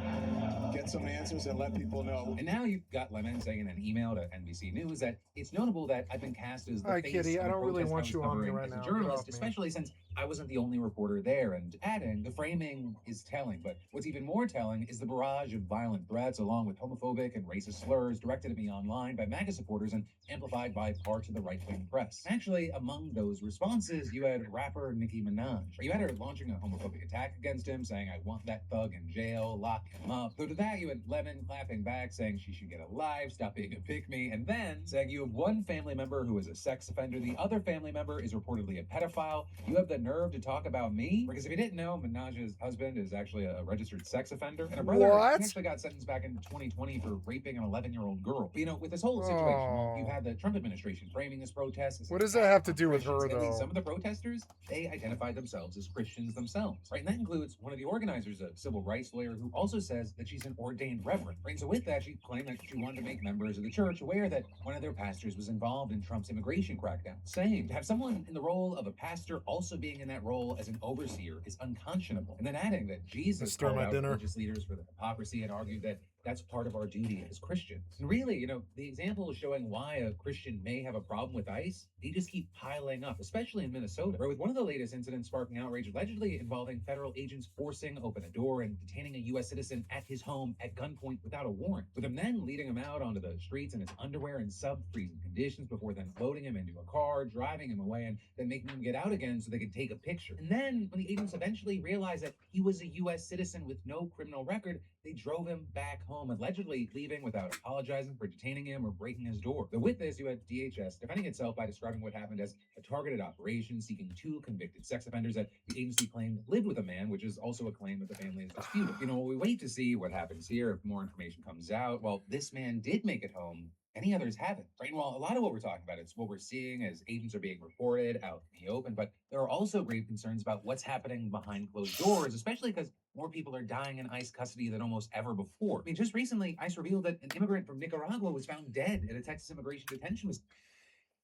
get some answers and let people know. And now you've got Lemon saying in an email to NBC News that it's notable that I've been cast as the Hi, face Kitty. of I the don't really protest I want was you on me covering right as a now. Get journalist, off me. especially since I wasn't the only reporter there. And adding, the framing is telling, but what's even more telling is the barrage of violent threats along with homophobic and racist slurs directed at me online by MAGA supporters and amplified by parts of the right-wing press. Actually, among those responses, you had rapper Nicki Minaj. You had her launching a homophobic attack against him, saying, "I want that thug in jail, lock him up." So to that, you had Lemon laughing back, saying she should get a life, stop being a pick-me, and then saying you have one family member who is a sex offender, the other family member is reportedly a pedophile. You have the nerve to talk about me? Because if you didn't know, Minaj's husband is actually a registered sex offender, and her brother What? actually got sentenced back in 2020 for raping an 11-year-old girl. But, you know, with this whole situation, well, you had the Trump administration framing this protest as What does that have to do with Christians. her, At least though? some of the protesters, they identified themselves as Christians themselves, right? And that includes one of the organizers, a civil rights lawyer, who also says that she's an ordained reverend, right? So with that, she claimed that she wanted to make members of the church aware that one of their pastors was involved in Trump's immigration crackdown, saying to have someone in the role of a pastor also being in that role as an overseer is unconscionable. And then adding that Jesus Stir called my out dinner. religious leaders for the hypocrisy and argued that that's part of our duty as Christians. And really, you know, the example is showing why a Christian may have a problem with ICE. They just keep piling up, especially in Minnesota, where with one of the latest incidents sparking outrage allegedly involving federal agents forcing open a door and detaining a U.S. citizen at his home at gunpoint without a warrant, with him then leading him out onto the streets in his underwear in sub-freezing conditions before then loading him into a car, driving him away, and then making him get out again so they could take a picture. And then, when the agents eventually realized that he was a U.S. citizen with no criminal record, they drove him back home home, allegedly leaving without apologizing for detaining him or breaking his door. Though with this, you had DHS defending itself by describing what happened as a targeted operation seeking 2 convicted sex offenders that the agency claimed lived with a man, which is also a claim that the family is disputing. You know, we wait to see what happens here if more information comes out. Well, this man did make it home. Any others haven't, right? And while a lot of what we're talking about, it's what we're seeing as agents are being reported out in the open, but there are also grave concerns about what's happening behind closed doors, especially because more people are dying in ICE custody than almost ever before. I mean, just recently, ICE revealed that an immigrant from Nicaragua was found dead at a Texas immigration detention facility.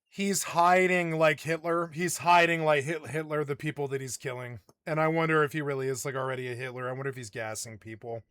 He's hiding like Hitler. He's hiding like Hitler, the people that he's killing. And I wonder if he really is like already a Hitler. I wonder if he's gassing people.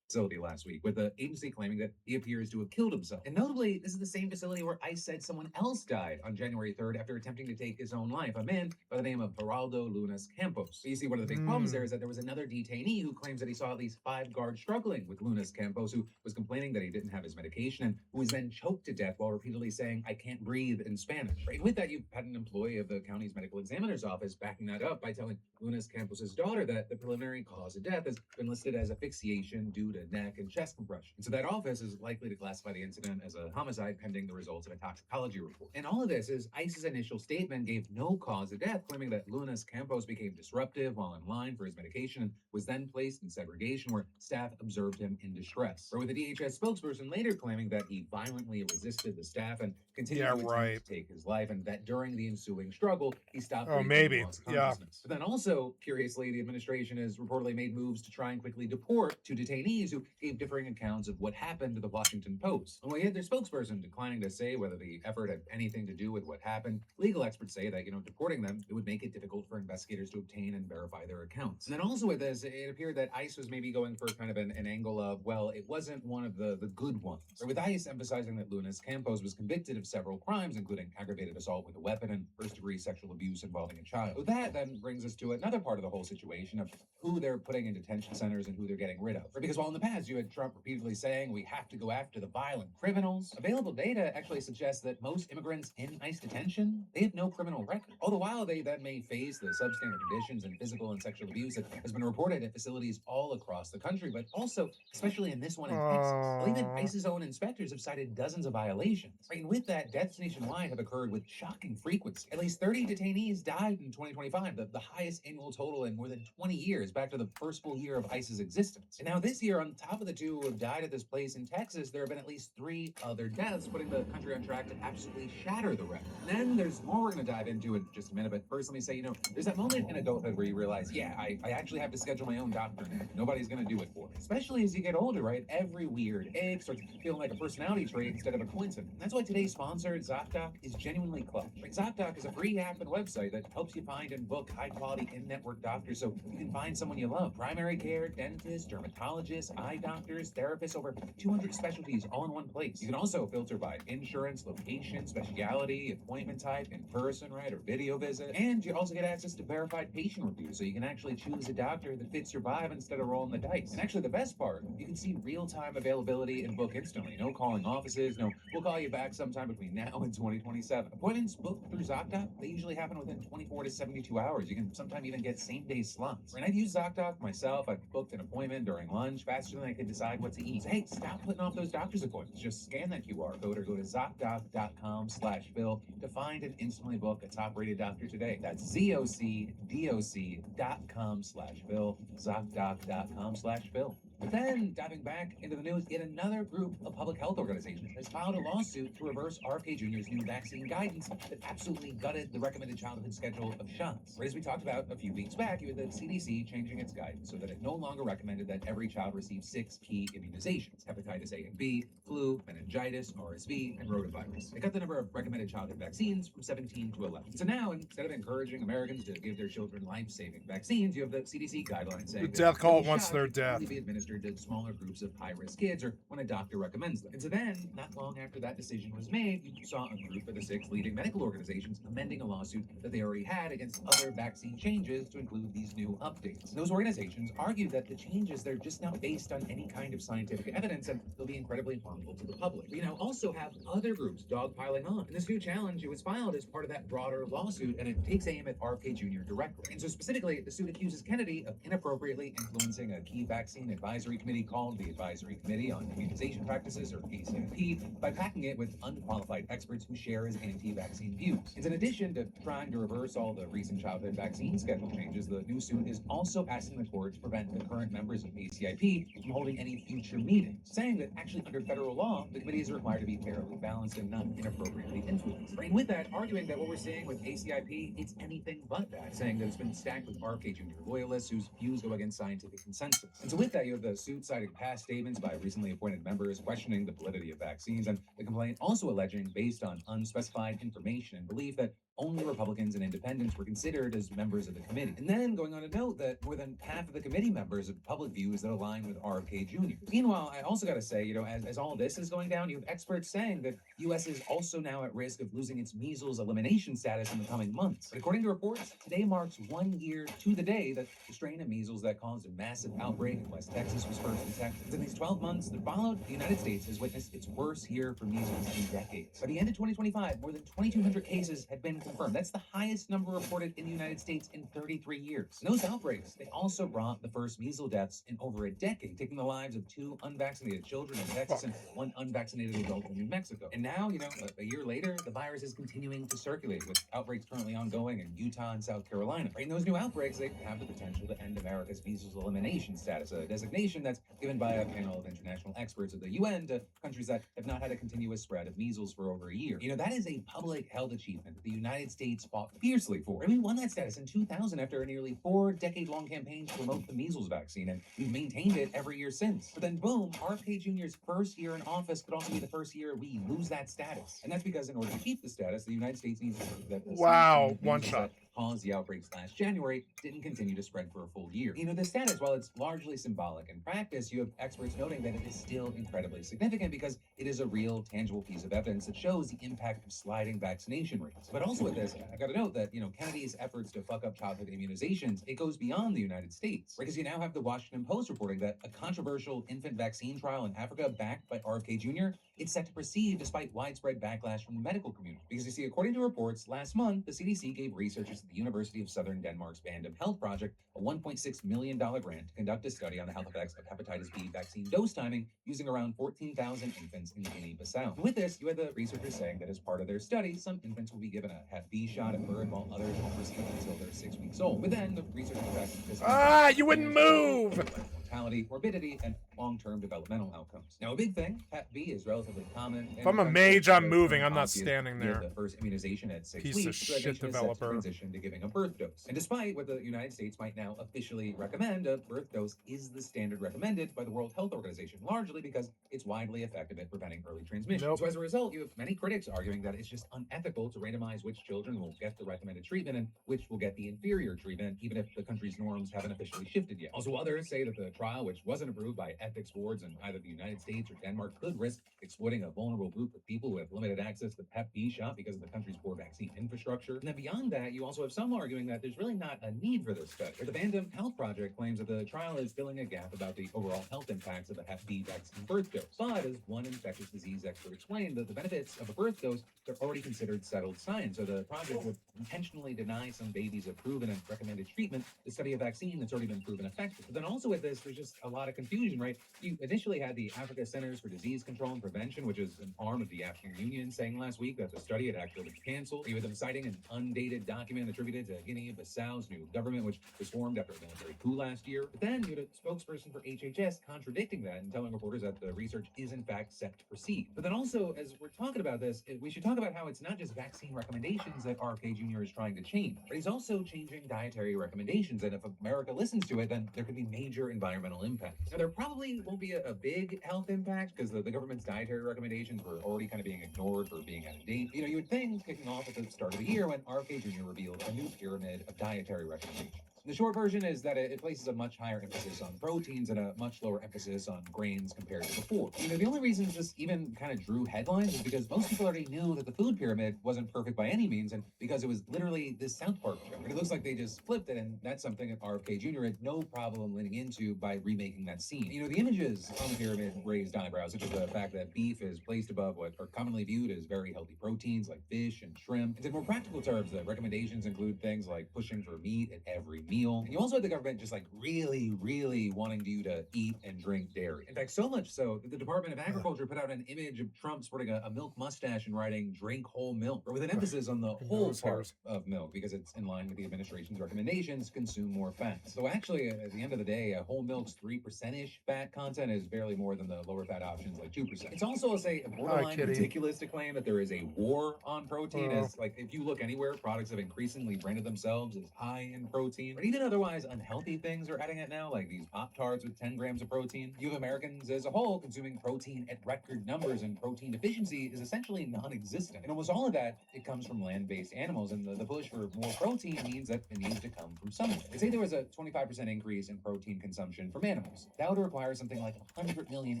Facility last week, with the agency claiming that he appears to have killed himself. And notably, this is the same facility where ICE said someone else died on January 3rd after attempting to take his own life, a man by the name of Geraldo Lunas Campos. So you see, one of the big problems there is that there was another detainee who claims that he saw at least 5 guards struggling with Lunas Campos, who was complaining that he didn't have his medication and who was then choked to death while repeatedly saying, "I can't breathe" in Spanish. Right? And with that, you've had an employee of the county's medical examiner's office backing that up by telling Lunas Campos's daughter that the preliminary cause of death has been listed as asphyxiation due to neck and chest compression. And so that office is likely to classify the incident as a homicide pending the results of a toxicology report. And all of this is ICE's initial statement gave no cause of death, claiming that Lunas Campos became disruptive while in line for his medication and was then placed in segregation where staff observed him in distress. Or with the DHS spokesperson later claiming that he violently resisted the staff and continued to attempt to take his life, and that during the ensuing struggle, he stopped breathing and lost consciousness. But then also, curiously, the administration has reportedly made moves to try and quickly deport 2 detainees who gave differing accounts of what happened to the Washington Post. And we had their spokesperson declining to say whether the effort had anything to do with what happened. Legal experts say that, deporting them, it would make it difficult for investigators to obtain and verify their accounts. And then also with this, it appeared that ICE was maybe going for kind of an angle of, well, it wasn't one of the good ones. Or with ICE emphasizing that Lunas Campos was convicted of several crimes, including aggravated assault with a weapon and first-degree sexual abuse involving a child. So that then brings us to another part of the whole situation of who they're putting in detention centers and who they're getting rid of. Because while in the past you had Trump repeatedly saying we have to go after the violent criminals, available data actually suggests that most immigrants in ICE detention, they have no criminal record. All the while, they then may face the substandard conditions and physical and sexual abuse that has been reported at facilities all across the country, but also, especially in this one in Texas. Well, even ICE's own inspectors have cited dozens of violations. Right? And with that, deaths nationwide have occurred with shocking frequency. At least 30 detainees died in 2025, the highest annual total in more than 20 years, back to the first full year of ICE's existence. And now this year, on top of the 2 who have died at this place in Texas, there have been at least 3 other deaths, putting the country on track to absolutely shatter the record. And then there's more we're going to dive into in just a minute, but first let me say, there's that moment in adulthood where you realize, yeah, I actually have to schedule my own doctor now. Nobody's going to do it for me. Especially as you get older, right? Every weird ache starts feeling like a personality trait instead of a coincidence. And that's why today's sponsor, ZocDoc, is genuinely clutch. Right? ZocDoc is a free app and website that helps you find and book high-quality in-network doctors so you can find someone you love. Primary care, dentists, dermatologists, eye doctors, therapists, over 200 specialties all in one place. You can also filter by insurance, location, specialty, appointment type, in person, right, or video visit. And you also get access to verified patient reviews, so you can actually choose a doctor that fits your vibe instead of rolling the dice. And actually, the best part, you can see real-time availability and book instantly. No calling offices, no, we'll call you back sometime between now and 2027. Appointments booked through ZocDoc, they usually happen within 24 to 72 hours. You can sometimes even get same-day slots. And I've used ZocDoc myself. I've booked an appointment during lunch faster than I could decide what to eat. So, hey, stop putting off those doctor's appointments. Just scan that QR code or go to ZocDoc.com/Phil to find and instantly book a top-rated doctor today. That's ZocDoc.com/Phil, ZocDoc.com/Phil. But then, diving back into the news, yet another group of public health organizations has filed a lawsuit to reverse RFK Jr.'s new vaccine guidance that absolutely gutted the recommended childhood schedule of shots. Right, as we talked about a few weeks back, you had the CDC changing its guidance so that it no longer recommended that every child receive 6 key immunizations: hepatitis A and B, flu, meningitis, RSV, and rotavirus. It cut the number of recommended childhood vaccines from 17 to 11. So now, instead of encouraging Americans to give their children life-saving vaccines, you have the CDC guidelines saying the death cult once they're dead. Be administered administered to smaller groups of high-risk kids or when a doctor recommends them. And so then, not long after that decision was made, you saw a group of the 6 leading medical organizations amending a lawsuit that they already had against other vaccine changes to include these new updates. Those organizations argued that the changes, they're just not based on any kind of scientific evidence and they'll be incredibly harmful to the public. We now also have other groups dogpiling on. And this new challenge, it was filed as part of that broader lawsuit, and it takes aim at RFK Jr. directly. And so specifically, the suit accuses Kennedy of inappropriately influencing a key vaccine advisory committee called the Advisory Committee on Immunization Practices, or ACIP, by packing it with unqualified experts who share his anti-vaccine views. And in addition to trying to reverse all the recent childhood vaccine schedule changes, the new suit is also asking the court to prevent the current members of ACIP from holding any future meetings, saying that actually under federal law, the committee is required to be fairly balanced and not inappropriately influenced. And with that, arguing that what we're seeing with ACIP, it's anything but that, saying that it's been stacked with RFK Jr. loyalists whose views go against scientific consensus. And so with that, you have the suit citing past statements by recently appointed members questioning the validity of vaccines, and the complaint also alleging, based on unspecified information and belief, that only Republicans and independents were considered as members of the committee. And then going on to note that more than half of the committee members have public views that align with RFK Jr. Meanwhile, I also got to say, as all this is going down, you have experts saying that U.S. is also now at risk of losing its measles elimination status in the coming months. But according to reports, today marks 1 year to the day that the strain of measles that caused a massive outbreak in West Texas was first detected. In these 12 months that followed, the United States has witnessed its worst year for measles in decades. By the end of 2025, more than 2,200 cases had been confirmed. That's the highest number reported in the United States in 33 years. And those outbreaks, they also brought the first measles deaths in over a decade, taking the lives of 2 unvaccinated children in Texas and 1 unvaccinated adult in New Mexico. And now, a year later, the virus is continuing to circulate, with outbreaks currently ongoing in Utah and South Carolina. And those new outbreaks, they have the potential to end America's measles elimination status, a designation that's given by a panel of international experts at the UN to countries that have not had a continuous spread of measles for over a year. That is a public health achievement that the United States fought fiercely for. And we won that status in 2000 after a nearly 4-decade-long campaign to promote the measles vaccine, and we've maintained it every year since. But then boom, RFK Jr.'s first year in office could also be the first year we lose that status. And that's because in order to keep the status, the United States needs to prove that the one shot that caused the outbreaks last January didn't continue to spread for a full year. The status, while it's largely symbolic in practice, you have experts noting that it is still incredibly significant because it is a real, tangible piece of evidence that shows the impact of sliding vaccination rates. But also with this, I gotta note that, Kennedy's efforts to fuck up childhood immunizations, it goes beyond the United States. Because you now have the Washington Post reporting that a controversial infant vaccine trial in Africa backed by RFK Jr., it's set to proceed despite widespread backlash from the medical community. Because you see, according to reports, last month, the CDC gave researchers at the University of Southern Denmark's Bandem Health Project a $1.6 million grant to conduct a study on the health effects of hepatitis B vaccine dose timing using around 14,000 infants in Guinea-Bissau. And with this, you had the researchers saying that as part of their study, some infants will be given a Hep B shot at birth while others won't receive it until they're 6 weeks old. But then the researchers found you wouldn't move! Mortality, morbidity, and long-term developmental outcomes. Now, a big thing, Hep B is relatively common. If I'm a mage, I'm moving. I'm not standing there. The first immunization at 6 Piece weeks, of shit developer. Transition to giving a birth dose. And despite what the United States might now officially recommend, a birth dose is the standard recommended by the World Health Organization, largely because it's widely effective at preventing early transmission. So as a result, you have many critics arguing that it's just unethical to randomize which children will get the recommended treatment and which will get the inferior treatment, even if the country's norms haven't officially shifted yet. Also, others say that the trial, which wasn't approved by ethics boards in either the United States or Denmark, could risk exploiting a vulnerable group of people who have limited access to the Hep B shot because of the country's poor vaccine infrastructure. And then beyond that, you also have some arguing that there's really not a need for this study. The Bandem Health Project claims that the trial is filling a gap about the overall health impacts of a Hep B vaccine birth dose. But as one infectious disease expert explained, that the benefits of a birth dose are already considered settled science. So the project would intentionally deny some babies a proven and recommended treatment to study a vaccine that's already been proven effective. But then also with this, there's just a lot of confusion, right? You initially had the Africa Centers for Disease Control and Prevention, which is an arm of the African Union, saying last week that the study had actually been canceled. You had them citing an undated document attributed to Guinea-Bissau's new government, which was formed after a military coup last year. But then you had a spokesperson for HHS contradicting that and telling reporters that the research is in fact set to proceed. But then also, as we're talking about this, we should talk about how it's not just vaccine recommendations that RFK Jr. is trying to change, but he's also changing dietary recommendations. And if America listens to it, then there could be major environmental impacts. Now, there probably won't be a big health impact because the government's dietary recommendations were already kind of being ignored for being out of date. You would think, kicking off at the start of the year when RFK Jr. revealed a new pyramid of dietary recommendations. The short version is that it places a much higher emphasis on proteins and a much lower emphasis on grains compared to before. You know, the only reasons this even kind of drew headlines is because most people already knew that the food pyramid wasn't perfect by any means, and because it was literally this South Park joke. And it looks like they just flipped it, and that's something that RFK Jr. had no problem leaning into by remaking that scene. You know, the images on the pyramid raised eyebrows, such as the fact that beef is placed above what are commonly viewed as very healthy proteins like fish and shrimp. And in more practical terms, the recommendations include things like pushing for meat at every meal. And you also had the government just like really wanting you to eat and drink dairy. In fact, so much so that the Department of Agriculture put out an image of Trump sporting a milk mustache and writing "drink whole milk," or with an emphasis on the whole part of milk because it's in line with the administration's recommendations to consume more fats. So actually, at the end of the day, whole milk's 3%-ish fat content is barely more than the lower fat options like 2%. It's also, say, borderline ridiculous to claim that there is a war on protein, as like if you look anywhere, products have increasingly branded themselves as high in protein. But even otherwise unhealthy things are adding it now, like these Pop-Tarts with 10 grams of protein. You have Americans as a whole consuming protein at record numbers, and protein deficiency is essentially non-existent. And almost all of that, it comes from land-based animals, and the push for more protein means that it needs to come from somewhere. They say there was a 25% increase in protein consumption from animals. That would require something like 100 million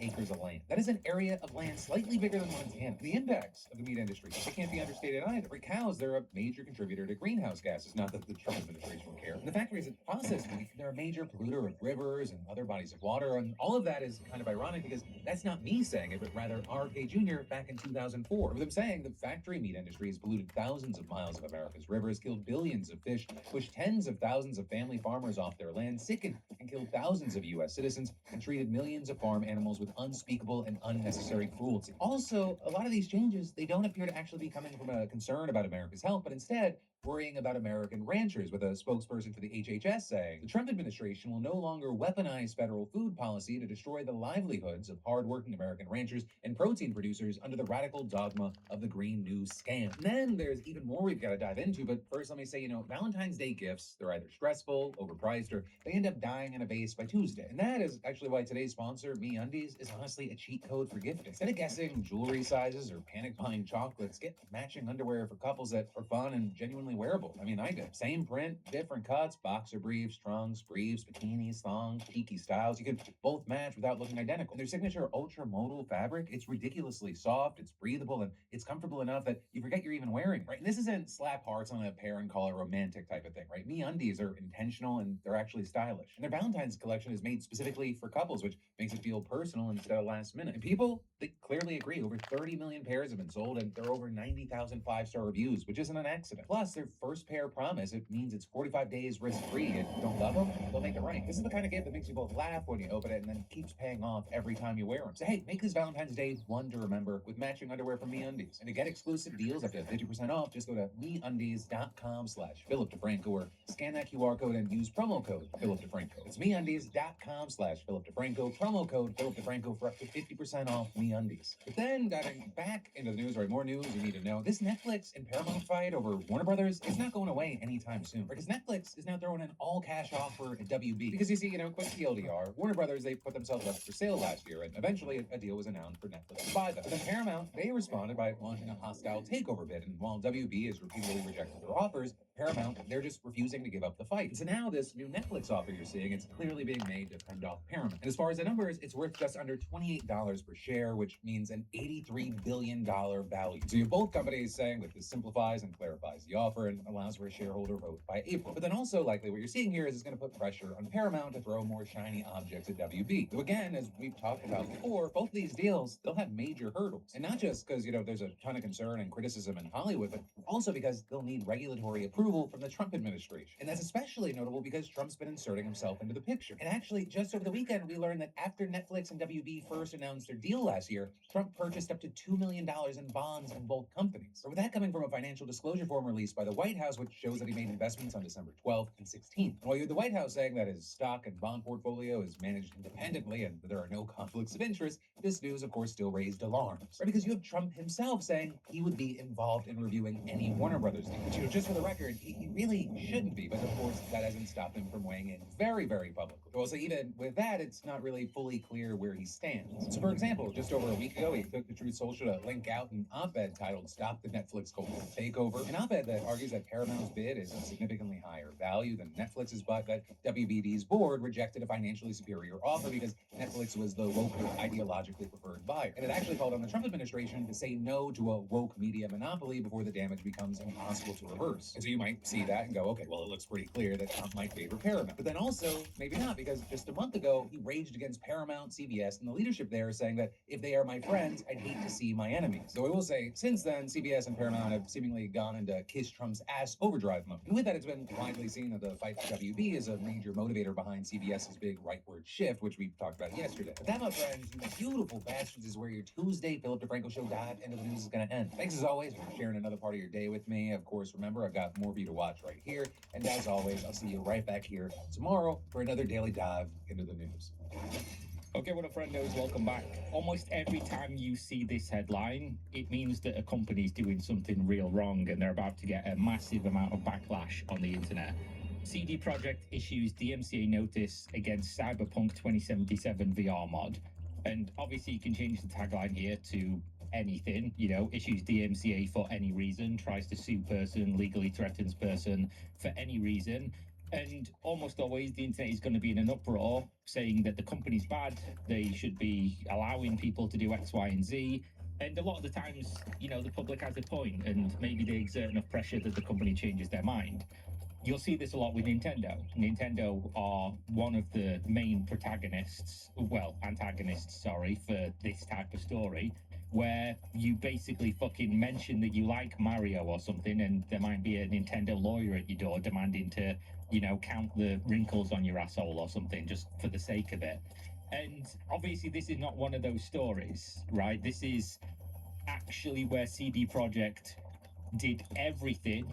acres of land. That is an area of land slightly bigger than Montana. The impacts of the meat industry, they can't be understated either. For cows, they're a major contributor to greenhouse gases, not that the Trump administration will care. And the factories that process meat, they're a major polluter of rivers and other bodies of water, and all of that is kind of ironic because that's not me saying it, but rather RFK Jr. back in 2004. With him saying the factory meat industry has polluted thousands of miles of America's rivers, killed billions of fish, pushed tens of thousands of family farmers off their land, sickened and killed thousands of U.S. citizens, and treated millions of farm animals with unspeakable and unnecessary cruelty. Also, a lot of these changes, they don't appear to actually be coming from a concern about America's health, but instead worrying about American ranchers, with a spokesperson for the HHS saying the Trump administration will no longer weaponize federal food policy to destroy the livelihoods of hardworking American ranchers and protein producers under the radical dogma of the Green New Scam. And then there's even more we've got to dive into, but first let me say, Valentine's Day gifts, they're either stressful, overpriced, or they end up dying in a vase by Tuesday. And that is actually why today's sponsor, MeUndies, is honestly a cheat code for gifting. Instead of guessing jewelry sizes or panic buying chocolates, get matching underwear for couples that are fun and genuinely wearable. I mean, I did. Same print, different cuts, boxer briefs, trunks, briefs, bikinis, thongs, cheeky styles. You can both match without looking identical. And their signature ultra-modal fabric, it's ridiculously soft, it's breathable, and it's comfortable enough that you forget you're even wearing it, right? And this isn't slap hearts on a pair and call it romantic type of thing, right? MeUndies are intentional and they're actually stylish. And their Valentine's collection is made specifically for couples, which makes it feel personal instead of last minute. And people, they clearly agree. Over 30 million pairs have been sold, and there are over 90,000 five-star reviews, which isn't an accident. Plus, their first pair promise, it means it's 45 days risk-free. And don't love them? They'll make it right. This is the kind of gift that makes you both laugh when you open it and then keeps paying off every time you wear them. So hey, make this Valentine's Day one to remember with matching underwear from MeUndies. And to get exclusive deals up to 50% off, just go to MeUndies.com/PhilipDeFranco or scan that QR code and use promo code PhilipDeFranco. It's MeUndies.com/PhilipDeFranco, promo code PhilipDeFranco for up to 50% off MeUndies. But then diving back into the news, or more news you need to know, this Netflix and Paramount fight over Warner Brothers is not going away anytime soon, because Netflix is now throwing an all-cash offer at WB. Because you see, quick TLDR, Warner Brothers, they put themselves up for sale last year, and eventually a deal was announced for Netflix to buy them. But then Paramount, they responded by launching a hostile takeover bid, and while WB has repeatedly rejected their offers, Paramount, they're just refusing to give up the fight. And so now this new Netflix offer you're seeing, it's clearly being made to fend off Paramount. And as far as the numbers, it's worth just under $28 per share, which means an $83 billion value. So you have both companies saying that this simplifies and clarifies the offer and allows for a shareholder vote by April. But then also likely what you're seeing here is it's going to put pressure on Paramount to throw more shiny objects at WB. So again, as we've talked about before, both of these deals, they'll have major hurdles. And not just because, there's a ton of concern and criticism in Hollywood, but also because they'll need regulatory approval from the Trump administration. And that's especially notable because Trump's been inserting himself into the picture. And actually, just over the weekend, we learned that after Netflix and WB first announced their deal last year, Trump purchased up to $2 million in bonds in both companies. Or with that coming from a financial disclosure form released by the White House, which shows that he made investments on December 12th and 16th. And while you have the White House saying that his stock and bond portfolio is managed independently and that there are no conflicts of interest, this news, of course, still raised alarms, right? Because you have Trump himself saying he would be involved in reviewing any Warner Brothers deal, which, just for the record, he really shouldn't be. But of course, that hasn't stopped him from weighing in very, very publicly. Well, so even with that, it's not really fully clear where he stands. So, for example, just over a week ago, he took to Truth Social to link out an op-ed titled "Stop the Netflix Cultural Takeover," an op-ed that argues that Paramount's bid is a significantly higher value than Netflix's, but that WBD's board rejected a financially superior offer because Netflix was the local ideologically preferred buyer. And it actually called on the Trump administration to say no to a woke media monopoly before the damage becomes impossible to reverse. And so you might see that and go, okay, well, it looks pretty clear that Trump might favor Paramount. But then also, maybe not, because just a month ago, he raged against Paramount, CBS, and the leadership there, saying that if they are my friends, I'd hate to see my enemies. So I will say, since then, CBS and Paramount have seemingly gone into kiss Trump's ass overdrive mode. And with that, it's been widely seen that the fight for WB is a major motivator behind CBS's big rightward shift, which we talked about yesterday. But that, my friends, you beautiful bastards, is where your Tuesday Philip DeFranco show dive into the news is going to end. Thanks as always for sharing another part of your day with me. Of course, remember, I've got more for you to watch right here. And as always, I'll see you right back here tomorrow for another daily dive into the news. Okay, what up, friendos? Welcome back. Almost every time you see this headline, it means that a company's doing something real wrong and they're about to get a massive amount of backlash on the internet. CD Projekt issues DMCA notice against Cyberpunk 2077 VR mod. And obviously you can change the tagline here to anything, you know, issues DMCA for any reason, tries to sue person, legally threatens person for any reason. And almost always the internet is going to be in an uproar saying that the company's bad, they should be allowing people to do X, Y, and Z. And a lot of the times, you know, the public has a point and maybe they exert enough pressure that the company changes their mind. You'll see this a lot with Nintendo. Nintendo are one of the main antagonists, sorry, for this type of story, where you basically fucking mention that you like Mario or something, and there might be a Nintendo lawyer at your door demanding to, you know, count the wrinkles on your asshole or something just for the sake of it. And obviously this is not one of those stories, right? This is actually where CD Projekt did everything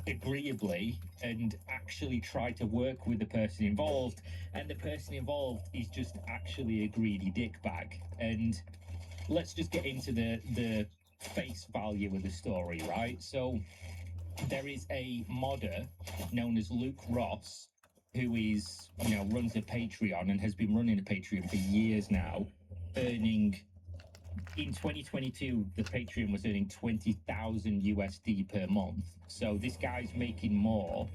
agreeably and actually try to work with the person involved, and the person involved is just actually a greedy dickbag. And let's just get into the face value of the story, right? So there is a modder known as Luke Ross who is, you know, runs a Patreon and has been running a Patreon for years now, earning, in 2022, the Patreon was earning 20,000 USD per month. So this guy's making more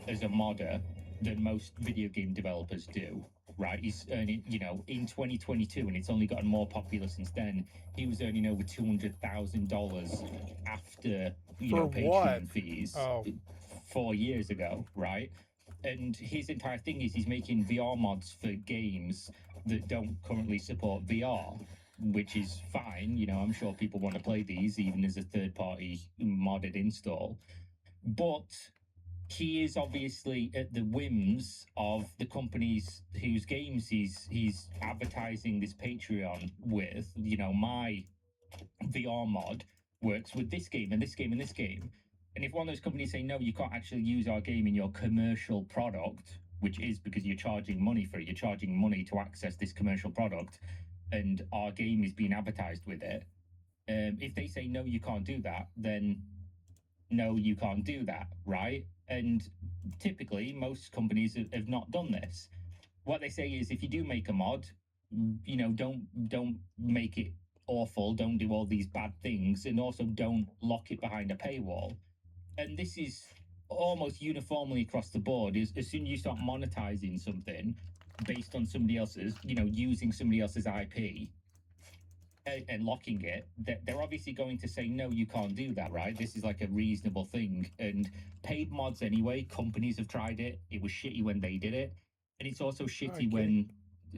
as a modder than most video game developers do, right? He's earning, you know, in 2022, and it's only gotten more popular since then, he was earning over $200,000 after, you know, Patreon fees 4 years ago, right? And his entire thing is he's making VR mods for games that don't currently support VR, which is fine. You know, I'm sure people want to play these even as a third-party modded install. But he is obviously at the whims of the companies whose games he's advertising this Patreon with. You know, my VR mod works with this game and this game and this game. And if one of those companies say, no, you can't actually use our game in your commercial product, which is because you're charging money for it, you're charging money to access this commercial product, and our game is being advertised with it. If they say, no, you can't do that, then no, you can't do that, right? And typically, most companies have not done this. What they say is, if you do make a mod, you know, don't make it awful, don't do all these bad things, and also don't lock it behind a paywall. And this is almost uniformly across the board. As soon as you start monetizing something based on somebody else's, you know, using somebody else's IP and locking it, they're obviously going to say, no, you can't do that, right? This is like a reasonable thing. And paid mods anyway, companies have tried it. It was shitty when they did it. And it's also shitty when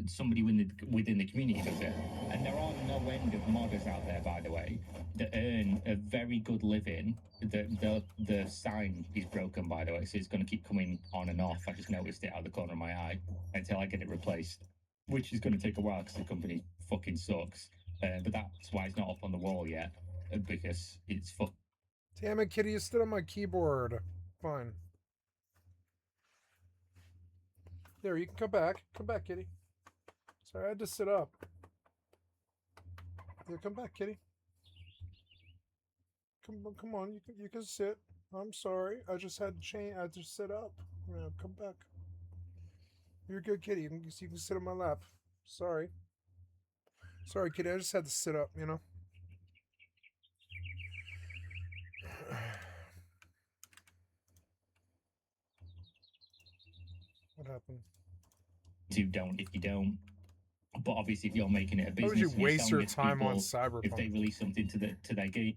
somebody within the community does it. And there are no end of modders out there, by the way, that earn a very good living. The sign is broken, by the way, so it's going to keep coming on and off. I just noticed it out of the corner of my eye until I get it replaced, which is going to take a while because the company fucking sucks. But that's why it's not up on the wall yet, because it's Damn it, Kitty, you stood on my keyboard. Fine. There, you can come back. Come back, Kitty. Sorry, I had to sit up. Yeah, come back, kitty. Come on. You can sit. I'm sorry. I just had I just sit up. Yeah, come back. You're a good kitty. You can sit on my lap. Sorry. Sorry, kitty. I just had to sit up. You know. What happened? If you don't. But obviously, if you're making it a business, How would you and you're waste selling your it to time on people, Cyberpunk? if they release something to their game.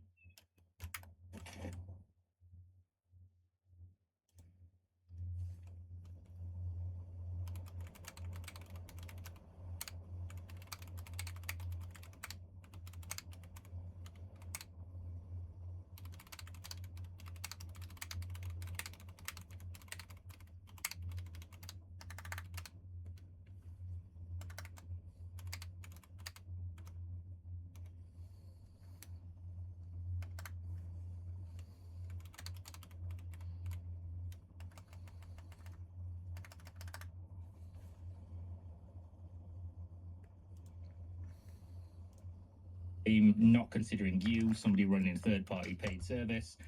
Not considering you, somebody running a third-party paid service.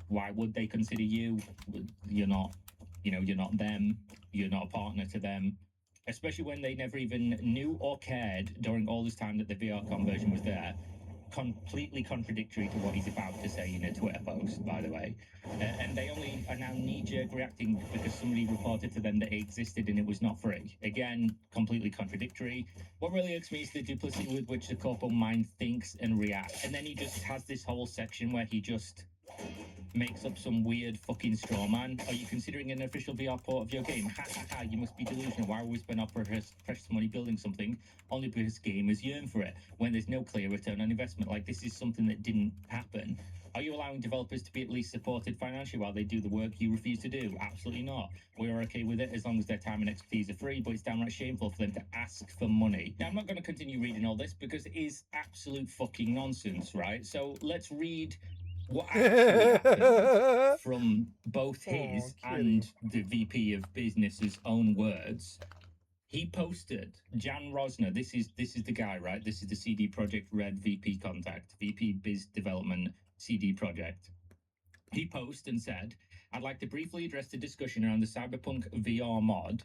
Why would they consider you? You're not, you're not them. You're not a partner to them. Especially when they never even knew or cared during all this time that the VR conversion was there. Completely contradictory to what he's about to say in a Twitter post, by the way. And they only are now knee-jerk reacting because somebody reported to them that it existed and it was not free. Again, completely contradictory. What really irks me is the duplicity with which the corporal mind thinks and reacts. And then he just has this whole section where he just makes up some weird fucking straw man. Are you considering an official VR port of your game? Ha ha ha, you must be delusional. Why would we spend our precious money building something only because gamers yearn for it when there's no clear return on investment? Like, this is something that didn't happen. Are you allowing developers to be at least supported financially while they do the work you refuse to do? Absolutely not. We're okay with it as long as their time and expertise are free, but it's downright shameful for them to ask for money. Now, I'm not going to continue reading all this because it is absolute fucking nonsense, right? So let's read what actually happened from both his and the VP of Business's own words. He posted, Jan Rosner, this is the guy, right? This is the CD Projekt Red VP contact, VP Biz Development CD Projekt. He posted and said, I'd like to briefly address the discussion around the Cyberpunk VR mod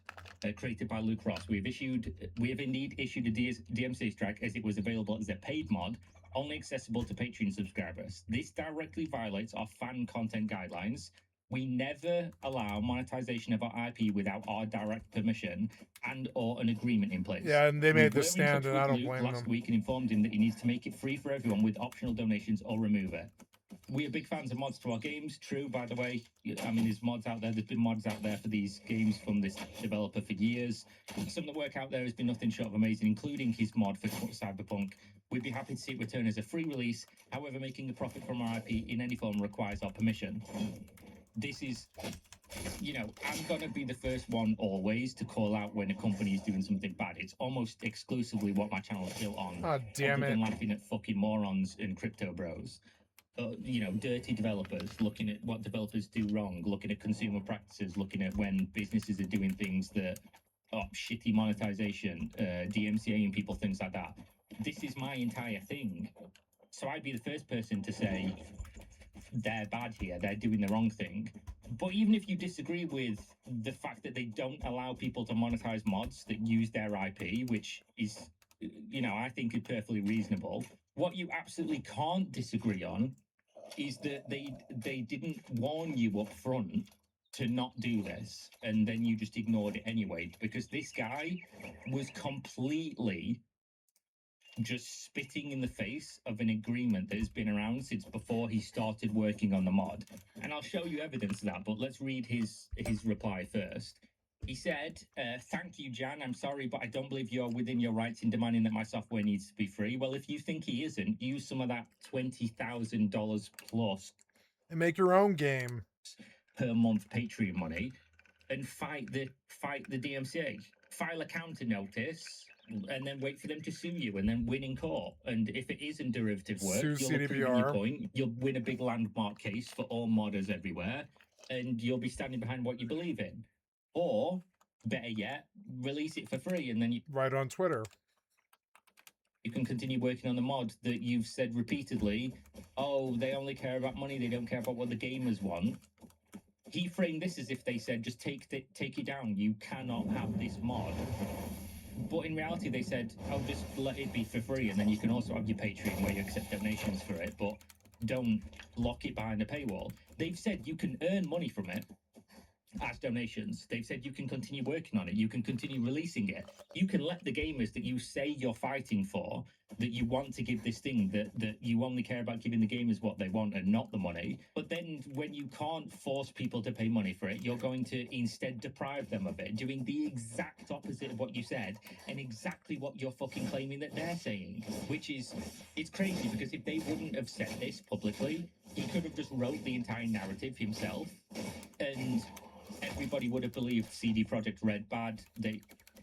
created by Luke Ross. We have indeed issued a DMCA strike as it was available as a paid mod, only accessible to Patreon subscribers. This directly violates our fan content guidelines. We never allow monetization of our IP without our direct permission and or an agreement in place. Yeah, and they made the stand, and I don't blame them. Last week and informed him that he needs to make it free for everyone with optional donations or remove it. We are big fans of mods to our games. True, by the way. I mean, there's mods out there. There's been mods out there for these games from this developer for years. Some of the work out there has been nothing short of amazing, including his mod for Cyberpunk. We'd be happy to see it return as a free release. However, making a profit from our IP in any form requires our permission. This is, I'm going to be the first one always to call out when a company is doing something bad. It's almost exclusively what my channel is built on. Oh, damn it. Other than laughing at fucking morons and crypto bros. Dirty developers, looking at what developers do wrong, looking at consumer practices, looking at when businesses are doing things that are shitty monetization, DMCAing people, things like that. This is my entire thing. So I'd be the first person to say they're bad here, they're doing the wrong thing. But even if you disagree with the fact that they don't allow people to monetize mods that use their IP, which is, I think is perfectly reasonable, what you absolutely can't disagree on is that they didn't warn you up front to not do this, and then you just ignored it anyway, because this guy was completely just spitting in the face of an agreement that has been around since before he started working on the mod. And I'll show you evidence of that, but let's read his reply first. He said, thank you, Jan. I'm sorry, but I don't believe you're within your rights in demanding that my software needs to be free. Well, if you think he isn't, use some of that $20,000 plus and make your own game per month Patreon money and fight the DMCA. File a counter notice and then wait for them to sue you and then win in court. And if it isn't derivative work, you'll prove your point. You'll win a big landmark case for all modders everywhere, and you'll be standing behind what you believe in. Or, better yet, release it for free and then you... Right on Twitter. You can continue working on the mod that you've said repeatedly, oh, they only care about money, they don't care about what the gamers want. He framed this as if they said, just take it down, you cannot have this mod. But in reality, they said, oh, just let it be for free, and then you can also have your Patreon where you accept donations for it, but don't lock it behind a paywall. They've said you can earn money from it as donations. They've said you can continue working on it, you can continue releasing it, you can let the gamers that you say you're fighting for, that you want to give this thing, that you only care about giving the gamers what they want and not the money. But then when you can't force people to pay money for it, you're going to instead deprive them of it, doing the exact opposite of what you said and exactly what you're fucking claiming that they're saying, which is, it's crazy, because if they wouldn't have said this publicly, he could have just wrote the entire narrative himself and everybody would have believed CD Projekt Red bad.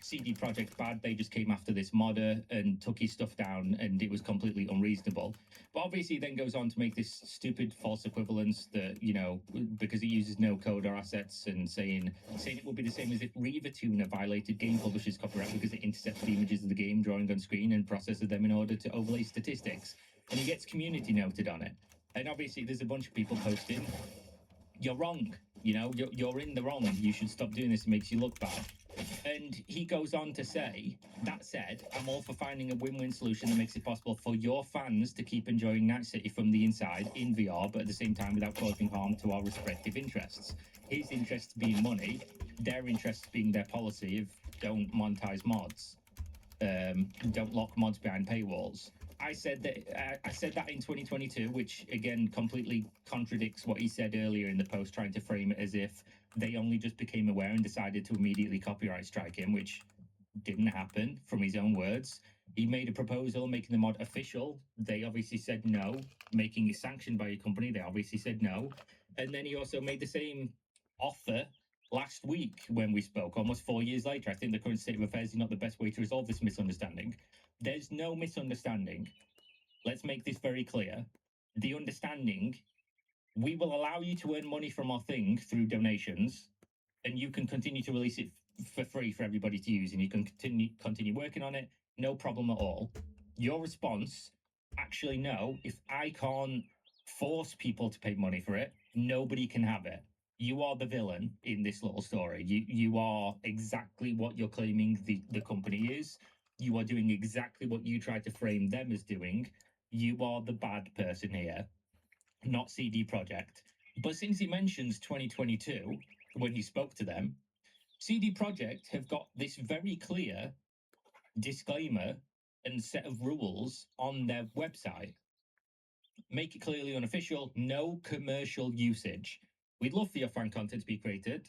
CD Projekt bad. They just came after this modder and took his stuff down, and it was completely unreasonable. But obviously, he then goes on to make this stupid false equivalence that, you know, because it uses no code or assets, and saying it would be the same as if ReaverTuner violated game publishers' copyright because it intercepts the images of the game drawing on screen and processes them in order to overlay statistics, and he gets community noted on it. And obviously, there's a bunch of people posting, you're wrong. You know, you're in the wrong. You should stop doing this. It makes you look bad. And he goes on to say, that said, I'm all for finding a win-win solution that makes it possible for your fans to keep enjoying Night City from the inside in VR, but at the same time without causing harm to our respective interests. His interests being money, their interests being their policy of don't monetize mods, don't lock mods behind paywalls. I said that in 2022, which again completely contradicts what he said earlier in the post, trying to frame it as if they only just became aware and decided to immediately copyright strike him, which didn't happen from his own words. He made a proposal making the mod official. They obviously said no. Making it sanctioned by a company, they obviously said no. And then he also made the same offer last week when we spoke, almost 4 years later. I think the current state of affairs is not the best way to resolve this misunderstanding. There's no misunderstanding. Let's make this very clear. The understanding, we will allow you to earn money from our thing through donations, and you can continue to release it for free for everybody to use, and you can continue working on it, no problem at all. Your response, actually no, if I can't force people to pay money for it, nobody can have it. You are the villain in this little story. You are exactly what you're claiming the company is. You are doing exactly what you tried to frame them as doing. You are the bad person here, not CD Projekt. But since he mentions 2022, when he spoke to them, CD Projekt have got this very clear disclaimer and set of rules on their website. Make it clearly unofficial, no commercial usage. We'd love for your fan content to be created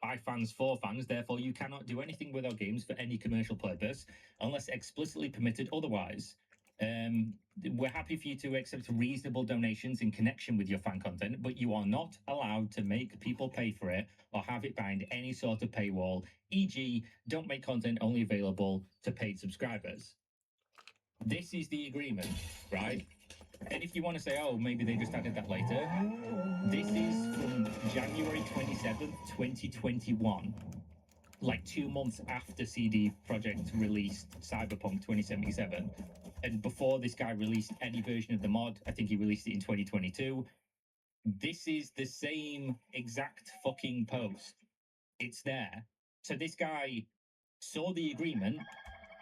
by fans for fans, therefore you cannot do anything with our games for any commercial purpose unless explicitly permitted otherwise. We're happy for you to accept reasonable donations in connection with your fan content, but you are not allowed to make people pay for it or have it behind any sort of paywall, e.g. don't make content only available to paid subscribers. This is the agreement, right? And if you want to say, oh, maybe they just added that later, this is from January 27th, 2021. Like 2 months after CD Projekt released Cyberpunk 2077. And before this guy released any version of the mod, I think he released it in 2022. This is the same exact fucking post. It's there. So this guy saw the agreement,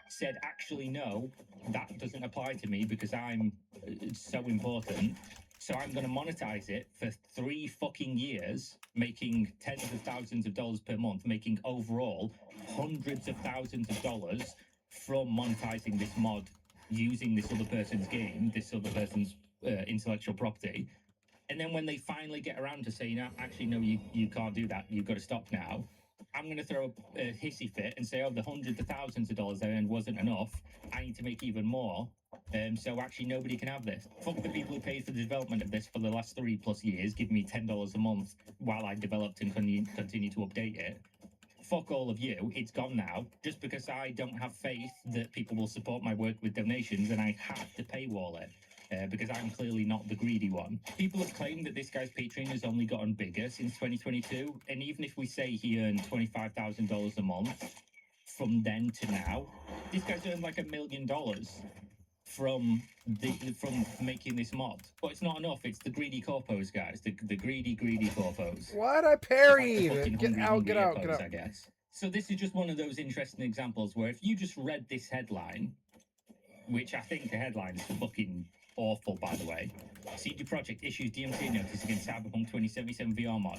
said, actually, no, that doesn't apply to me because I'm so important. So I'm going to monetize it for 3 fucking years, making tens of thousands of dollars per month, making overall hundreds of thousands of dollars from monetizing this mod, using this other person's game, this other person's intellectual property. And then when they finally get around to saying, actually, no, you can't do that, you've got to stop now, I'm going to throw a hissy fit and say, oh, the hundreds of thousands of dollars I earned wasn't enough. I need to make even more. So actually nobody can have this. Fuck the people who paid for the development of this for the last 3+ years, giving me $10 a month while I developed and continue to update it. Fuck all of you. It's gone now. Just because I don't have faith that people will support my work with donations and I have to paywall it. Because I'm clearly not the greedy one. People have claimed that this guy's Patreon has only gotten bigger since 2022, and even if we say he earned $25,000 a month from then to now, this guy's earned like $1 million from making this mod. But it's not enough. It's the greedy corpos, guys. The greedy corpos. What? I Like the parried! fucking Get hungry, out, hungry get out, hippos, get out. I guess. So this is just one of those interesting examples where if you just read this headline, which I think the headline is fucking awful, by the way. CD Projekt issues DMCA notice against Cyberpunk 2077 VR mod.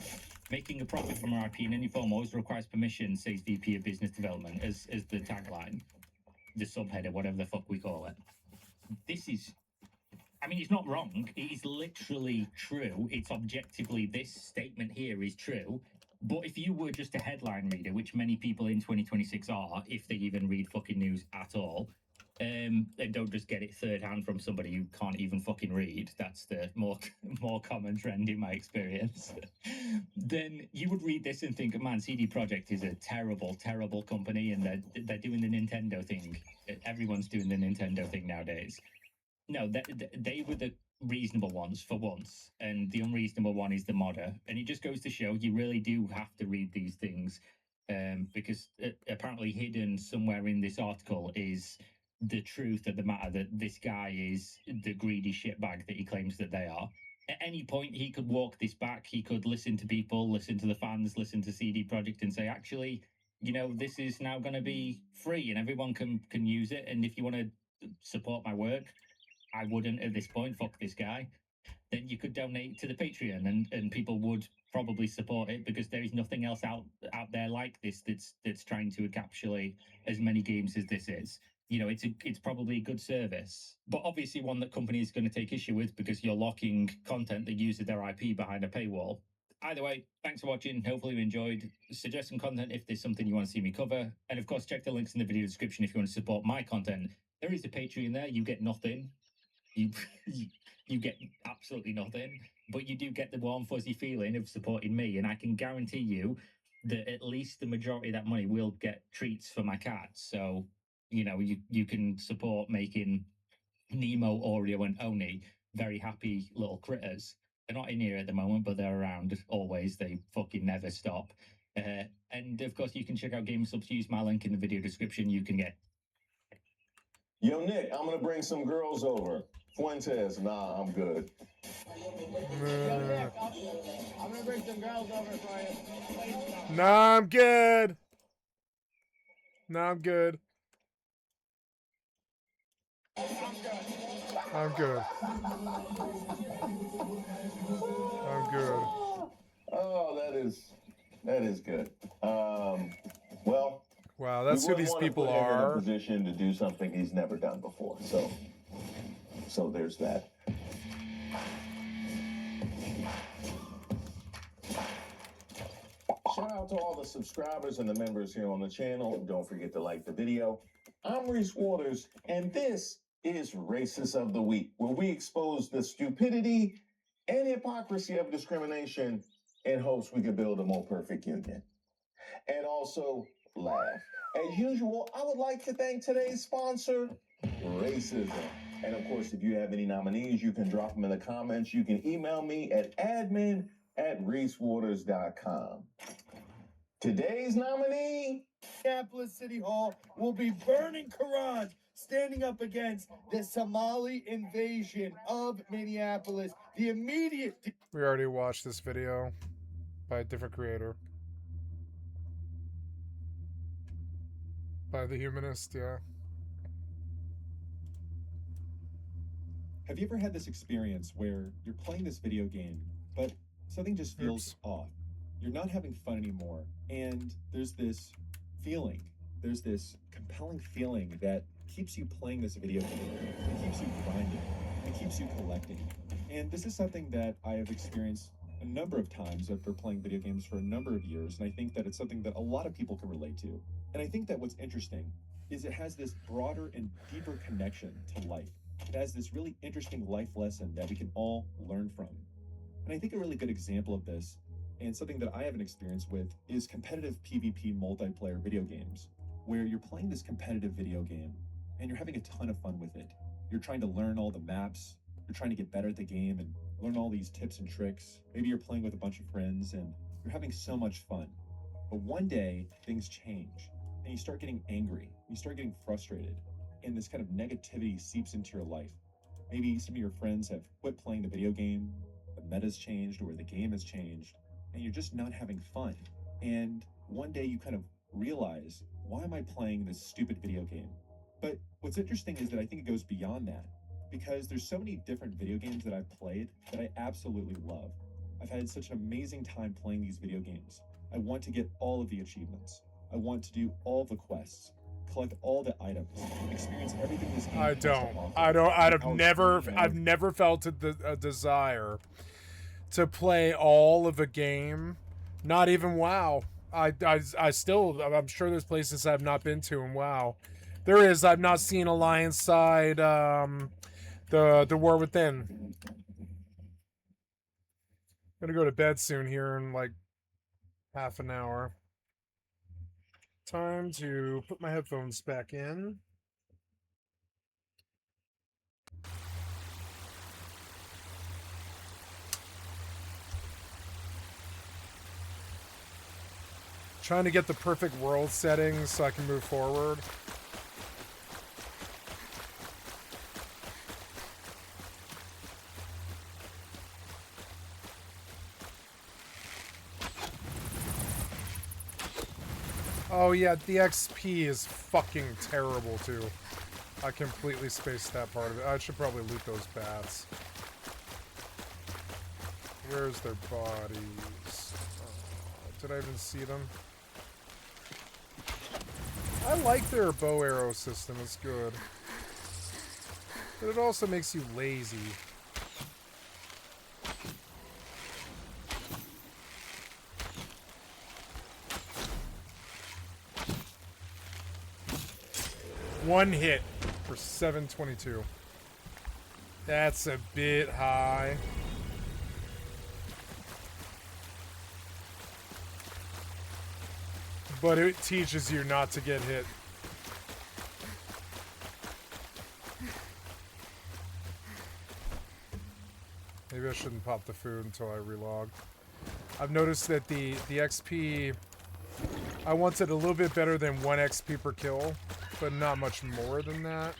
Making a profit from our IP in any form always requires permission, says VP of Business Development, as the tagline, the subheader, whatever the fuck we call it. This is, I mean, it's not wrong. It is literally true. It's objectively, this statement here is true. But if you were just a headline reader, which many people in 2026 are, if they even read fucking news at all, and don't just get it third hand from somebody who can't even fucking read. That's the more common trend in my experience. Then you would read this and think, man, CD Projekt is a terrible, terrible company, and they're doing the Nintendo thing. Everyone's doing the Nintendo thing nowadays. No, they were the reasonable ones for once, and the unreasonable one is the modder. And it just goes to show you really do have to read these things, because apparently hidden somewhere in this article is the truth of the matter that this guy is the greedy shitbag that he claims that they are. At any point, he could walk this back. He could listen to people, listen to the fans, listen to CD Projekt, and say, actually, you know, this is now going to be free and everyone can use it. And if you want to support my work, I wouldn't at this point, fuck this guy, then you could donate to the Patreon and people would probably support it, because there is nothing else out there like this that's trying to encapsulate as many games as this is. You know, it's probably a good service, but obviously one that companies are going to take issue with because you're locking content that uses their IP behind a paywall. Either way, thanks for watching. Hopefully you enjoyed. Suggest some content if there's something you want to see me cover. And of course, check the links in the video description if you want to support my content. There is a Patreon there. You get nothing. You get absolutely nothing, but you do get the warm fuzzy feeling of supporting me, and I can guarantee you that at least the majority of that money will get treats for my cats. So, you know, you can support making Nemo, Oreo, and Oni very happy little critters. They're not in here at the moment, but they're around always. They fucking never stop. And of course, you can check out Game Subs. Use my link in the video description. You can get. Yo, Nick, I'm gonna bring some girls over. Fuentes, nah, I'm good. Yo, Nick, I'm gonna bring some girls over for you. Nah, I'm good. Nah, I'm good. I'm good. I'm good. Oh, that is good. Well, wow, that's who these people are. In a position to do something he's never done before. So there's that. Shout out to all the subscribers and the members here on the channel. And don't forget to like the video. I'm Reese Waters, and this is Racist of the Week, where we expose the stupidity and hypocrisy of discrimination in hopes we can build a more perfect union. And also laugh. As usual, I would like to thank today's sponsor, Racism. And of course, if you have any nominees, you can drop them in the comments. You can email me at admin@reesewaters.com. Today's nominee, Minneapolis City Hall will be burning Qurans, standing up against the Somali invasion of Minneapolis. The immediate. We already watched this video by a different creator. By the Humanist, yeah. Have you ever had this experience where you're playing this video game, but something just feels off? You're not having fun anymore, and there's this feeling, there's this compelling feeling that keeps you playing this video game. It keeps you grinding. It keeps you collecting. And this is something that I have experienced a number of times after playing video games for a number of years, and I think that it's something that a lot of people can relate to. And I think that what's interesting is it has this broader and deeper connection to life. It has this really interesting life lesson that we can all learn from. And I think a really good example of this, and something that I have an experience with, is competitive PvP multiplayer video games, where you're playing this competitive video game and you're having a ton of fun with it. You're trying to learn all the maps, you're trying to get better at the game and learn all these tips and tricks. Maybe you're playing with a bunch of friends and you're having so much fun. But one day, things change and you start getting angry, you start getting frustrated. and this kind of negativity seeps into your life. Maybe some of your friends have quit playing the video game, the meta's changed, or the game has changed, and you're just not having fun. And one day you kind of realize, why am I playing this stupid video game? But what's interesting is that I think it goes beyond that, because there's so many different video games that I've played that I absolutely love. I've had such an amazing time playing these video games. I want to get all of the achievements. I want to do all the quests, collect all the items, experience everything this game has to offer. I've never felt a desire to play all of a game. Not even WoW. I'm sure there's places I've not been to in WoW. There is. I've not seen Alliance side, the War Within. Gonna go to bed soon here in like half an hour. Time to put my headphones back in. Trying to get the perfect world settings so I can move forward. Oh yeah, the XP is fucking terrible too. I completely spaced that part of it. I should probably loot those bats. Where's their bodies? Did I even see them? I like their bow arrow system, it's good. But it also makes you lazy. One hit for 722. That's a bit high. But it teaches you not to get hit. Maybe I shouldn't pop the food until I relog. I've noticed that the XP, I want it a little bit better than 1 XP per kill, but not much more than that.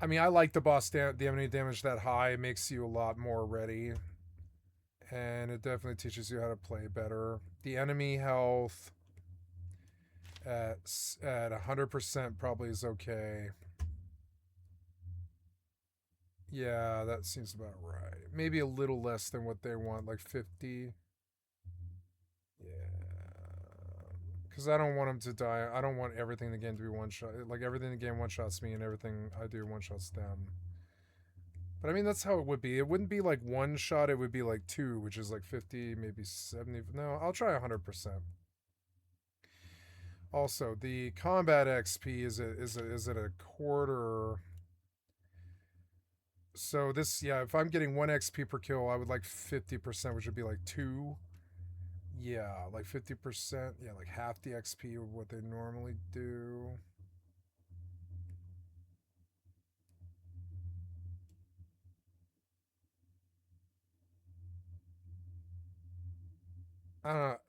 I mean, I like the boss the enemy damage that high. It makes you a lot more ready. And it definitely teaches you how to play better. The enemy health at 100% probably is okay. Yeah, that seems about right. Maybe a little less than what they want, like 50. Yeah. Because I don't want them to die. I don't want everything in the game to be one shot. Like, everything in the game one-shots me and everything I do one-shots them. But I mean, that's how it would be. It wouldn't be like one shot, it would be like 2, which is like 50, maybe 70. No, I'll try 100%. Also, the combat XP is at a quarter. So this, yeah, if I'm getting 1 XP per kill, I would like 50%, which would be like 2. Yeah, like 50%. Yeah, like half the XP of what they normally do.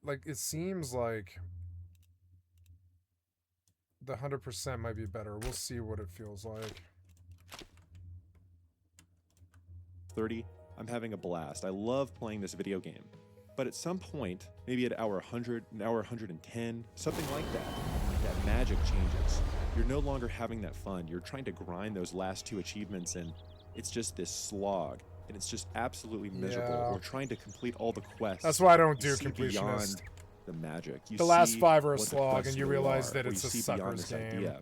Like, it seems like the 100% might be better. We'll see what it feels like. 30, I'm having a blast. I love playing this video game. But at some point, maybe at hour 100, an hour 110, something like that magic changes. You're no longer having that fun. You're trying to grind those last 2 achievements, and it's just this slog. And it's just absolutely miserable. Yeah. Or trying to complete all the quests. That's why I don't do You see completionist. beyond the magic. You The last see 5 are a what the slog, quests and you really realize are, that or it's you a see beyond sucker's this game. idea.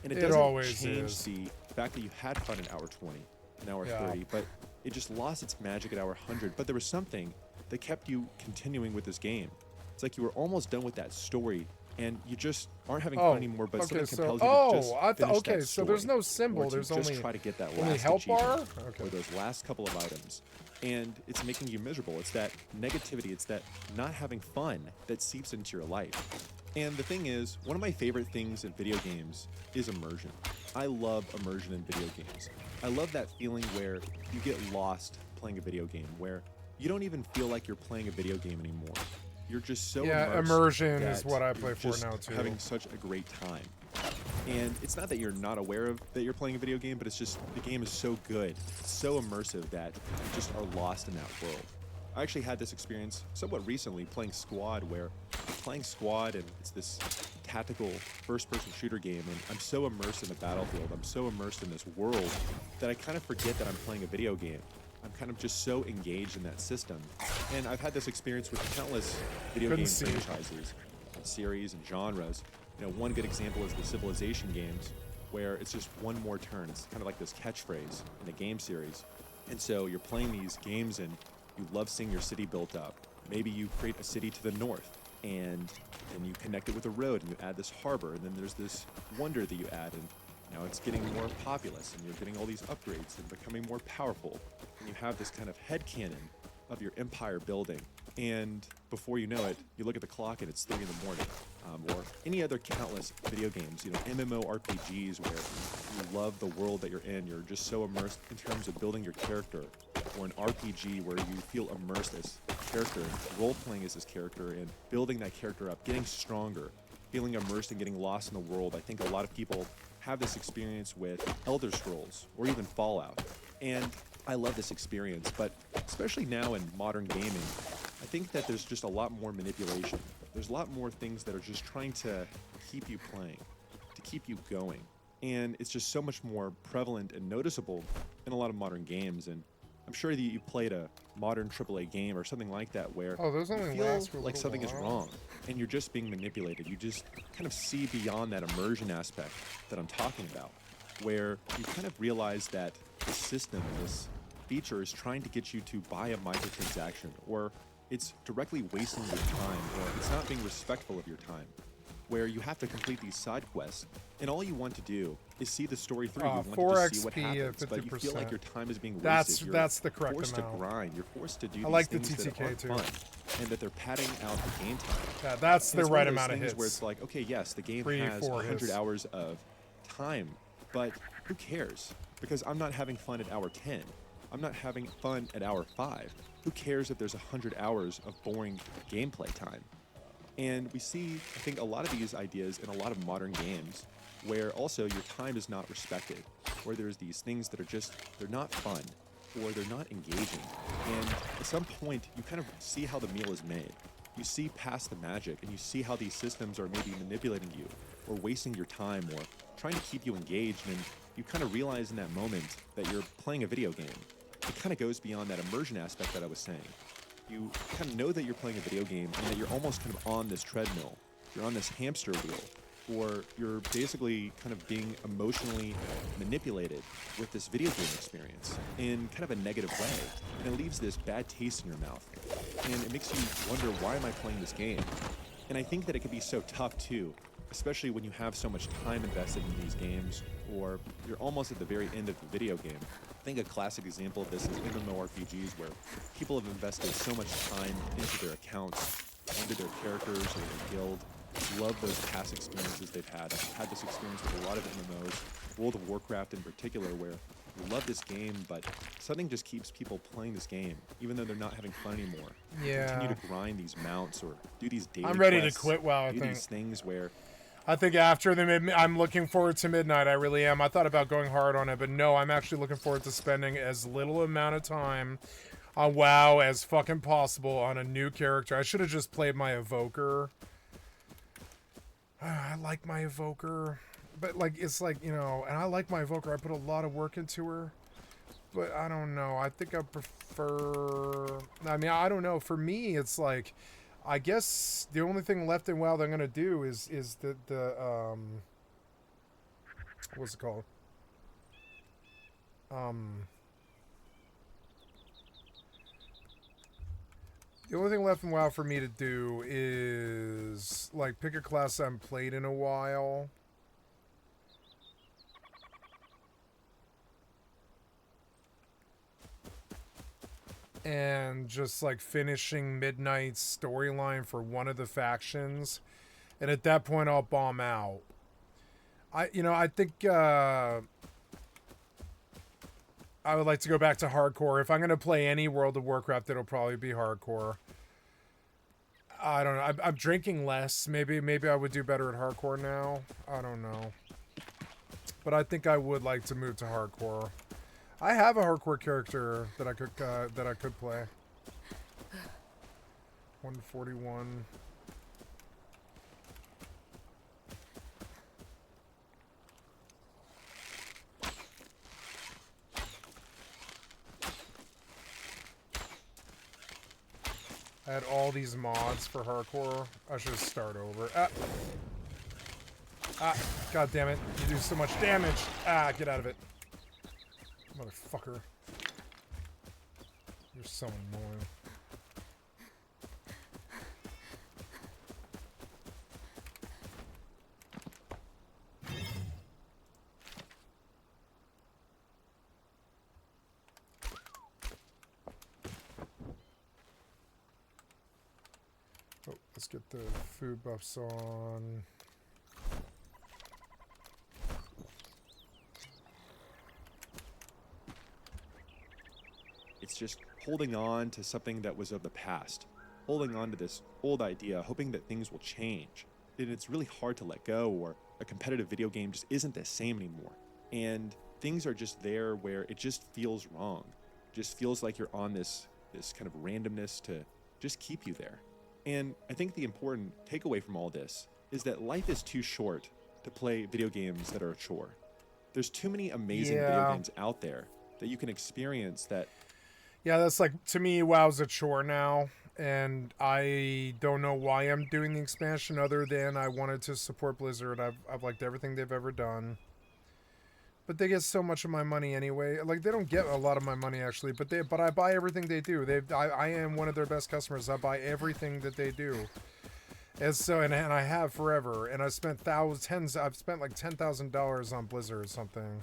And it It doesn't always change is. the fact that you had fun in hour 20, an hour Yeah. 30, but it just lost its magic at hour 100. But there was something that kept you continuing with this game. It's like you were almost done with that story, and you just aren't having fun anymore, but something compels you to just finish okay, that so there's story, no symbol. or to There's just only try to get that only last help bar. achievement, Okay. or those last couple of items. And it's making you miserable. It's that negativity, it's that not having fun that seeps into your life. And the thing is, one of my favorite things in video games is immersion. I love immersion in video games. I love that feeling where you get lost playing a video game, where you don't even feel like you're playing a video game anymore. You're just so immersion that is what I play for just now too. having such a great time. And it's not that you're not aware of that you're playing a video game, but it's just the game is so good, so immersive that you just are lost in that world. I actually had this experience somewhat recently playing Squad, where I'm playing Squad and it's this tactical first-person shooter game, and I'm so immersed in the battlefield, I'm so immersed in this world that I kind of forget that I'm playing a video game. I'm kind of just so engaged in that system. And I've had this experience with countless video game franchises and series and genres. You know, one good example is the Civilization games, where it's just one more turn. It's kind of like this catchphrase in a game series. And so you're playing these games and you love seeing your city built up. Maybe you create a city to the north and then you connect it with a road and you add this harbor, and then there's this wonder that you add, and now it's getting more populous and you're getting all these upgrades and becoming more powerful. And you have this kind of headcanon of your empire building. And before you know it, you look at the clock and it's 3 in the morning. Or any other countless video games, you know, MMORPGs where you love the world that you're in. You're just so immersed in terms of building your character. Or an RPG where you feel immersed as a character, role-playing as this character, and building that character up, getting stronger, feeling immersed and getting lost in the world. I think a lot of people have this experience with Elder Scrolls or even Fallout. And I love this experience, but especially now in modern gaming, I think that there's just a lot more manipulation. There's a lot more things that are just trying to keep you playing, to keep you going. And it's just so much more prevalent and noticeable in a lot of modern games. And I'm sure that you played a modern AAA game or something like that where those only you feel last for a like little something is while. wrong and you're just being manipulated. You just kind of see beyond that immersion aspect that I'm talking about, where you kind of realize that the system, this feature, is trying to get you to buy a microtransaction, or it's directly wasting your time, or it's not being respectful of your time, where you have to complete these side quests, and all you want to do is see the story through. You want 4 to see what XP at happens, but you feel 50%. like your time is being wasted. That's the correct forced amount. to grind. You're forced to do I these like the things that TTK aren't too. fun, and that they're padding out the game time. Yeah, that's And the it's one right those amount of things hits. where it's like, okay, yes, the game 3, has 4 100 hits. hours of time, but who cares? Because I'm not having fun at hour 10. I'm not having fun at hour 5. Who cares if there's 100 hours of boring gameplay time? And we see, I think, a lot of these ideas in a lot of modern games where also your time is not respected, where there's these things that are just, they're not fun, or they're not engaging. And at some point, you kind of see how the meal is made. You see past the magic, and you see how these systems are maybe manipulating you, or wasting your time, or trying to keep you engaged, and you kind of realize in that moment that you're playing a video game. It kind of goes beyond that immersion aspect that I was saying. You kind of know that you're playing a video game and that you're almost kind of on this treadmill. You're on this hamster wheel, or you're basically kind of being emotionally manipulated with this video game experience in kind of a negative way. And it leaves this bad taste in your mouth. And it makes you wonder, why am I playing this game? And I think that it can be so tough too, especially when you have so much time invested in these games, or you're almost at the very end of the video game. I think a classic example of this is MMORPGs, where people have invested so much time into their accounts, into their characters or their guild. Love those past experiences they've had. I've had this experience with a lot of MMOs, World of Warcraft in particular, where you love this game, but something just keeps people playing this game, even though they're not having fun anymore. Yeah. Continue to grind these mounts or do these daily I'm ready quests, to quit WoW, I do think. these things where I think after I'm looking forward to midnight. I really am. I thought about going hard on it, but no, I'm actually looking forward to spending as little amount of time on WoW as fucking possible on a new character. I should have just played my Evoker. I like my Evoker, but like, it's like, you know, and I like my Evoker. I put a lot of work into her, but I don't know. I think I prefer, I mean, I don't know. For me, it's like, I guess the only thing left in WoW that I'm gonna do is the what's it called? The only thing left in WoW for me to do is like pick a class I haven't played in a while. And just like finishing Midnight's storyline for one of the factions. And at that point, I'll bomb out. I think I would like to go back to hardcore. If I'm going to play any World of Warcraft, it'll probably be hardcore. I don't know. I'm drinking less. Maybe I would do better at hardcore now. I don't know. But I think I would like to move to hardcore. I have a hardcore character that I could play. 141. I had all these mods for hardcore. I should start over. God damn it. You do so much damage. Get out of it. Motherfucker. You're so annoying. Oh, let's get the food buffs on. It's just holding on to something that was of the past, holding on to this old idea, hoping that things will change. And it's really hard to let go, or a competitive video game just isn't the same anymore. And things are just there where it just feels wrong. It just feels like you're on this kind of randomness to just keep you there. And I think the important takeaway from all this is that life is too short to play video games that are a chore. There's too many amazing video games out there that you can experience that. Yeah, that's like, to me, WoW's a chore now, and I don't know why I'm doing the expansion other than I wanted to support Blizzard. I've liked everything they've ever done. But they get so much of my money anyway. Like, they don't get a lot of my money, actually, but I buy everything they do. I am one of their best customers. I buy everything that they do. And so, and I have forever. And I've spent like $10,000 on Blizzard or something.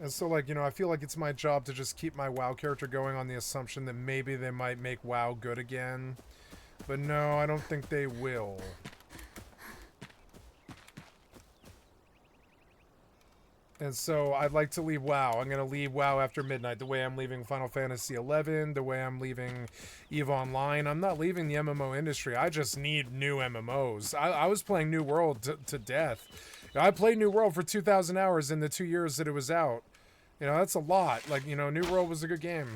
And so, like, I feel like it's my job to just keep my WoW character going on the assumption that maybe they might make WoW good again. But no, I don't think they will. And so I'd like to leave WoW. I'm going to leave WoW after midnight, the way I'm leaving Final Fantasy XI, the way I'm leaving EVE Online. I'm not leaving the MMO industry. I just need new MMOs. I was playing New World to death. I played New World for 2,000 hours in the 2 years that it was out. That's a lot. Like, New World was a good game,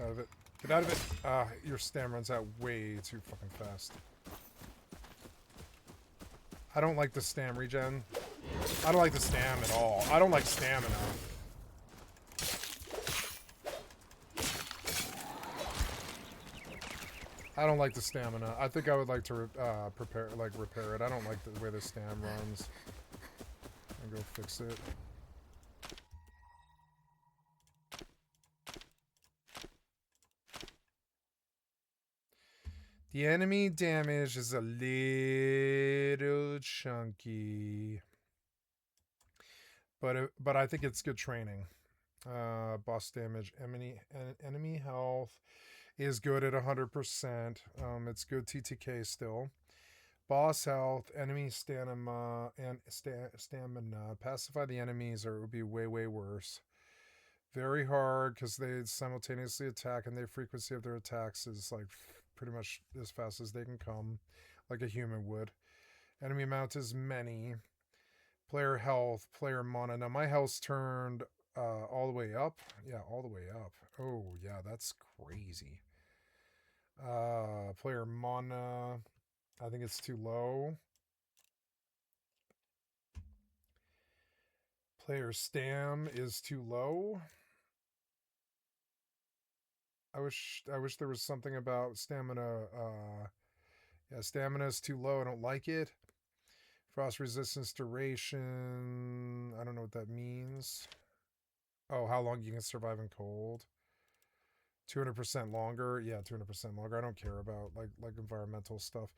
Out of it. Get out of it. Your stam runs out way too fucking fast. I don't like the stam regen. I don't like the stam at all. I don't like stamina. I don't like the stamina. I think I would like to repair it. I don't like the way the stam runs. I'll go fix it. The enemy damage is a little chunky. But I think it's good training. Boss damage, enemy health is good at 100%. It's good TTK still. Boss health, enemy stamina, and stamina. Pacify the enemies or it would be way, way worse. Very hard because they simultaneously attack and the frequency of their attacks is like pretty much as fast as they can come, like a human would. Enemy amount is many. Player health, player mana. Now my health's turned all the way up. Yeah, all the way up. Oh, yeah, that's crazy. Player mana, I think it's too low. Player stam is too low. I wish there was something about stamina. Yeah, stamina is too low. I don't like it. Frost resistance duration. I don't know what that means. Oh, how long you can survive in cold. 200% longer. Yeah, 200% longer. I don't care about like environmental stuff.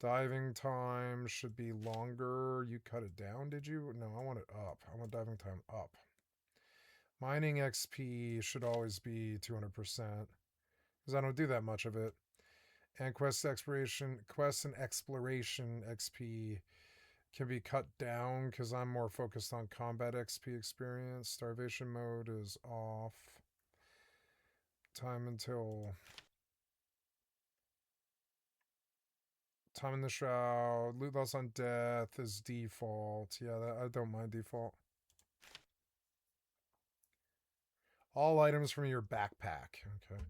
Diving time should be longer. You cut it down, did you? No, I want it up. I want diving time up. Mining XP should always be 200% because I don't do that much of it. And quest and exploration XP can be cut down because I'm more focused on combat XP experience. Starvation mode is off. Time in the shroud. Loot loss on death is default. Yeah, I don't mind default. All items from your backpack. Okay.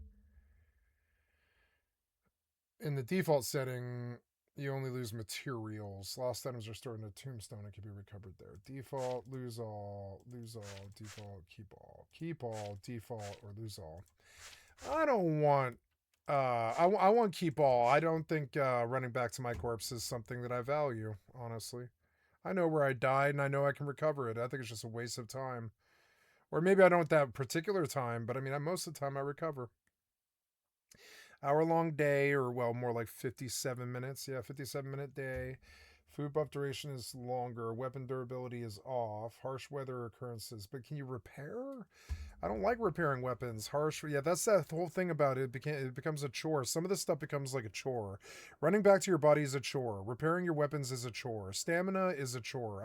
In the default setting, you only lose materials. Lost items are stored in a tombstone and can be recovered there. Default, lose all, default, keep all, default, or lose all. I don't want I want keep all. I don't think running back to my corpse is something that I value, honestly. I know where I died and I know I can recover it. I think it's just a waste of time. Or maybe I don't at that particular time, but I mean, most of the time I recover. Hour-long day, or well, more like 57 minutes. Yeah, 57-minute day. Food buff duration is longer. Weapon durability is off. Harsh weather occurrences. But can you repair? I don't like repairing weapons. Yeah, that's that whole thing about it. It becomes a chore. Some of this stuff becomes like a chore. Running back to your body is a chore. Repairing your weapons is a chore. Stamina is a chore.